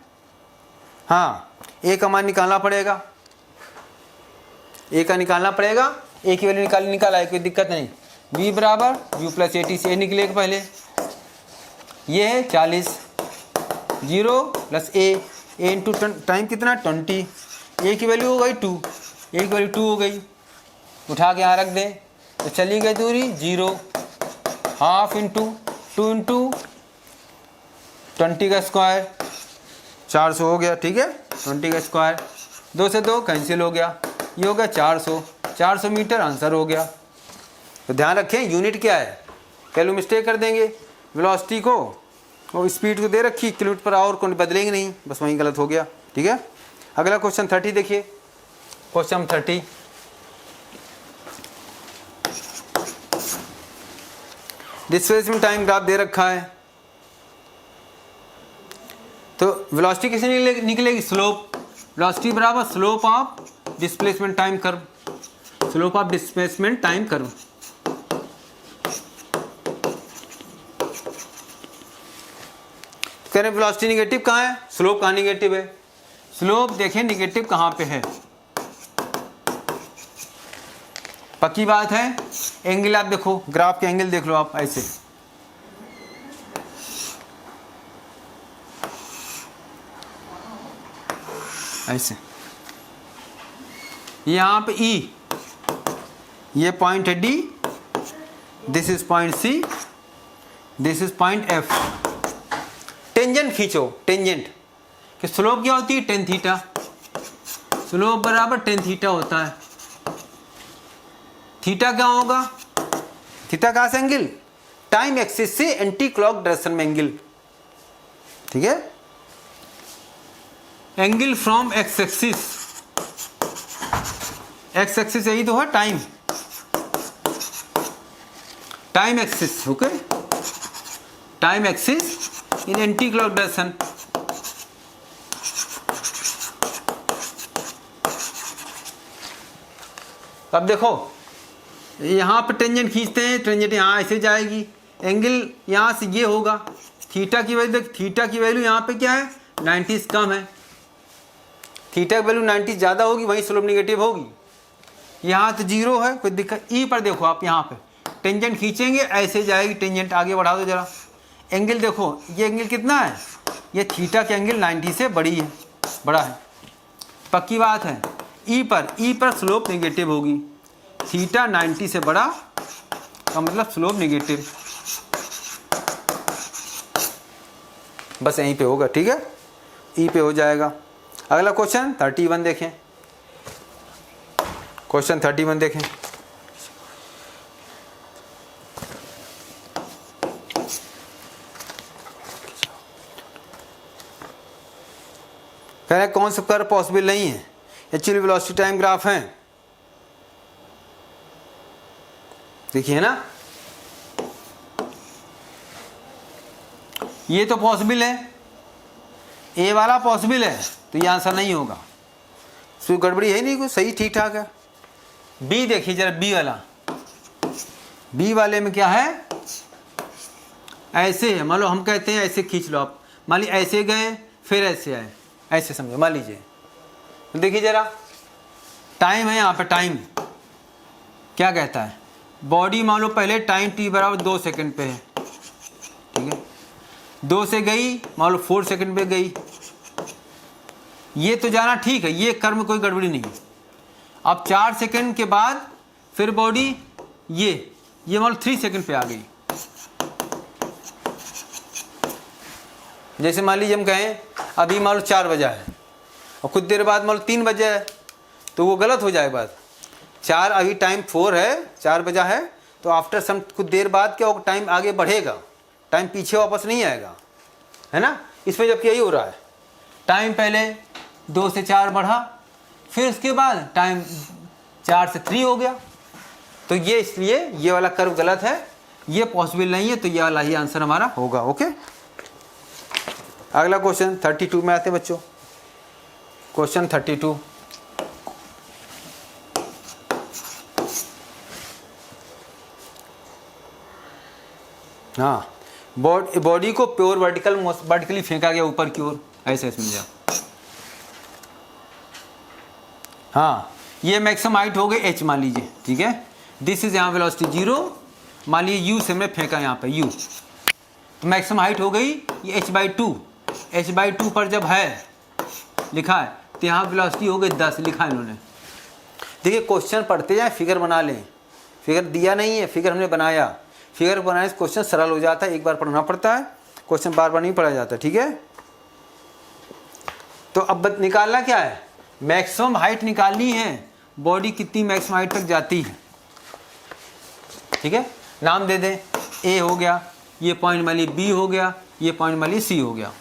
हाँ ए का मान निकालना पड़ेगा, ए का निकालना पड़ेगा, ए की वैल्यू निकाला है, कोई दिक्कत नहीं। b बराबर u प्लस 80 से ए निकलेगा पहले, ये है 40, 0 प्लस ए इंटू टाइम कितना 20, ए की वैल्यू हो गई 2, ए की वैल्यू 2 हो गई, उठा के यहाँ रख दें तो चली गई दूरी 0, हाफ इंटू 2 इंटू 20 का स्क्वायर 400 हो गया, ठीक है, 20 का स्क्वायर, 2 से 2 कैंसिल हो गया, ये हो गया 400 मीटर आंसर हो गया। तो ध्यान रखें यूनिट क्या है, कई लोग मिस्टेक कर देंगे, वेलोसिटी को और स्पीड को दे रखी किलोमीटर पर आवर को बदलेंगे नहीं, बस वहीं गलत हो गया, ठीक है। अगला क्वेश्चन 30 देखिए, क्वेश्चन 30 डिस्प्लेसमेंट टाइम ग्राफ दे रखा है, तो वेलोसिटी कैसे निकलेगी, स्लोप, वेलोसिटी बराबर slope of displacement time curve, slope of displacement time curve. कह रहे वेलोसिटी निगेटिव कहाँ है, स्लोप कहाँ निगेटिव है, स्लोप देखें निगेटिव कहाँ पे है, पक्की बात है। एंगल आप देखो, ग्राफ के एंगल देख लो आप, ऐसे ऐसे, यहाँ पे E, ये पॉइंट है D, this is point C, this is point F। Tangent खींचो, टेंजेंट कि स्लोप क्या होती है, टेन थीटा, स्लोप बराबर टेन थीटा होता है। थीटा क्या होगा, थीटा कहाँ से एंगल, टाइम एक्सिस से एंटी क्लॉक डायरेक्शन में एंगल, ठीक है, angle from x axis, x axis यही तो है time, time axis, okay, time axis इन एंटी क्लॉक डायरेक्शन। अब देखो यहाँ पर टेंजेंट खींचते हैं, टेंजेंट यहाँ ऐसे जाएगी, एंगल यहाँ से ये होगा, थीटा की वैल्यू, थीटा की वैल्यू यहाँ पे क्या है 90 कम है, थीटा की वैल्यू 90 ज़्यादा होगी, वहीं स्लोप निगेटिव होगी। यहाँ तो 0 है, कोई दिक्कत। ई पर देखो आप, यहाँ पे टेंजेंट खींचेंगे ऐसे जाएगी टेंजेंट, आगे बढ़ा दो जरा, एंगल देखो ये एंगल कितना है, ये थीटा के एंगल 90 से बड़ा है, पक्की बात है। ई पर स्लोप नेगेटिव होगी, थीटा 90 से बड़ा का मतलब स्लोप नेगेटिव, बस यहीं पे होगा, ठीक है, ई पे हो जाएगा। अगला क्वेश्चन 31 देखें, क्वेश्चन 31 देखें, कह रहे हैं कौन सा कर्व पॉसिबल नहीं है, एक्चुअली वेलोसिटी टाइम ग्राफ है, देखिए ना, ये तो पॉसिबल है, ए वाला पॉसिबल है, तो ये आंसर नहीं होगा, इसमें गड़बड़ी है नहीं, कुछ सही ठीक ठाक है। बी देखिए जरा, बी वाला, बी वाले में क्या है, ऐसे है, मान लो हम कहते हैं ऐसे खींच लो आप, मान लीजिए ऐसे गए फिर ऐसे आए, ऐसे समझो, मान लीजिए, देखिए जरा, टाइम है यहाँ पे, टाइम क्या कहता है, बॉडी मान लो पहले टाइम t बराबर 2 सेकंड पे है, ठीक है, 2 से गई मान लो 4 सेकंड पे गई, ये तो जाना ठीक है, ये कर्म में कोई गड़बड़ी नहीं है। अब 4 सेकंड के बाद फिर बॉडी ये मान लो 3 सेकंड पे आ गई, जैसे मान लीजिए हम कहें अभी मान लो 4 बजा है और कुछ देर बाद मान लो 3 बजा है, तो वो गलत हो जाए बात, 4 अभी टाइम 4 है, 4 बजा है, तो आफ्टर सम कुछ देर बाद क्या होगा, टाइम आगे बढ़ेगा, टाइम पीछे वापस नहीं आएगा, है ना। इसमें जबकि यही हो रहा है, टाइम पहले 2 से 4 बढ़ा, फिर उसके बाद टाइम 4 से 3 हो गया, तो ये इसलिए ये वाला कर्व गलत है, ये पॉसिबल नहीं है, तो ये वाला ही आंसर हमारा होगा, ओके। अगला क्वेश्चन 32 में आते हैं बच्चों, क्वेश्चन 32, हाँ, बॉडी को प्योर वर्टिकली फेंका गया ऊपर की ओर, ऐसे समझा। हाँ, ये मैक्सिमम हाइट हो गई h मान लीजिए, ठीक है। दिस इज यहाँ वेलोसिटी 0, मान लीजिए u से हमने फेंका यहाँ पे u, तो मैक्सिमम हाइट हो गई ये h/2। h/2 पर जब है लिखा है तो यहाँ वेलोसिटी हो गई 10, लिखा है इन्होंने। देखिए क्वेश्चन पढ़ते जाए, फिगर बना लें। फिगर दिया नहीं है, फिगर हमने बनाया। फिगर बनाने से क्वेश्चन सरल हो जाता है, एक बार पढ़ना पड़ता है, क्वेश्चन बार बार नहीं पढ़ा जाता, ठीक है। तो अब निकालना क्या है, मैक्सिमम हाइट निकालनी है, बॉडी कितनी मैक्सिमम हाइट तक जाती है, ठीक है। नाम दे दें, ए हो गया, ये पॉइंट मान लीजिए बी हो गया, ये पॉइंट मान लीजिए सी हो गया।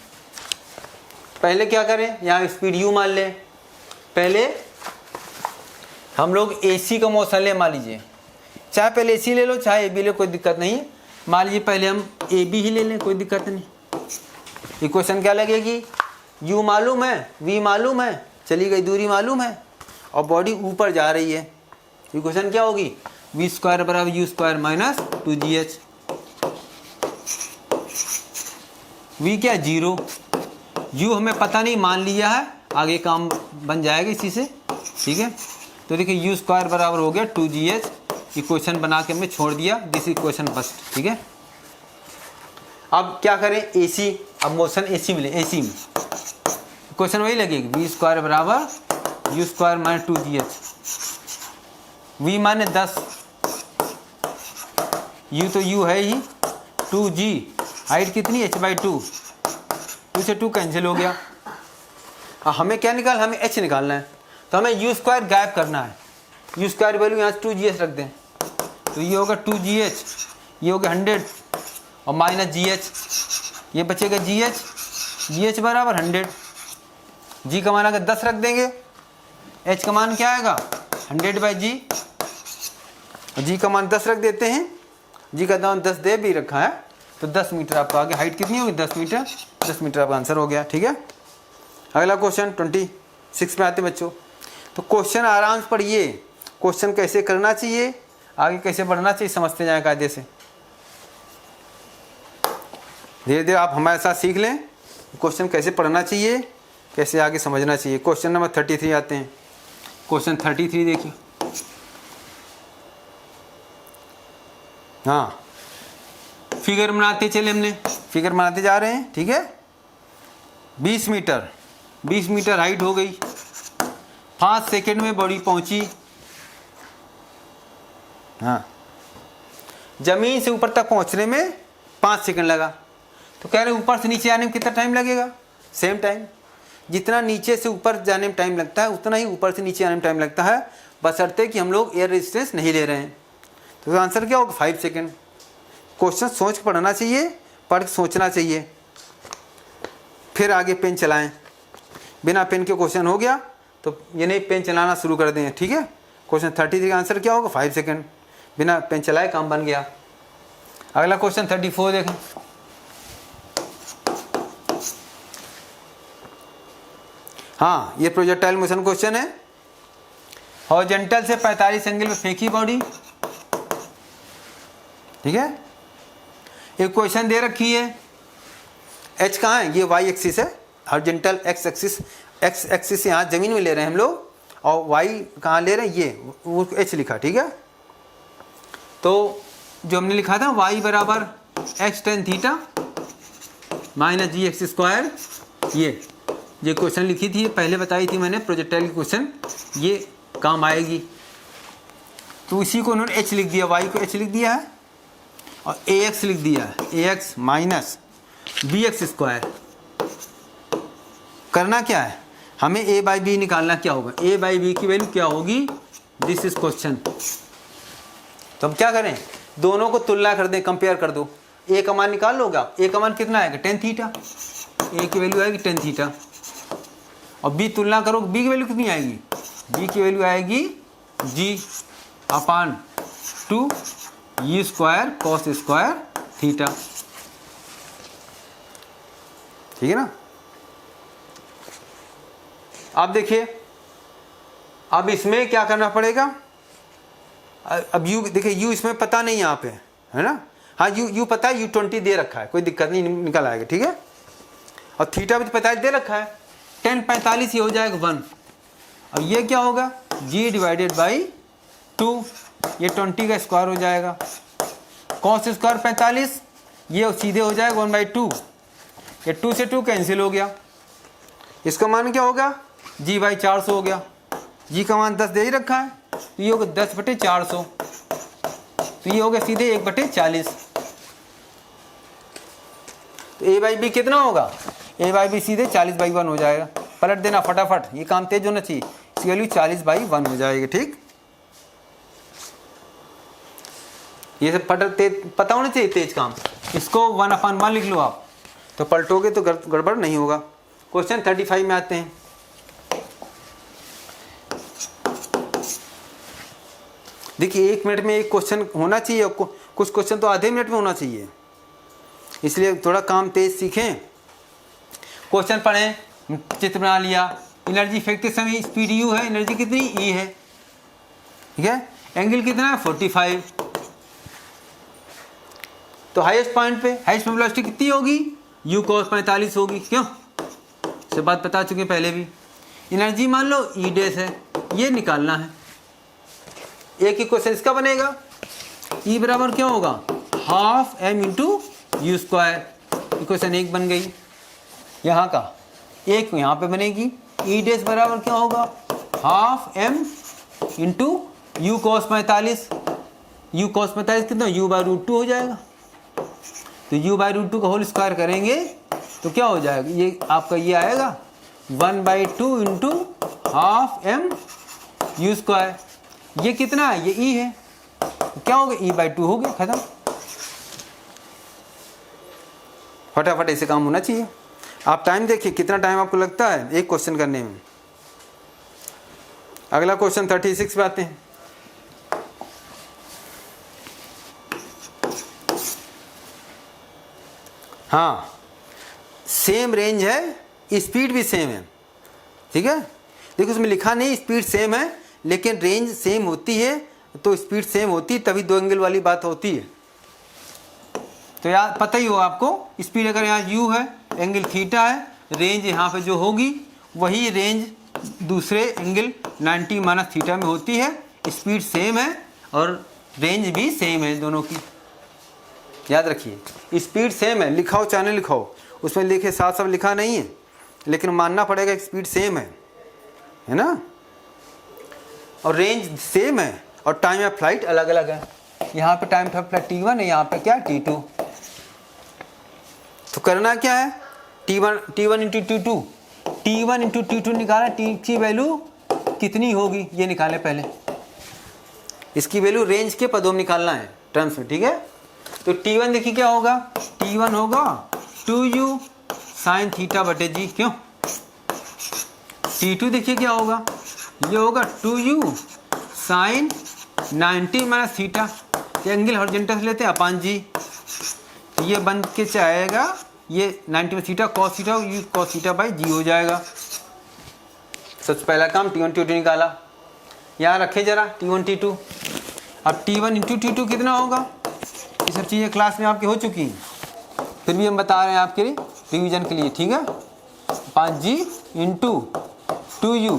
पहले क्या करें, यहाँ स्पीड u मान लें। पहले हम लोग AC का मोशन ले, मान लीजिए, चाहे पहले AC ले लो चाहे AB ले, कोई दिक्कत नहीं। मान लीजिए पहले हम AB ही ले लें, कोई दिक्कत नहीं। इक्वेशन क्या लगेगी, u मालूम है, v मालूम है, चली गई दूरी मालूम है, और बॉडी ऊपर जा रही है। इक्वेशन क्या होगी, v² बराबर u² माइनस 2gh। v क्या 0, u हमें पता नहीं, मान लिया है, आगे काम बन जाएगा इसी से, ठीक है। तो देखिए u² बराबर हो गया 2gh। इक्वेशन बना के हमने छोड़ दिया, दिस इक्वेशन फर्स्ट, ठीक है। अब क्या करें, AC, अब मोशन AC मिले, AC में इक्वेशन वही लगेगी, v² बराबर u² माइनस 2gh। v माने 10, u तो u है ही, 2g हाइट कितनी h/2, 2 से 2 कैंसिल हो गया। हमें क्या निकालना, हमें h निकालना है, तो हमें u² गायब करना है। u² वैल्यू यहाँ 2gh रख दें, तो ये होगा 2gh, ये होगा 100 और माइनस gh, ये बचेगा gh बराबर 100। g का मान अगर 10 रख देंगे, h का मान क्या आएगा 100/g, g का मान 10 रख देते हैं, g का मान 10 दे भी रखा है, तो 10 मीटर आपका आगे हाइट कितनी होगी, 10 मीटर। 10 मीटर आपका आंसर हो गया, ठीक है। अगला क्वेश्चन 26 में आते बच्चों। तो क्वेश्चन आराम से पढ़िए, क्वेश्चन कैसे करना चाहिए, आगे कैसे बढ़ना चाहिए, समझते जाएं कायदे से। धीरे धीरे आप हमारे साथ सीख लें क्वेश्चन कैसे पढ़ना चाहिए, कैसे आगे समझना चाहिए। क्वेश्चन नंबर 33 आते हैं। क्वेश्चन 33 देखिए। हाँ, फिगर बनाते चले, हमने फिगर बनाते जा रहे हैं, ठीक है। 20 मीटर हाइट हो गई, 5 सेकंड में बॉडी पहुंची। हाँ, जमीन से ऊपर तक पहुंचने में 5 सेकंड लगा, तो कह रहे ऊपर से नीचे आने में कितना टाइम लगेगा, सेम टाइम। जितना नीचे से ऊपर जाने में टाइम लगता है उतना ही ऊपर से नीचे आने में टाइम लगता है, बशर्ते कि हम लोग एयर रेजिस्टेंस नहीं ले रहे हैं। तो आंसर क्या होगा, 5 सेकंड। क्वेश्चन सोच के पढ़ना चाहिए, पढ़ के सोचना चाहिए, फिर आगे पेन चलाएं। बिना पेन के क्वेश्चन हो गया तो ये नहीं, पेन चलाना शुरू कर दें, ठीक है। क्वेश्चन 33 का आंसर क्या होगा, 5 सेकंड। बिना पेन चलाए काम बन गया। अगला क्वेश्चन 34 देखें। हाँ, ये प्रोजेक्टाइल मोशन क्वेश्चन है। हॉरिजॉन्टल से 45 एंगल में फेंकी बॉडी, ठीक है। एक क्वेश्चन दे रखी है, h कहाँ है, ये y एक्सिस है, हॉरिजॉन्टल x एक्सिस यहाँ जमीन में ले रहे हैं हम लोग, और y कहाँ ले रहे हैं, ये वो h लिखा, ठीक है। तो जो हमने लिखा था y बराबर x tan theta minus gx², ये क्वेश्चन लिखी थी, पहले बताई थी मैंने, प्रोजेक्टाइल की क्वेश्चन ये काम आएगी। तो इसी को उन्होंने h लिख दिया, y को h लिख दिया है और ax लिख दिया है, ax माइनस bx²। करना क्या है, हमें a/b निकालना क्या होगा, a/b की वैल्यू क्या होगी, दिस इज क्वेश्चन। तो हम क्या करें, दोनों को तुलना कर दें, कंपेयर कर दो। a का मान निकाल लोगा, a का मान कितना आएगा, tan थीटा, a की वैल्यू आएगी tan थीटा, और b तुलना करो, b की वैल्यू कितनी आएगी, b की वैल्यू आएगी g/2 u² cos² थीटा, ठीक है ना। अब देखिए, अब इसमें क्या करना पड़ेगा, अब u देखिए, u इसमें पता नहीं यहाँ पे है ना, हाँ यू पता है, U20 दे रखा है, कोई दिक्कत नहीं, निकल आएगा, ठीक है। और थीटा भी तो पता है दे रखा है, 10/45 ये हो जाएगा 1। अब ये क्या होगा, g डिवाइडेड बाई 2, ये 20 का स्क्वायर हो जाएगा। cos स्क्वायर 45, ये सीधे हो जाएगा 1/2, ये 2 से 2 कैंसिल हो गया। इसका मान क्या होगा, g/400 हो गया। g का मान 10 दे ही रखा है, तो ये होगा 10/400, तो ये हो गया सीधे 1/40। तो a/b कितना होगा, a/b सीधे 40/1 हो जाएगा। पलट देना फटाफट, ये काम तेज होना चाहिए। इसकी वैल्यू 40/1 हो जाएगी, ठीक। ये सब पता होना चाहिए तेज काम। इसको 1/1 लिख लो आप, तो पलटोगे तो गड़बड़ नहीं होगा। क्वेश्चन 35 में आते हैं। देखिए 1 मिनट में एक क्वेश्चन होना चाहिए, कुछ क्वेश्चन तो आधे मिनट में होना चाहिए, इसलिए थोड़ा काम तेज सीखें। क्वेश्चन पढ़ें, चित्र बना लिया। एनर्जी इफेक्ट समय स्पीड u है, एनर्जी कितनी e है, ठीक है। एंगल कितना है 45। तो हाईएस्ट पॉइंट पे हाईएस्ट वेलोसिटी कितनी होगी, u cos 45 होगी, क्यों, से बात बता चुके पहले भी। एनर्जी मान लो E डैश है, ये निकालना है। एक ही क्वेश्चन इसका बनेगा, E बराबर क्या होगा, half m into you square. Equation 1 बन गई। यहाँ का एक यहाँ पे बनेगी, E डैश बराबर क्या होगा, half m into you cos 45। u cos 45 कितना, u/√2 हो जाएगा। तो u/√2 का होल स्क्वायर करेंगे तो क्या हो जाएगा, ये आपका ये आएगा 1/2 into half m you square. ये कितना है, ये E है, तो क्या हो गया, E/2 हो गया, खत्म। फटाफट ऐसे काम होना चाहिए। आप टाइम देखिए कितना टाइम आपको लगता है एक क्वेश्चन करने में। अगला क्वेश्चन 36 पे आते हैं। हाँ, सेम रेंज है, स्पीड भी सेम है, ठीक है। देखो उसमें लिखा नहीं स्पीड सेम है, लेकिन रेंज सेम होती है तो स्पीड सेम होती है, तभी 2 एंगल वाली बात होती है। तो यार पता ही हो आपको, स्पीड अगर यहाँ u है, एंगल थीटा है, रेंज यहाँ पे जो होगी वही रेंज दूसरे एंगल 90 माइनस थीटा में होती है। स्पीड सेम है और रेंज भी सेम है दोनों की, याद रखिए। स्पीड सेम है, लिखाओ चाहे नहीं लिखाओ, उसमें लिखे साथ सब लिखा नहीं है, लेकिन मानना पड़ेगा स्पीड सेम है ना। और रेंज सेम है और टाइम ऑफ फ्लाइट अलग अलग है। यहाँ पे टाइम ऑफ फ्लाइट T1 है, यहाँ पे क्या T2। तो करना क्या है, T1 into T2, T1 into T2 निकाला, T की वैल्यू कितनी होगी ये निकाले पहले। इसकी वैल्यू रेंज के पदों में निकालना है, टर्म्स में, ठीक है। तो T1 देखिए क्या होगा, T1 होगा 2u साइन थीटा बटे जी, क्यों। T2 देखिए क्या होगा, ये होगा 2u sine 90 minus theta, angle horizontal लेते हैं अपान जी। तो ये बन के चाहेगा ये 90 में theta cos theta, U cos theta by G हो जाएगा। सबसे पहला काम T1 T2 निकाला, यहाँ रखे जरा T1 T2। अब T1 इंटू T2 कितना होगा, ये सब चीज़ें क्लास में आपकी हो चुकी हैं, फिर भी हम बता रहे हैं आपके लिए रिवीजन के लिए, ठीक है। 5g into 2u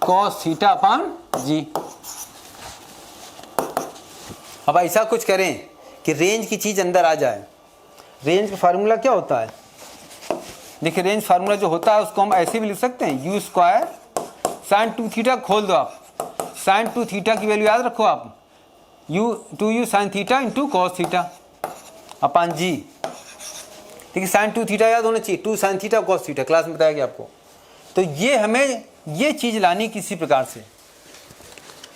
cos theta upon G. अब ऐसा कुछ करें कि रेंज की चीज़ अंदर आ जाए। रेंज का फार्मूला क्या होता है, देखिए रेंज फार्मूला जो होता है उसको हम ऐसे भी लिख सकते हैं, यू स्क्वायर साइन 2 थीटा, खोल दो आप, साइन 2 थीटा की वैल्यू याद रखो आप, two U sine theta into cos theta upon G. देखिए साइन 2 थीटा याद होना चाहिए, 2 sine theta cos theta, class में बताया गया आपको। तो ये हमें ये चीज़ लानी किसी प्रकार से,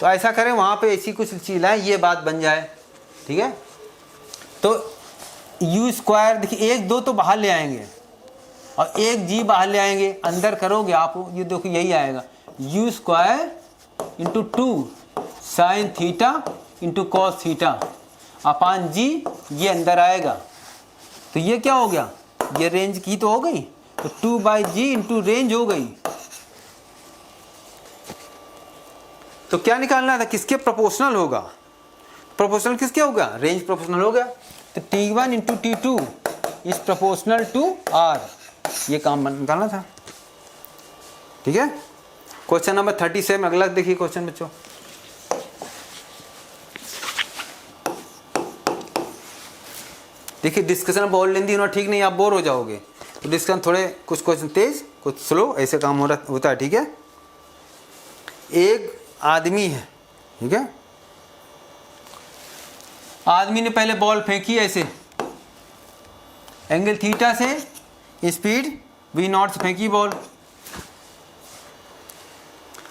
तो ऐसा करें वहाँ पे ऐसी कुछ चीज़ लाएं, ये बात बन जाए, ठीक है। तो यू स्क्वायर देखिए 1 2 तो बाहर ले आएंगे और 1g बाहर ले आएंगे, अंदर करोगे आप ये देखो यही आएगा, U square into 2 sine theta into cos theta upon G, ये अंदर आएगा। तो ये क्या हो गया, ये रेंज की तो हो गई, तो 2/g इंटू रेंज हो गई। तो क्या निकालना था, किसके प्रोपोर्शनल होगा, प्रोपोर्शनल किसके होगा, रेंज प्रोपोर्शनल हो गया। तो T1 into T2 is proportional to R, ये काम निकालना था। ठीक है, क्वेश्चन नंबर 37 अगला देखिए क्वेश्चन बच्चों। देखिए डिस्कशन बहुत लेंदी होना ठीक नहीं, आप बोर हो जाओगे, तो डिस्कशन थोड़े कुछ क्वेश्चन तेज कुछ स्लो ऐसे काम होता है। ठीक है, एक आदमी है, ठीक है, आदमी ने पहले बॉल फेंकी ऐसे एंगल थीटा से, स्पीड v0 से फेंकी बॉल,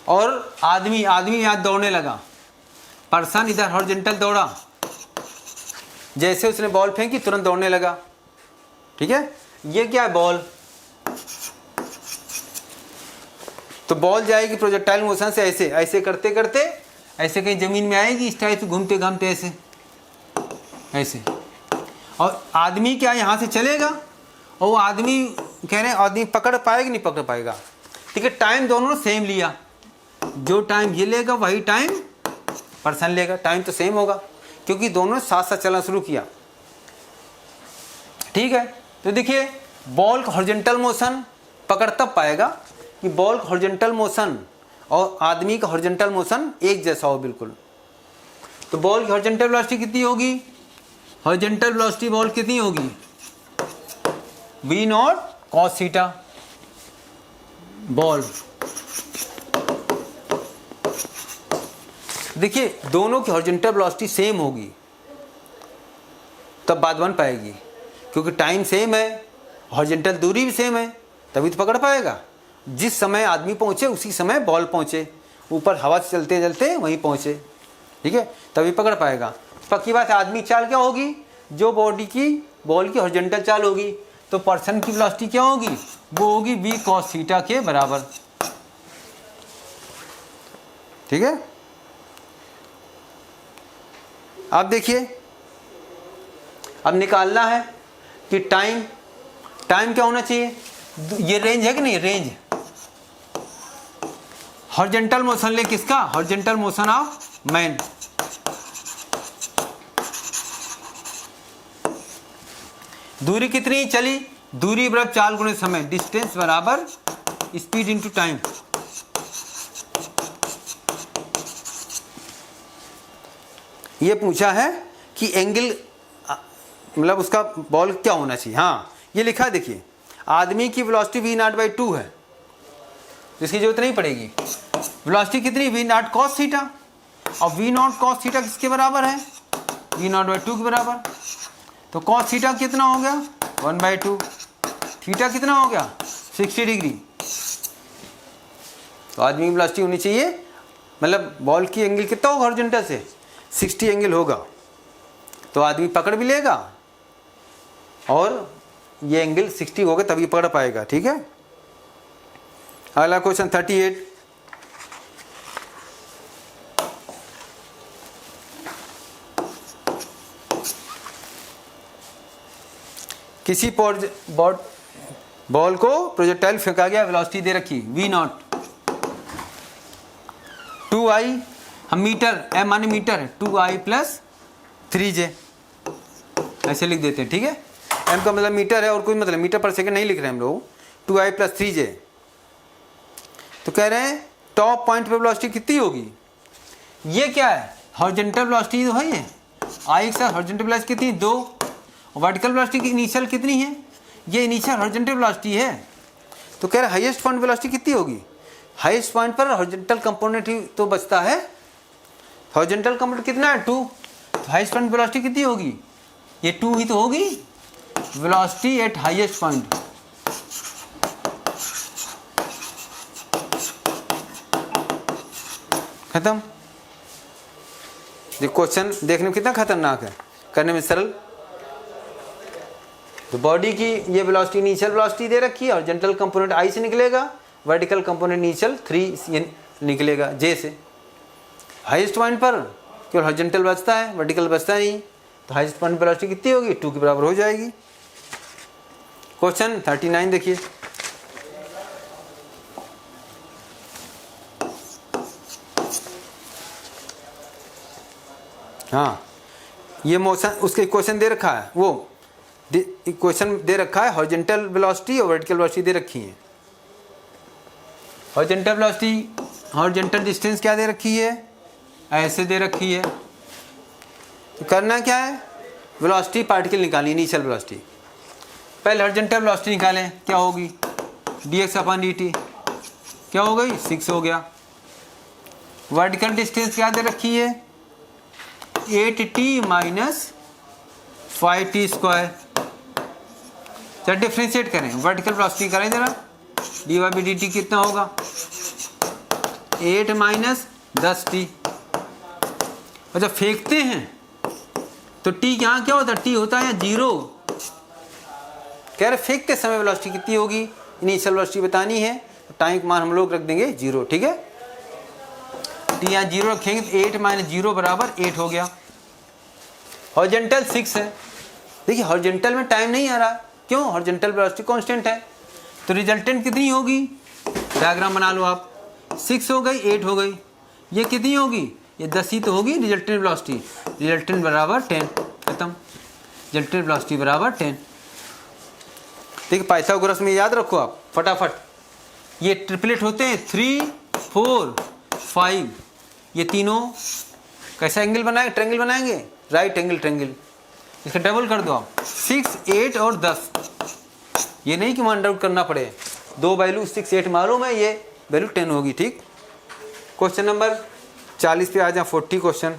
और आदमी यहाँ दौड़ने लगा, पर्सन इधर हॉरिजॉन्टल दौड़ा, जैसे उसने बॉल फेंकी तुरंत दौड़ने लगा। ठीक है, ये क्या है बॉल, तो बॉल जाएगी प्रोजेक्टाइल मोशन से ऐसे ऐसे करते करते ऐसे कहीं जमीन में आएगी, इस टाइप से घूमते घामते ऐसे ऐसे, और आदमी क्या यहाँ से चलेगा, और वो आदमी कह रहे हैं आदमी पकड़ पाएगा नहीं पकड़ पाएगा। ठीक है, टाइम दोनों ने सेम लिया, जो टाइम ये लेगा वही टाइम पर्सन लेगा, टाइम तो सेम होगा क्योंकि दोनों साथ साथ चलना शुरू किया। ठीक है, तो देखिए बॉल का हॉरिजॉन्टल मोशन पकड़ तब पाएगा कि बॉल का हॉरिजॉन्टल मोशन और आदमी का हॉरिजॉन्टल मोशन एक जैसा हो बिल्कुल। तो बॉल की हॉरिजॉन्टल वेलोसिटी कितनी होगी, हॉरिजॉन्टल वेलोसिटी बॉल कितनी होगी, v0 cos थीटा बॉल। देखिए दोनों की हॉरिजॉन्टल वेलोसिटी सेम होगी तब बात बन पाएगी, क्योंकि टाइम सेम है, हॉरिजॉन्टल दूरी भी सेम है, तभी तो पकड़ पाएगा। जिस समय आदमी पहुंचे उसी समय बॉल पहुंचे, ऊपर हवा से चलते चलते वहीं पहुंचे। ठीक है, तभी पकड़ पाएगा। पक्की बात है, आदमी चाल क्या होगी, जो बॉडी की बॉल की हॉरिजॉन्टल चाल होगी, तो पर्सन की वेलोसिटी क्या होगी, वो होगी v cos थीटा के बराबर। ठीक है, अब देखिए अब निकालना है कि टाइम क्या होना चाहिए, ये रेंज है कि नहीं, रेंज हॉरिजॉन्टल मोशन ले किसका, हॉरिजॉन्टल मोशन ऑफ मैन। दूरी कितनी चली, दूरी बराबर चाल गुणे समय, डिस्टेंस बराबर स्पीड इनटू टाइम। ये पूछा है कि एंगल मतलब उसका बॉल क्या होना चाहिए। हाँ ये लिखा है, देखिए आदमी की वेलोसिटी v0/2 है, इसकी जरूरत नहीं पड़ेगी। वेलोसिटी कितनी, v0 cos थीटा, और v0 cos थीटा किसके बराबर है, v0/2 के बराबर। तो cos थीटा कितना हो गया 1/2, थीटा कितना हो गया 60 डिग्री। तो आदमी की वेलोसिटी होनी चाहिए, मतलब बॉल की एंगल कितना होगा हॉरिजॉन्टल से 60 एंगल होगा, तो आदमी पकड़ भी लेगा और ये एंगल 60 होगा तभी पकड़ पाएगा। ठीक है, अगला क्वेश्चन 38। किसी बॉल को प्रोजेक्टाइल फेंका गया, वेलोसिटी दे रखी v0, 2i, हम मीटर m माने मीटर 2i + 3j ऐसे लिख देते हैं। ठीक है, m का मतलब मीटर है और कोई मतलब मीटर पर सेकंड नहीं लिख रहे हैं हम लोग, 2i + 3j। तो कह रहे हैं टॉप पॉइंट पे वेलोसिटी कितनी होगी, ये क्या है हॉरिजॉन्टल वेलोसिटी तो है, ये i के साथ हॉरिजॉन्टल वेलोसिटी कितनी 2, और वर्टिकल वेलोसिटी की इनिशियल कितनी है, ये इनिशियल हॉरिजॉन्टल वेलोसिटी है। तो कह रहे हैं हाईएस्ट पॉइंट वेलोसिटी कितनी होगी, हाईएस्ट पॉइंट पर हॉरिजॉन्टल कंपोनेंट ही तो बचता है, हॉरिजॉन्टल कंपोनेंट कितना है 2, तो हाईएस्ट पॉइंट वेलोसिटी कितनी होगी, ये 2 ही तो होगी वेलोसिटी एट हाईएस्ट पॉइंट। खत्म। ये क्वेश्चन देखने में कितना खतरनाक है, करने में सरल। तो बॉडी की ये वेलोसिटी इनिशियल वेलोसिटी दे रखी है, हॉरिजॉन्टल कंपोनेंट i से निकलेगा, वर्टिकल कंपोनेंट इनिशियल 3 निकलेगा j से। हाईएस्ट पॉइंट पर केवल हॉरिजॉन्टल बचता है, वर्टिकल बचता नहीं, तो हाईएस्ट पॉइंट पर वेलोसिटी कितनी होगी 2 के बराबर हो जाएगी। क्वेश्चन 39 देखिए, हाँ ये मोशन उसके इक्वेशन दे रखा है, वो इक्वेशन दे रखा है, हॉरिजॉन्टल वेलोसिटी और वर्टिकल वेलोसिटी दे रखी है। हॉरिजॉन्टल वेलोसिटी, हॉरिजॉन्टल डिस्टेंस क्या दे रखी है, ऐसे दे रखी है। तो करना क्या है, वेलोसिटी पार्टिकल निकालिए, इनिशियल वेलोसिटी। पहले हॉरिजॉन्टल वेलोसिटी निकालें, क्या होगी, dx/dt क्या हो गई, 6 हो गया। वर्टिकल डिस्टेंस क्या दे रखी है, 8t माइनस 5t²। चल डिफ्रेंशिएट करें, वर्टिकल वेलोसिटी करें जरा, dy/dt कितना होगा, 8 माइनस 10t। और जब फेंकते हैं तो t यहाँ क्या होता है, t होता है 0। कह रहे फेंकते समय वेलोसिटी कितनी होगी, इनिशियल वेलोसिटी बतानी है, तो टाइम का मान हम लोग रख देंगे 0, ठीक है। t यहाँ 0 रखेंगे तो 8 माइनस 0 बराबर 8 हो गया। हॉरिजॉन्टल 6 है, देखिए हॉरिजॉन्टल में टाइम नहीं आ रहा, क्यों, हॉरिजॉन्टल वेलोसिटी कांस्टेंट है। तो रिजल्टेंट कितनी होगी, डायग्राम बना लो आप, 6 हो गई, 8 हो गई, ये कितनी होगी, ये 10 ही तो होगी रिजल्टेंट वेलोसिटी। रिजल्टेंट बराबर 10, खत्म, रिजल्टेंट वेलोसिटी बराबर 10। देखिए पाइथागोरस में याद रखो आप फटाफट, ये ट्रिपलेट होते हैं 3, 4, 5, ये तीनों कैसा एंगल बनाएंगे, ट्रायंगल बनाएंगे, राइट एंगल ट्रायंगल। इसका डबल कर दो आप, 6, 8 और 10। ये नहीं कि मान आउट करना पड़े, दो वैल्यू 6, 8 मालूम है, ये वैल्यू 10 होगी, ठीक। क्वेश्चन नंबर 40 पे आ जाए, 40 क्वेश्चन।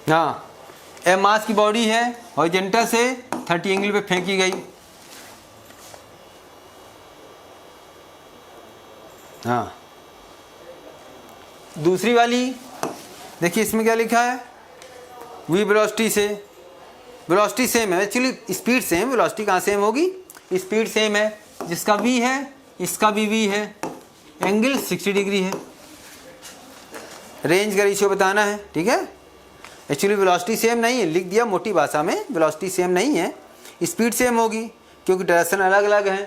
हाँ, ए मास की बॉडी है, हॉरिजॉन्टल से 30 एंगल पे फेंकी गई। हाँ, दूसरी वाली देखिए, इसमें क्या लिखा है, v वेलोसिटी से, वेलोसिटी सेम है, एक्चुअली स्पीड सेम, वेलोसिटी कहाँ सेम होगी, स्पीड सेम है, जिसका v है इसका भी v है, एंगल 60 डिग्री है, रेंज का रेशियो बताना है, ठीक है। एक्चुअली वेलोसिटी सेम नहीं है, लिख दिया मोटी भाषा में, वेलोसिटी सेम नहीं है, स्पीड सेम होगी क्योंकि डायरेक्शन अलग अलग है।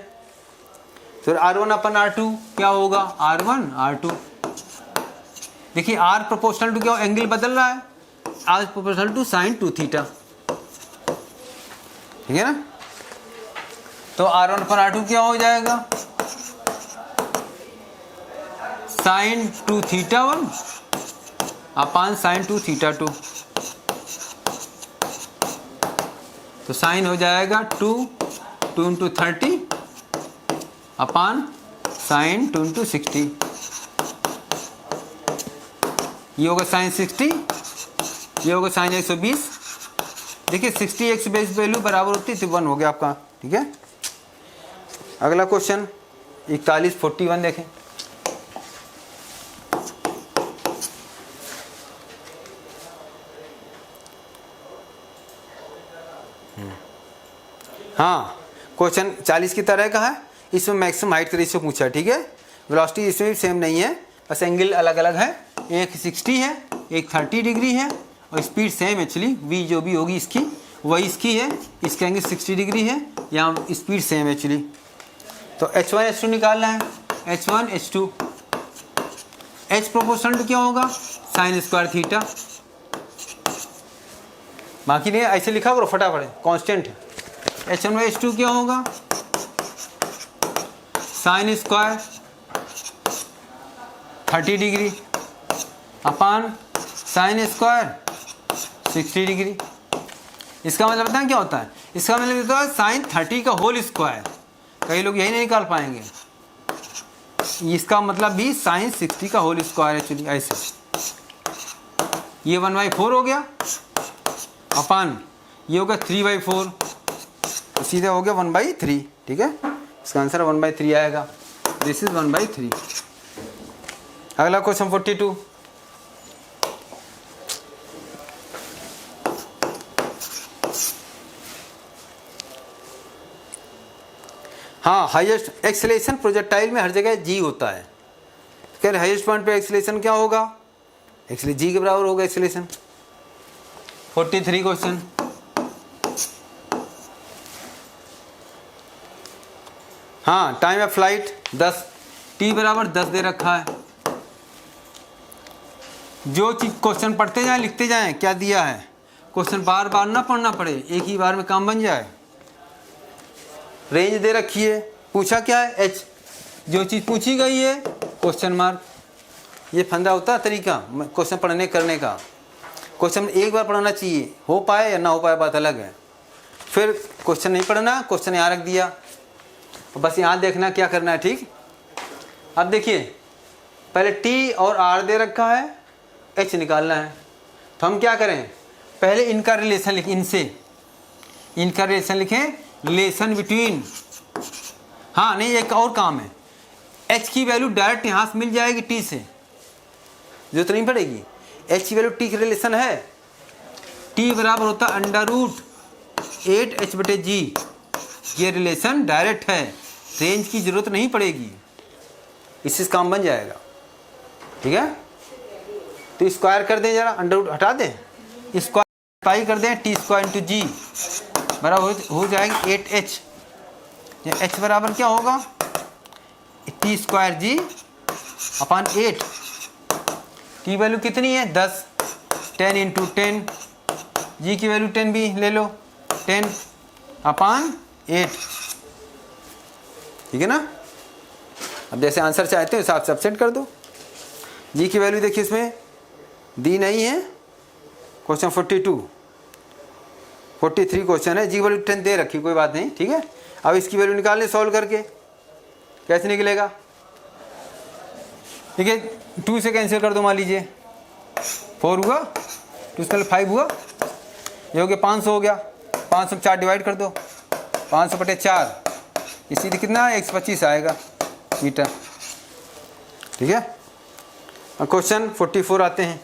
तो R1/R2 क्या होगा, R1 R2। देखिए R प्रोपोर्शनल टू क्या, एंगल बदल रहा है, R प्रोपोर्शनल टू sin 2θ, ठीक है ना। तो R1/R2 क्या हो जाएगा, sin 2θ1 अपान sin 2θ2। तो साइन हो जाएगा 2 × 30 अपान साइन 2 × 60। ये होगा साइन 60, ये होगा साइन 120। देखिए 60 120 वैल्यू बराबर होती है, तो 1 हो गया आपका, ठीक है। अगला क्वेश्चन 41 देखें। हाँ, क्वेश्चन 40 की तरह का है, इसमें मैक्सिमम हाइट का रेशियो पूछा है, ठीक है। वेलोसिटी इसमें भी सेम नहीं है, बस एंगल अलग अलग है, एक 60 है, एक 30 डिग्री है, और स्पीड सेम एक्चुअली, v जो भी होगी इसकी वही इसकी है, इसका एंगल 60 डिग्री है, यहाँ स्पीड सेम है एक्चुअली। तो h1 h2 निकालना है, h1 h2, h proportional to क्या होगा, साइन स्क्वायर थीटा। बाकी नहीं ऐसे लिखा करो फटाफट, कांस्टेंट है। h1 h2 क्या होगा, साइन स्क्वायर 30 डिग्री अपान साइन स्क्वायर 60 डिग्री। इसका मतलब पता है क्या होता है, इसका मतलब होता है साइन 30 का होल स्क्वायर। कई लोग यही नहीं निकाल पाएंगे, इसका मतलब भी साइन 60 का होल स्क्वायर है। चलिए ऐसे, ये 1/4 हो गया अपान ये होगा 3/4, तो सीधे हो गया 1/3, ठीक है। इसका आंसर 1/3 आएगा, दिस इज 1/3। अगला क्वेश्चन 42। हाँ, हाईएस्ट एक्सेलेरेशन प्रोजेक्टाइल में हर जगह जी होता है। कह रहे हाईएस्ट पॉइंट पे एक्सेलेरेशन क्या होगा, एक्चुअली जी के बराबर होगा एक्सेलेरेशन। 43 क्वेश्चन। हाँ, टाइम ऑफ फ्लाइट 10, टी बराबर 10 दे रखा है। जो चीज़ क्वेश्चन पढ़ते जाएं, लिखते जाएं, क्या दिया है, क्वेश्चन बार बार ना पढ़ना पड़े, एक ही बार में काम बन जाए। रेंज दे रखी है, पूछा क्या है, एच, जो चीज़ पूछी गई है क्वेश्चन मार्क। ये फंदा होता है तरीका क्वेश्चन पढ़ने करने का। क्वेश्चन एक बार पढ़ना चाहिए, हो पाए या ना हो पाए बात अलग है। फिर क्वेश्चन नहीं पढ़ना, क्वेश्चन यहाँ रख दिया, बस यहाँ देखना क्या करना है, ठीक। अब देखिए, पहले टी और आर दे रखा है, एच निकालना है। तो हम क्या करें, पहले इनका रिलेशन लिखें, इनका रिलेशन लिखें, रिलेशन बिटवीन, हाँ नहीं एक और काम है, एच की वैल्यू डायरेक्ट यहाँ से मिल जाएगी टी से, जरूरत नहीं पड़ेगी। एच की वैल्यू टी के रिलेशन है, टी बराबर होता है √8h/g, ये रिलेशन डायरेक्ट है, रेंज की जरूरत नहीं पड़ेगी, इससे काम बन जाएगा, ठीक है। तो स्क्वायर कर दें, जरा अंडर हटा दें, स्क्वायर पाई कर दें, टी स्क्वायर इंटू जी बराबर हो जाएगी 8h। एच बराबर क्या होगा, टी स्क्वायर जी अपॉन 8। टी वैल्यू कितनी है 10, 10 इंटू 10, जी की वैल्यू 10 भी ले लो, 10 अपॉन 8, ठीक है ना। अब जैसे आंसर चाहते हो हिसाब से सबसेट कर दो। जी की वैल्यू देखिए इसमें दी नहीं है, क्वेश्चन 43 क्वेश्चन है, जी वैल्यू 10 दे रखी, कोई बात नहीं, ठीक है। अब इसकी वैल्यू निकाल लें सॉल्व करके, कैसे निकलेगा, ठीक है। 2 से कैंसिल कर दो, मान लीजिए 4 हुआ, 2 से 5 हुआ, ये हो गया 500 हो गया, 500 4 डिवाइड कर दो, 500/4, इसी कितना 125 आएगा मीटर, ठीक है। अब क्वेश्चन 44 आते हैं।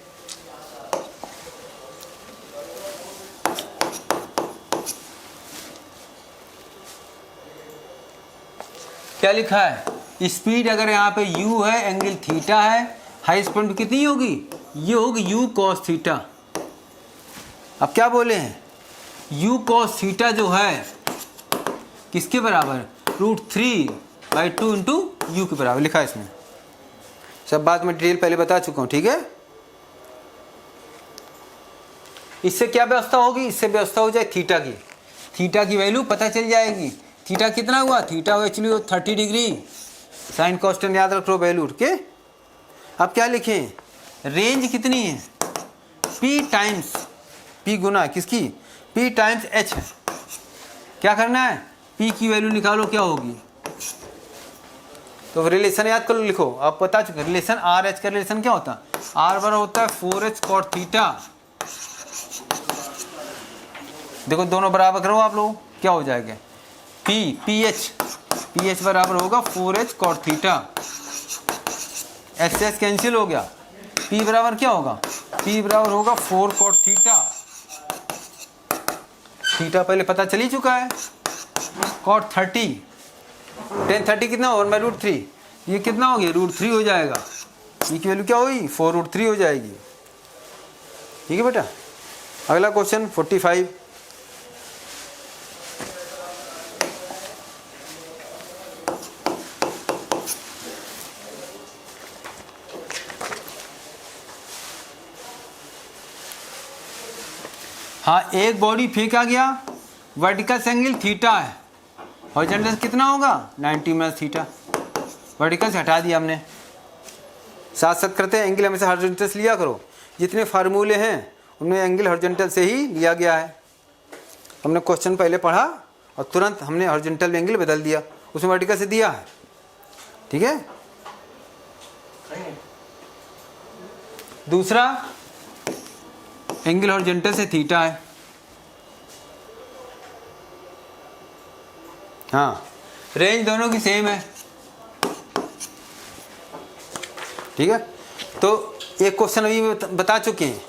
क्या लिखा है, स्पीड अगर यहाँ पे u है, एंगल थीटा है, हाई स्पीड कितनी होगी, ये होगी u cos थीटा। अब क्या बोले हैं, u cos थीटा जो है किसके बराबर, √3/2 इंटू यू के बराबर लिखा है इसमें। सब बात मैं डिटेल पहले बता चुका हूँ, ठीक है। इससे क्या व्यवस्था होगी, इससे व्यवस्था हो जाए थीटा की, थीटा की वैल्यू पता चल जाएगी। थीटा कितना हुआ, theta actually 30 degree, sign constant याद रखो वैल्यू के। अब क्या लिखें, रेंज कितनी है, P टाइम्स P गुना किसकी, P टाइम्स H है। क्या करना है, P की वैल्यू निकालो, क्या होगी, तो रिलेशन याद करो, लिखो, आप बता चुके रिलेशन आर एच का रिलेशन क्या होता है, आर बराबर होता है 4h cot थीटा। देखो दोनों बराबर करो आप लोग, क्या हो जाएगा, PH बराबर होगा 4h cot theta, S cancel हो गया, P बराबर क्या होगा, P बराबर होगा 4 cot थीटा। थीटा पहले पता चल ही चुका है, cot 30, tan 30 कितना हो, 1/√3, ये कितना हो गया, √3 हो जाएगा, ये की वैल्यू क्या होगी 4√3 हो जाएगी, ठीक है बेटा। अगला क्वेश्चन 45, हाँ एक बॉडी फेंका गया, वर्टिकल एंगल थीटा है, हॉरिजॉन्टल कितना होगा 90 - थीटा, वर्टिकल से हटा दिया हमने। साथ साथ करते हैं, एंगल हमेशा हॉरिजॉन्टल से लिया करो, जितने फार्मूले हैं उनमें एंगल हॉरिजॉन्टल से ही लिया गया है। हमने क्वेश्चन पहले पढ़ा और तुरंत हमने हॉरिजॉन्टल एंगल बदल दिया, उसमें वर्टिकल से दिया है, ठीक है। दूसरा एंगल हॉरिजॉन्टल से थीटा है, हाँ रेंज दोनों की सेम है, ठीक है। तो एक क्वेश्चन अभी बता चुके हैं,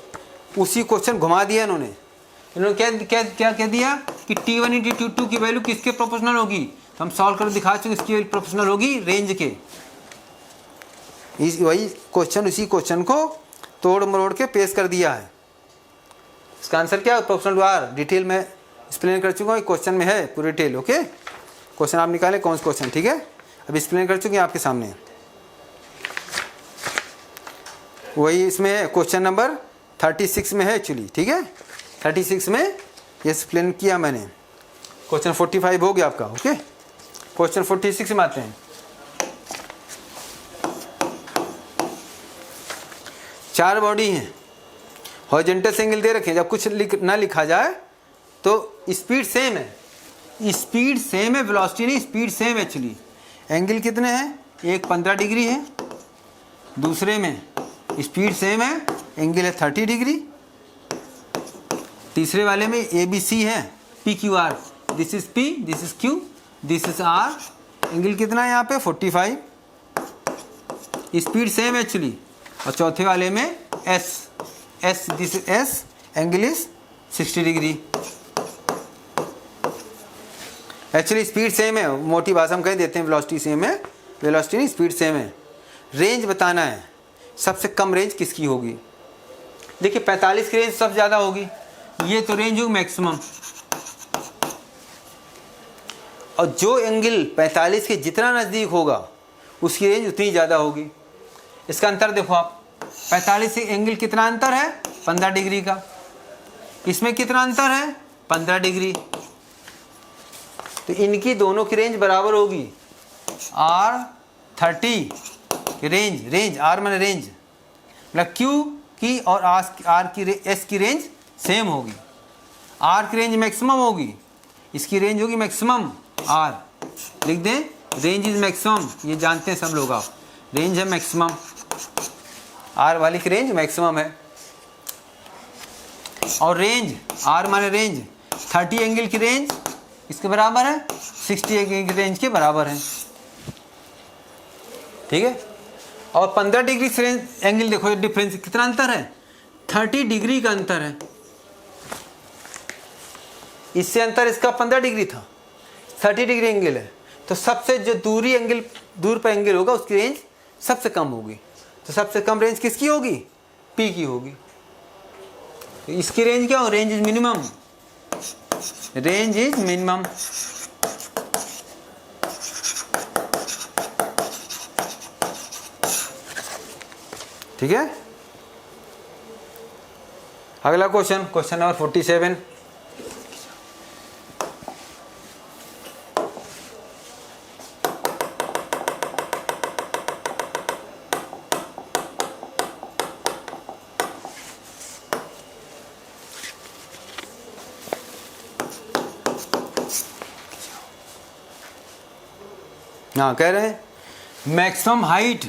उसी क्वेश्चन घुमा दिया इन्होंने क्या क्या क्या कह दिया कि T1 × T2 की वैल्यू किसके प्रोपोर्शनल होगी, तो हम सॉल्व कर दिखा चुके, इसकी वैल्यू प्रोपोर्शनल होगी रेंज के। वही क्वेश्चन, उसी क्वेश्चन को तोड़ मरोड़ के पेश कर दिया है। इसका आंसर क्या है, प्रोपोर्शनल टू आर, डिटेल में एक्सप्लेन कर चुका हूँ, क्वेश्चन में है पूरी डिटेल, ओके। क्वेश्चन आप निकालें कौन सा क्वेश्चन, ठीक है। अब एक्सप्लेन कर चुके हैं आपके सामने, वही इसमें है, क्वेश्चन नंबर 36 में है एक्चुअली, ठीक है। 36 में ये एक्सप्लेन किया मैंने। क्वेश्चन 45 हो गया आपका, ओके। क्वेश्चन 46 में आते हैं। चार बॉडी हैं, हॉरिजॉन्टल एंगल दे रखे हैं। जब कुछ ना लिखा जाए तो स्पीड सेम है, स्पीड सेम है, वेलोसिटी नहीं, स्पीड सेम एक्चुअली। एंगल कितने हैं, एक 15 डिग्री है, दूसरे में स्पीड सेम है, एंगल है 30 डिग्री, तीसरे वाले में ABC है, PQR, this is P, this is Q, this is R, angle कितना है यहाँ पे 45, स्पीड सेम है एक्चुअली। और चौथे वाले में S, this is S, angle is 60 degree. Actually speed same है, मोटी भाषा में कह देते हैं वेलोसिटी सेम है, वेलोसिटी नहीं स्पीड सेम है। रेंज बताना है, सबसे कम रेंज किसकी होगी। देखिए 45 की रेंज सबसे ज़्यादा होगी, ये तो रेंज होगी मैक्सिमम। और जो एंगल 45 के जितना नज़दीक होगा उसकी रेंज उतनी ज़्यादा होगी। इसका अंतर देखो आप, 45 से एंगल कितना अंतर है, 15 डिग्री का। इसमें कितना अंतर है, 15 डिग्री। तो इनकी दोनों की रेंज बराबर होगी। R30 की रेंज R माने रेंज, मतलब Q की और S की रेंज सेम होगी। R की रेंज मैक्सिमम होगी, इसकी रेंज होगी मैक्सिमम R। लिख दें, रेंज इज मैक्सिमम, ये जानते हैं सब लोग आप, रेंज है मैक्सिमम, R वाली की रेंज मैक्सिमम है। और रेंज R माने रेंज, 30 एंगल की रेंज इसके बराबर है, 60 एंगल की रेंज के बराबर है, ठीक है। और 15 डिग्री से रेंज एंगल देखो, डिफरेंस कितना अंतर है, 30 डिग्री का अंतर है। इससे अंतर इसका 15 डिग्री था, 30 डिग्री एंगल है। तो सबसे जो दूर पर एंगल होगा उसकी रेंज सबसे कम होगी। तो सबसे कम रेंज किसकी होगी, P की होगी। तो इसकी रेंज क्या हो, range is minimum, range is minimum. ठीक है। अगला क्वेश्चन, क्वेश्चन नंबर 47। हाँ, कह रहे हैं मैक्सिमम हाइट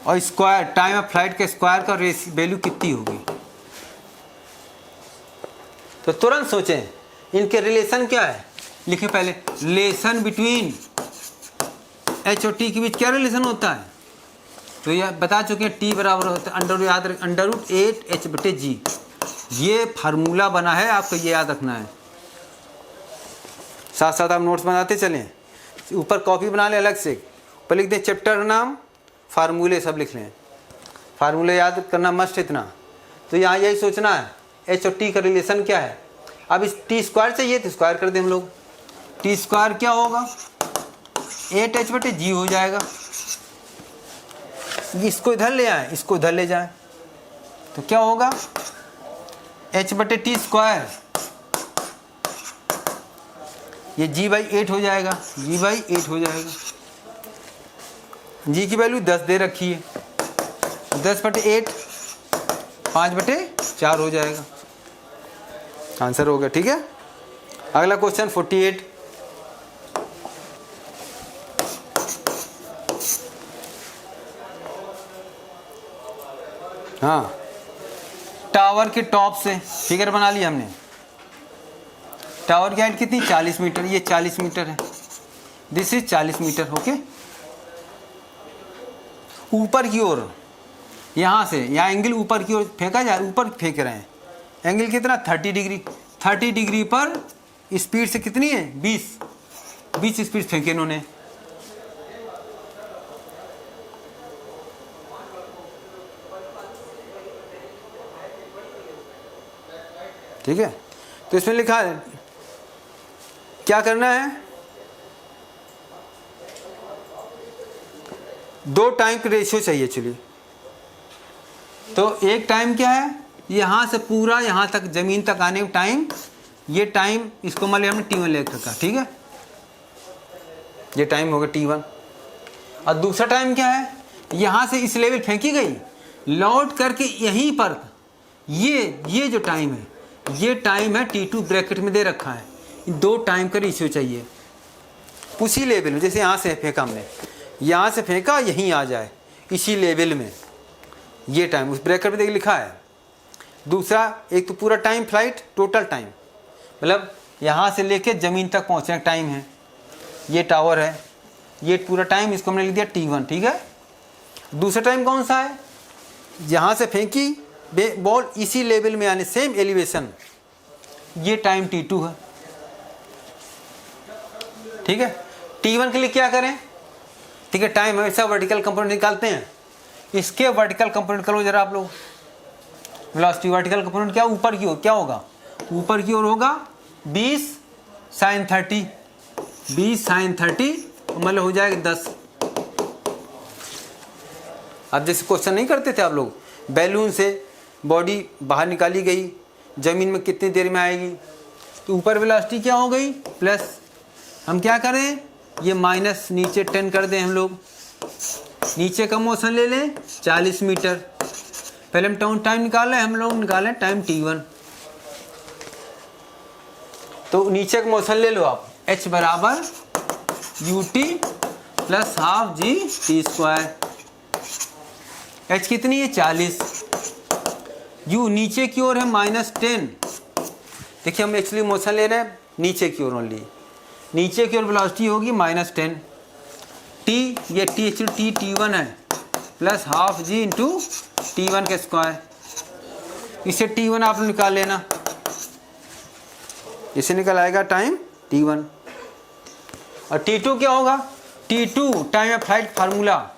और स्क्वायर टाइम ऑफ फ्लाइट के स्क्वायर का वैल्यू कितनी होगी। तो तुरंत सोचें इनके रिलेशन क्या है, लिखे पहले, रिलेशन बिटवीन H और T के बीच क्या रिलेशन होता है। तो ये बता चुके हैं, T बराबर होता है √8H/G। ये फार्मूला बना है, आपको ये याद रखना है। साथ साथ आप नोट्स बनाते चलें, ऊपर कॉपी बना लें अलग से, ऊपर लिख दें चैप्टर नाम, फार्मूले सब लिख लें। फार्मूले याद करना मस्ट इतना। तो यहाँ यही सोचना है H और T का रिलेशन क्या है। अब इस T स्क्वायर चाहिए तो स्क्वायर कर दें हम लोग। T स्क्वायर क्या होगा, 8H/G हो जाएगा। इसको इधर ले आए, इसको इधर ले जाए, तो क्या होगा, H/T स्क्वायर, ये G/8 हो जाएगा, G/8 हो जाएगा। G की वैल्यू 10 दे रखी है, 10/8 5/4 हो जाएगा। आंसर हो गया, ठीक है। अगला क्वेश्चन 48। हाँ, टावर के टॉप से फिगर बना लिया हमने। टावर की हाइट कितनी, 40 मीटर, ये 40 मीटर है, दिस इज 40 मीटर, ओके। ऊपर की ओर, यहाँ से यहाँ एंगल ऊपर की ओर फेंका जाए, ऊपर फेंक रहे हैं, एंगल कितना 30 डिग्री। 30 डिग्री पर स्पीड से कितनी है, 20 स्पीड फेंके इन्होंने। ठीक है। तो इसमें लिखा है क्या करना है, दो टाइम की रेशियो चाहिए। चलिए, तो एक टाइम क्या है, यहाँ से पूरा यहाँ तक ज़मीन तक आने का टाइम, ये टाइम इसको मान लिया हमने T1 ले रखा, ठीक है, ये टाइम होगा T1। और दूसरा टाइम क्या है, यहाँ से इस लेवल फेंकी गई, लौट करके यहीं पर ये जो टाइम है, ये टाइम है T2 ब्रैकेट में दे रखा है। इन दो टाइम का रेशियो चाहिए उसी लेवल में। जैसे यहाँ से फेंका हमने, यहाँ से फेंका यहीं आ जाए इसी लेवल में, ये टाइम उस ब्रैकेट में देख लिखा है। दूसरा, एक तो पूरा टाइम फ्लाइट, टोटल टाइम, मतलब यहाँ से लेके ज़मीन तक पहुँचने का टाइम है, ये टावर है, ये पूरा टाइम इसको हमने लिख दिया T1, ठीक है। दूसरा टाइम कौन सा है, यहाँ से फेंकी बॉल इसी लेवल में आने, सेम एलिवेशन, ये टाइम T2 है, ठीक है। T1 के लिए क्या करें, ठीक है, टाइम हमेशा वर्टिकल कंपोनेंट निकालते हैं, इसके वर्टिकल कंपोनेंट करो जरा आप लोग। वेलोसिटी वर्टिकल कंपोनेंट क्या, ऊपर की ओर क्या होगा, ऊपर की ओर होगा 20 sin 30, 20 sin 30 मतलब हो जाएगा 10। अब जैसे क्वेश्चन नहीं करते थे आप लोग, बैलून से बॉडी बाहर निकाली गई, ज़मीन में कितनी देर में आएगी, तो ऊपर वेलोसिटी क्या हो गई प्लस, हम क्या करें, ये माइनस नीचे 10 कर दें हम लोग, नीचे का मोशन ले लें 40 मीटर। पहले हम टाइम निकालें, हम लोग निकालें टाइम T1, तो नीचे का मोशन ले लो आप, H बराबर ut plus half G T square. H कितनी है 40, u नीचे की ओर है -10। देखिए हम एक्चुअली मोशन ले रहे हैं नीचे की ओर ओनली, नीचे की ओर वेलोसिटी होगी -10, t ये t एक्चुअली T1 है प्लस हाफ जी इंटू T1 के स्क्वायर। इसे T1 आप निकाल लेना, इसे निकल आएगा टाइम T1। और T2 क्या होगा, T2 time of flight formula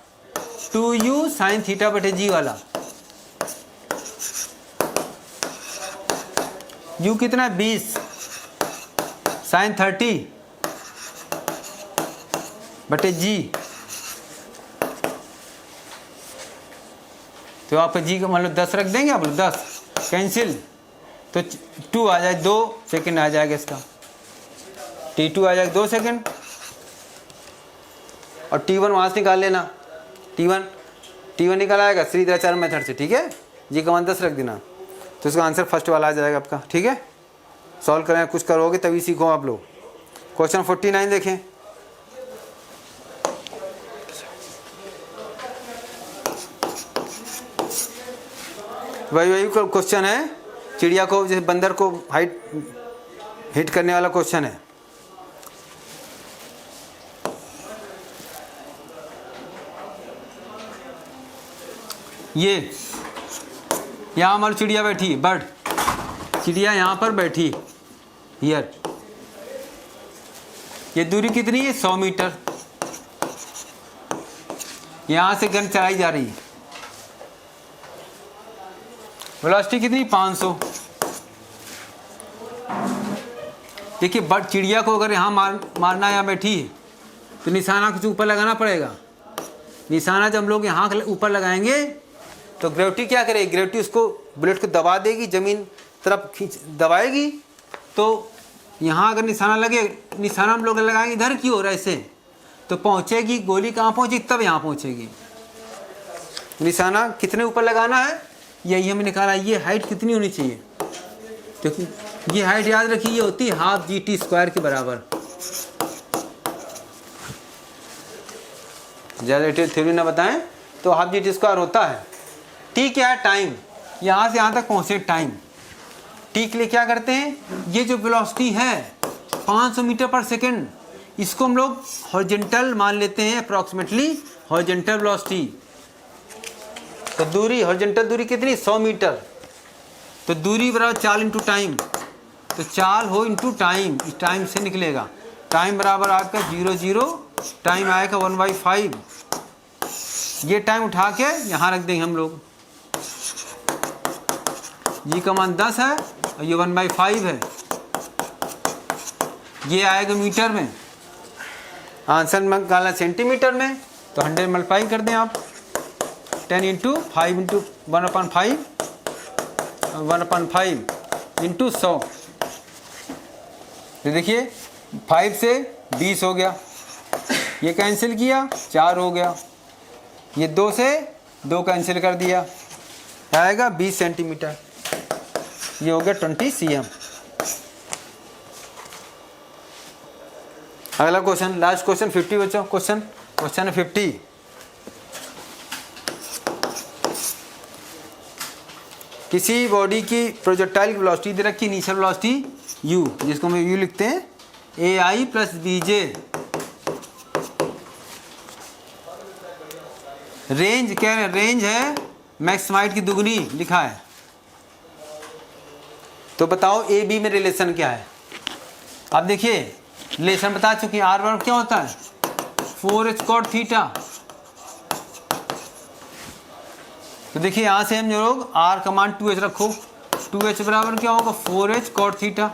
2u sin θ/g वाला, u कितना है 20 sin 30/g, तो आप g का मान लो 10 रख देंगे आप लोग, 10 कैंसिल, तो 2 आ जाए, 2 सेकेंड आ जाएगा इसका, T2 आ जाएगा 2 सेकेंड, और T1 वहाँ से निकाल लेना, T1 निकाल आएगा श्रीधराचार्य मेथड से, ठीक है। जी का मान 10 रख देना, तो इसका आंसर फर्स्ट वाला आ जाएगा आपका, ठीक है। सॉल्व करें, कुछ करोगे तभी सीखो आप लोग। क्वेश्चन 49 देखें, वही क्वेश्चन है, चिड़िया को जैसे बंदर को हिट करने वाला क्वेश्चन है। ये यहाँ हमारी चिड़िया बैठी, बर्ड, चिड़िया यहाँ पर बैठी, हियर, ये दूरी कितनी है 100 मीटर, यहाँ से गन चलाई जा रही है, वेलोसिटी कितनी 500। देखिए बर्ड, चिड़िया को अगर यहाँ मारना यहाँ बैठी है तो निशाना कुछ ऊपर लगाना पड़ेगा, निशाना जब हम लोग यहाँ ऊपर लगाएंगे तो ग्रेविटी क्या करेगी, ग्रेविटी उसको बुलेट को दबा देगी, ज़मीन तरफ खींच दबाएगी, तो यहाँ अगर निशाना लगे, निशाना हम लोग लगाएंगे इधर की ओर ऐसे, तो पहुँचेगी गोली कहाँ पहुँचेगी, तब यहाँ पहुँचेगी। निशाना कितने ऊपर लगाना है यही हमें निकाला, ये हाइट कितनी होनी चाहिए, क्योंकि ये हाइट याद रखिए ये होती है हाफ GT² के बराबर। जनरेटिव थ्योरी ना बताएं तो हाफ GT² होता है। टी क्या है, टाइम, यहाँ से यहाँ तक पहुँचे टाइम। टी के लिए क्या करते हैं, ये जो वेलोसिटी है 500 मीटर पर सेकेंड, इसको हम लोग हॉरिजॉन्टल मान लेते हैं, अप्रॉक्सीमेटली हॉरिजॉन्टल वेलोसिटी। तो दूरी, हॉरिजॉन्टल दूरी कितनी 100 मीटर, तो दूरी बराबर चाल इंटू टाइम, तो चाल हो इंटू टाइम, इस टाइम से निकलेगा, टाइम बराबर आपका 0 टाइम आएगा 1/5। ये टाइम उठा के यहाँ रख देंगे हम लोग, जी का मान 10 है और ये 1/5 है, ये आएगा मीटर में, आंसर में निकालना सेंटीमीटर में, तो 100 मल्टीप्लाई कर दें आप, 10 इंटू 5 इंटू 1/5 इंटू 100। तो देखिए 5 से 20 हो गया, ये कैंसिल किया 4 हो गया, ये 2 से 2 कैंसिल कर दिया, आएगा 20 सेंटीमीटर, ये हो गया 20 cm। अगला क्वेश्चन, लास्ट क्वेश्चन 50 बच्चों, क्वेश्चन है 50। किसी बॉडी की प्रोजेक्टाइल वेलोसिटी दे रखी, इनिशियल वेलोसिटी u, जिसको हम u लिखते हैं ai प्लस bj, रेंज क्या है, रेंज है मैक्सिमम हाइट की दुगनी लिखा है। तो बताओ ए बी में रिलेशन क्या है। अब देखिए रिलेशन बता चुके हैं, आर वर्ग क्या होता है 4h cot थीटा। तो देखिए यहाँ से हम जो लोग आर कमांड 2h रखो, 2h बराबर क्या होगा 4h cot theta,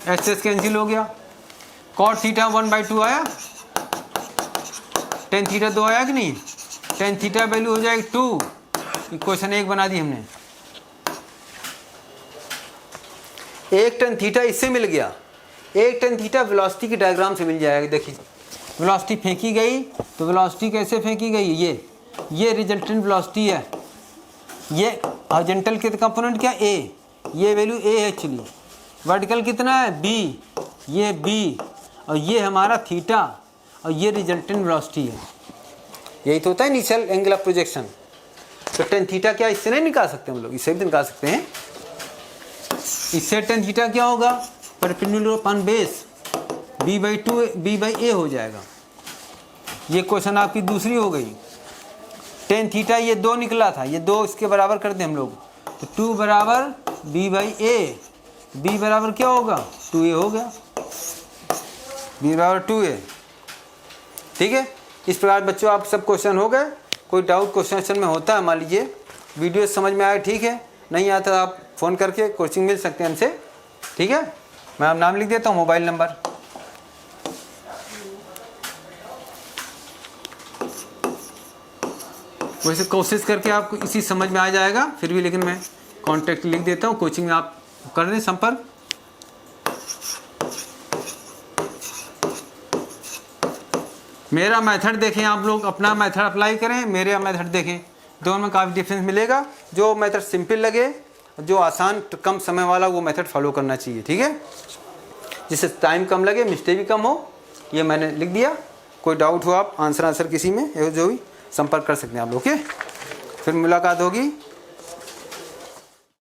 H cancel हो गया, cot थीटा 1/2 आया, tan थीटा 2 आया कि नहीं, tan थीटा वैल्यू हो जाएगी 2, इक्वेशन 1 बना दी हमने। एक tan थीटा इससे मिल गया, एक tan थीटा वेलोसिटी की डायग्राम से मिल जाएगा। देखिए वेलोसिटी फेंकी गई, तो वेलोसिटी कैसे फेंकी गई, ये रिजल्टेंट वेलोसिटी है, ये हॉरिजॉन्टल के कंपोनेंट क्या a, ये वैल्यू a है एक्चुअली, वर्टिकल कितना है b, ये b, और ये हमारा थीटा, और ये रिजल्टेंट वेलोसिटी है। यही तो होता है इनिशियल एंगल ऑफ प्रोजेक्शन। तो tan थीटा क्या इससे नहीं निकाल सकते हम लोग, इससे भी निकाल सकते हैं। इससे tan थीटा क्या होगा perpendicular upon base b/2 b/a हो जाएगा। ये क्वेश्चन आपकी दूसरी हो गई। tan थीटा ये 2 निकला था, ये 2 इसके बराबर कर दें हम लोग, तो 2 बराबर b/a, b बराबर क्या होगा 2a हो गया, b बराबर 2a। ठीक है, इस प्रकार बच्चों आप सब क्वेश्चन हो गए। कोई डाउट क्वेश्चन में होता है मान लीजिए, वीडियो समझ में आया ठीक है, नहीं आता तो आप फ़ोन करके कोचिंग मिल सकते हैं हमसे। ठीक है, मैं आप नाम लिख देता हूँ, मोबाइल नंबर। वैसे कोशिश करके आपको इसी समझ में आ जाएगा फिर भी, लेकिन मैं कॉन्टैक्ट लिख देता हूँ, कोचिंग में आप कर दें संपर्क। मेरा मेथड देखें, आप लोग अपना मेथड अप्लाई करें, मेरे मेथड देखें, दोनों में काफ़ी डिफरेंस मिलेगा। जो मेथड सिंपल लगे, जो आसान कम समय वाला, वो मेथड फॉलो करना चाहिए। ठीक है, जिससे टाइम कम लगे, मिस्टेक भी कम हो, ये मैंने लिख दिया। कोई डाउट हो आप आंसर किसी में जो भी संपर्क कर सकते हैं आप लोग। ओके, फिर मुलाकात होगी।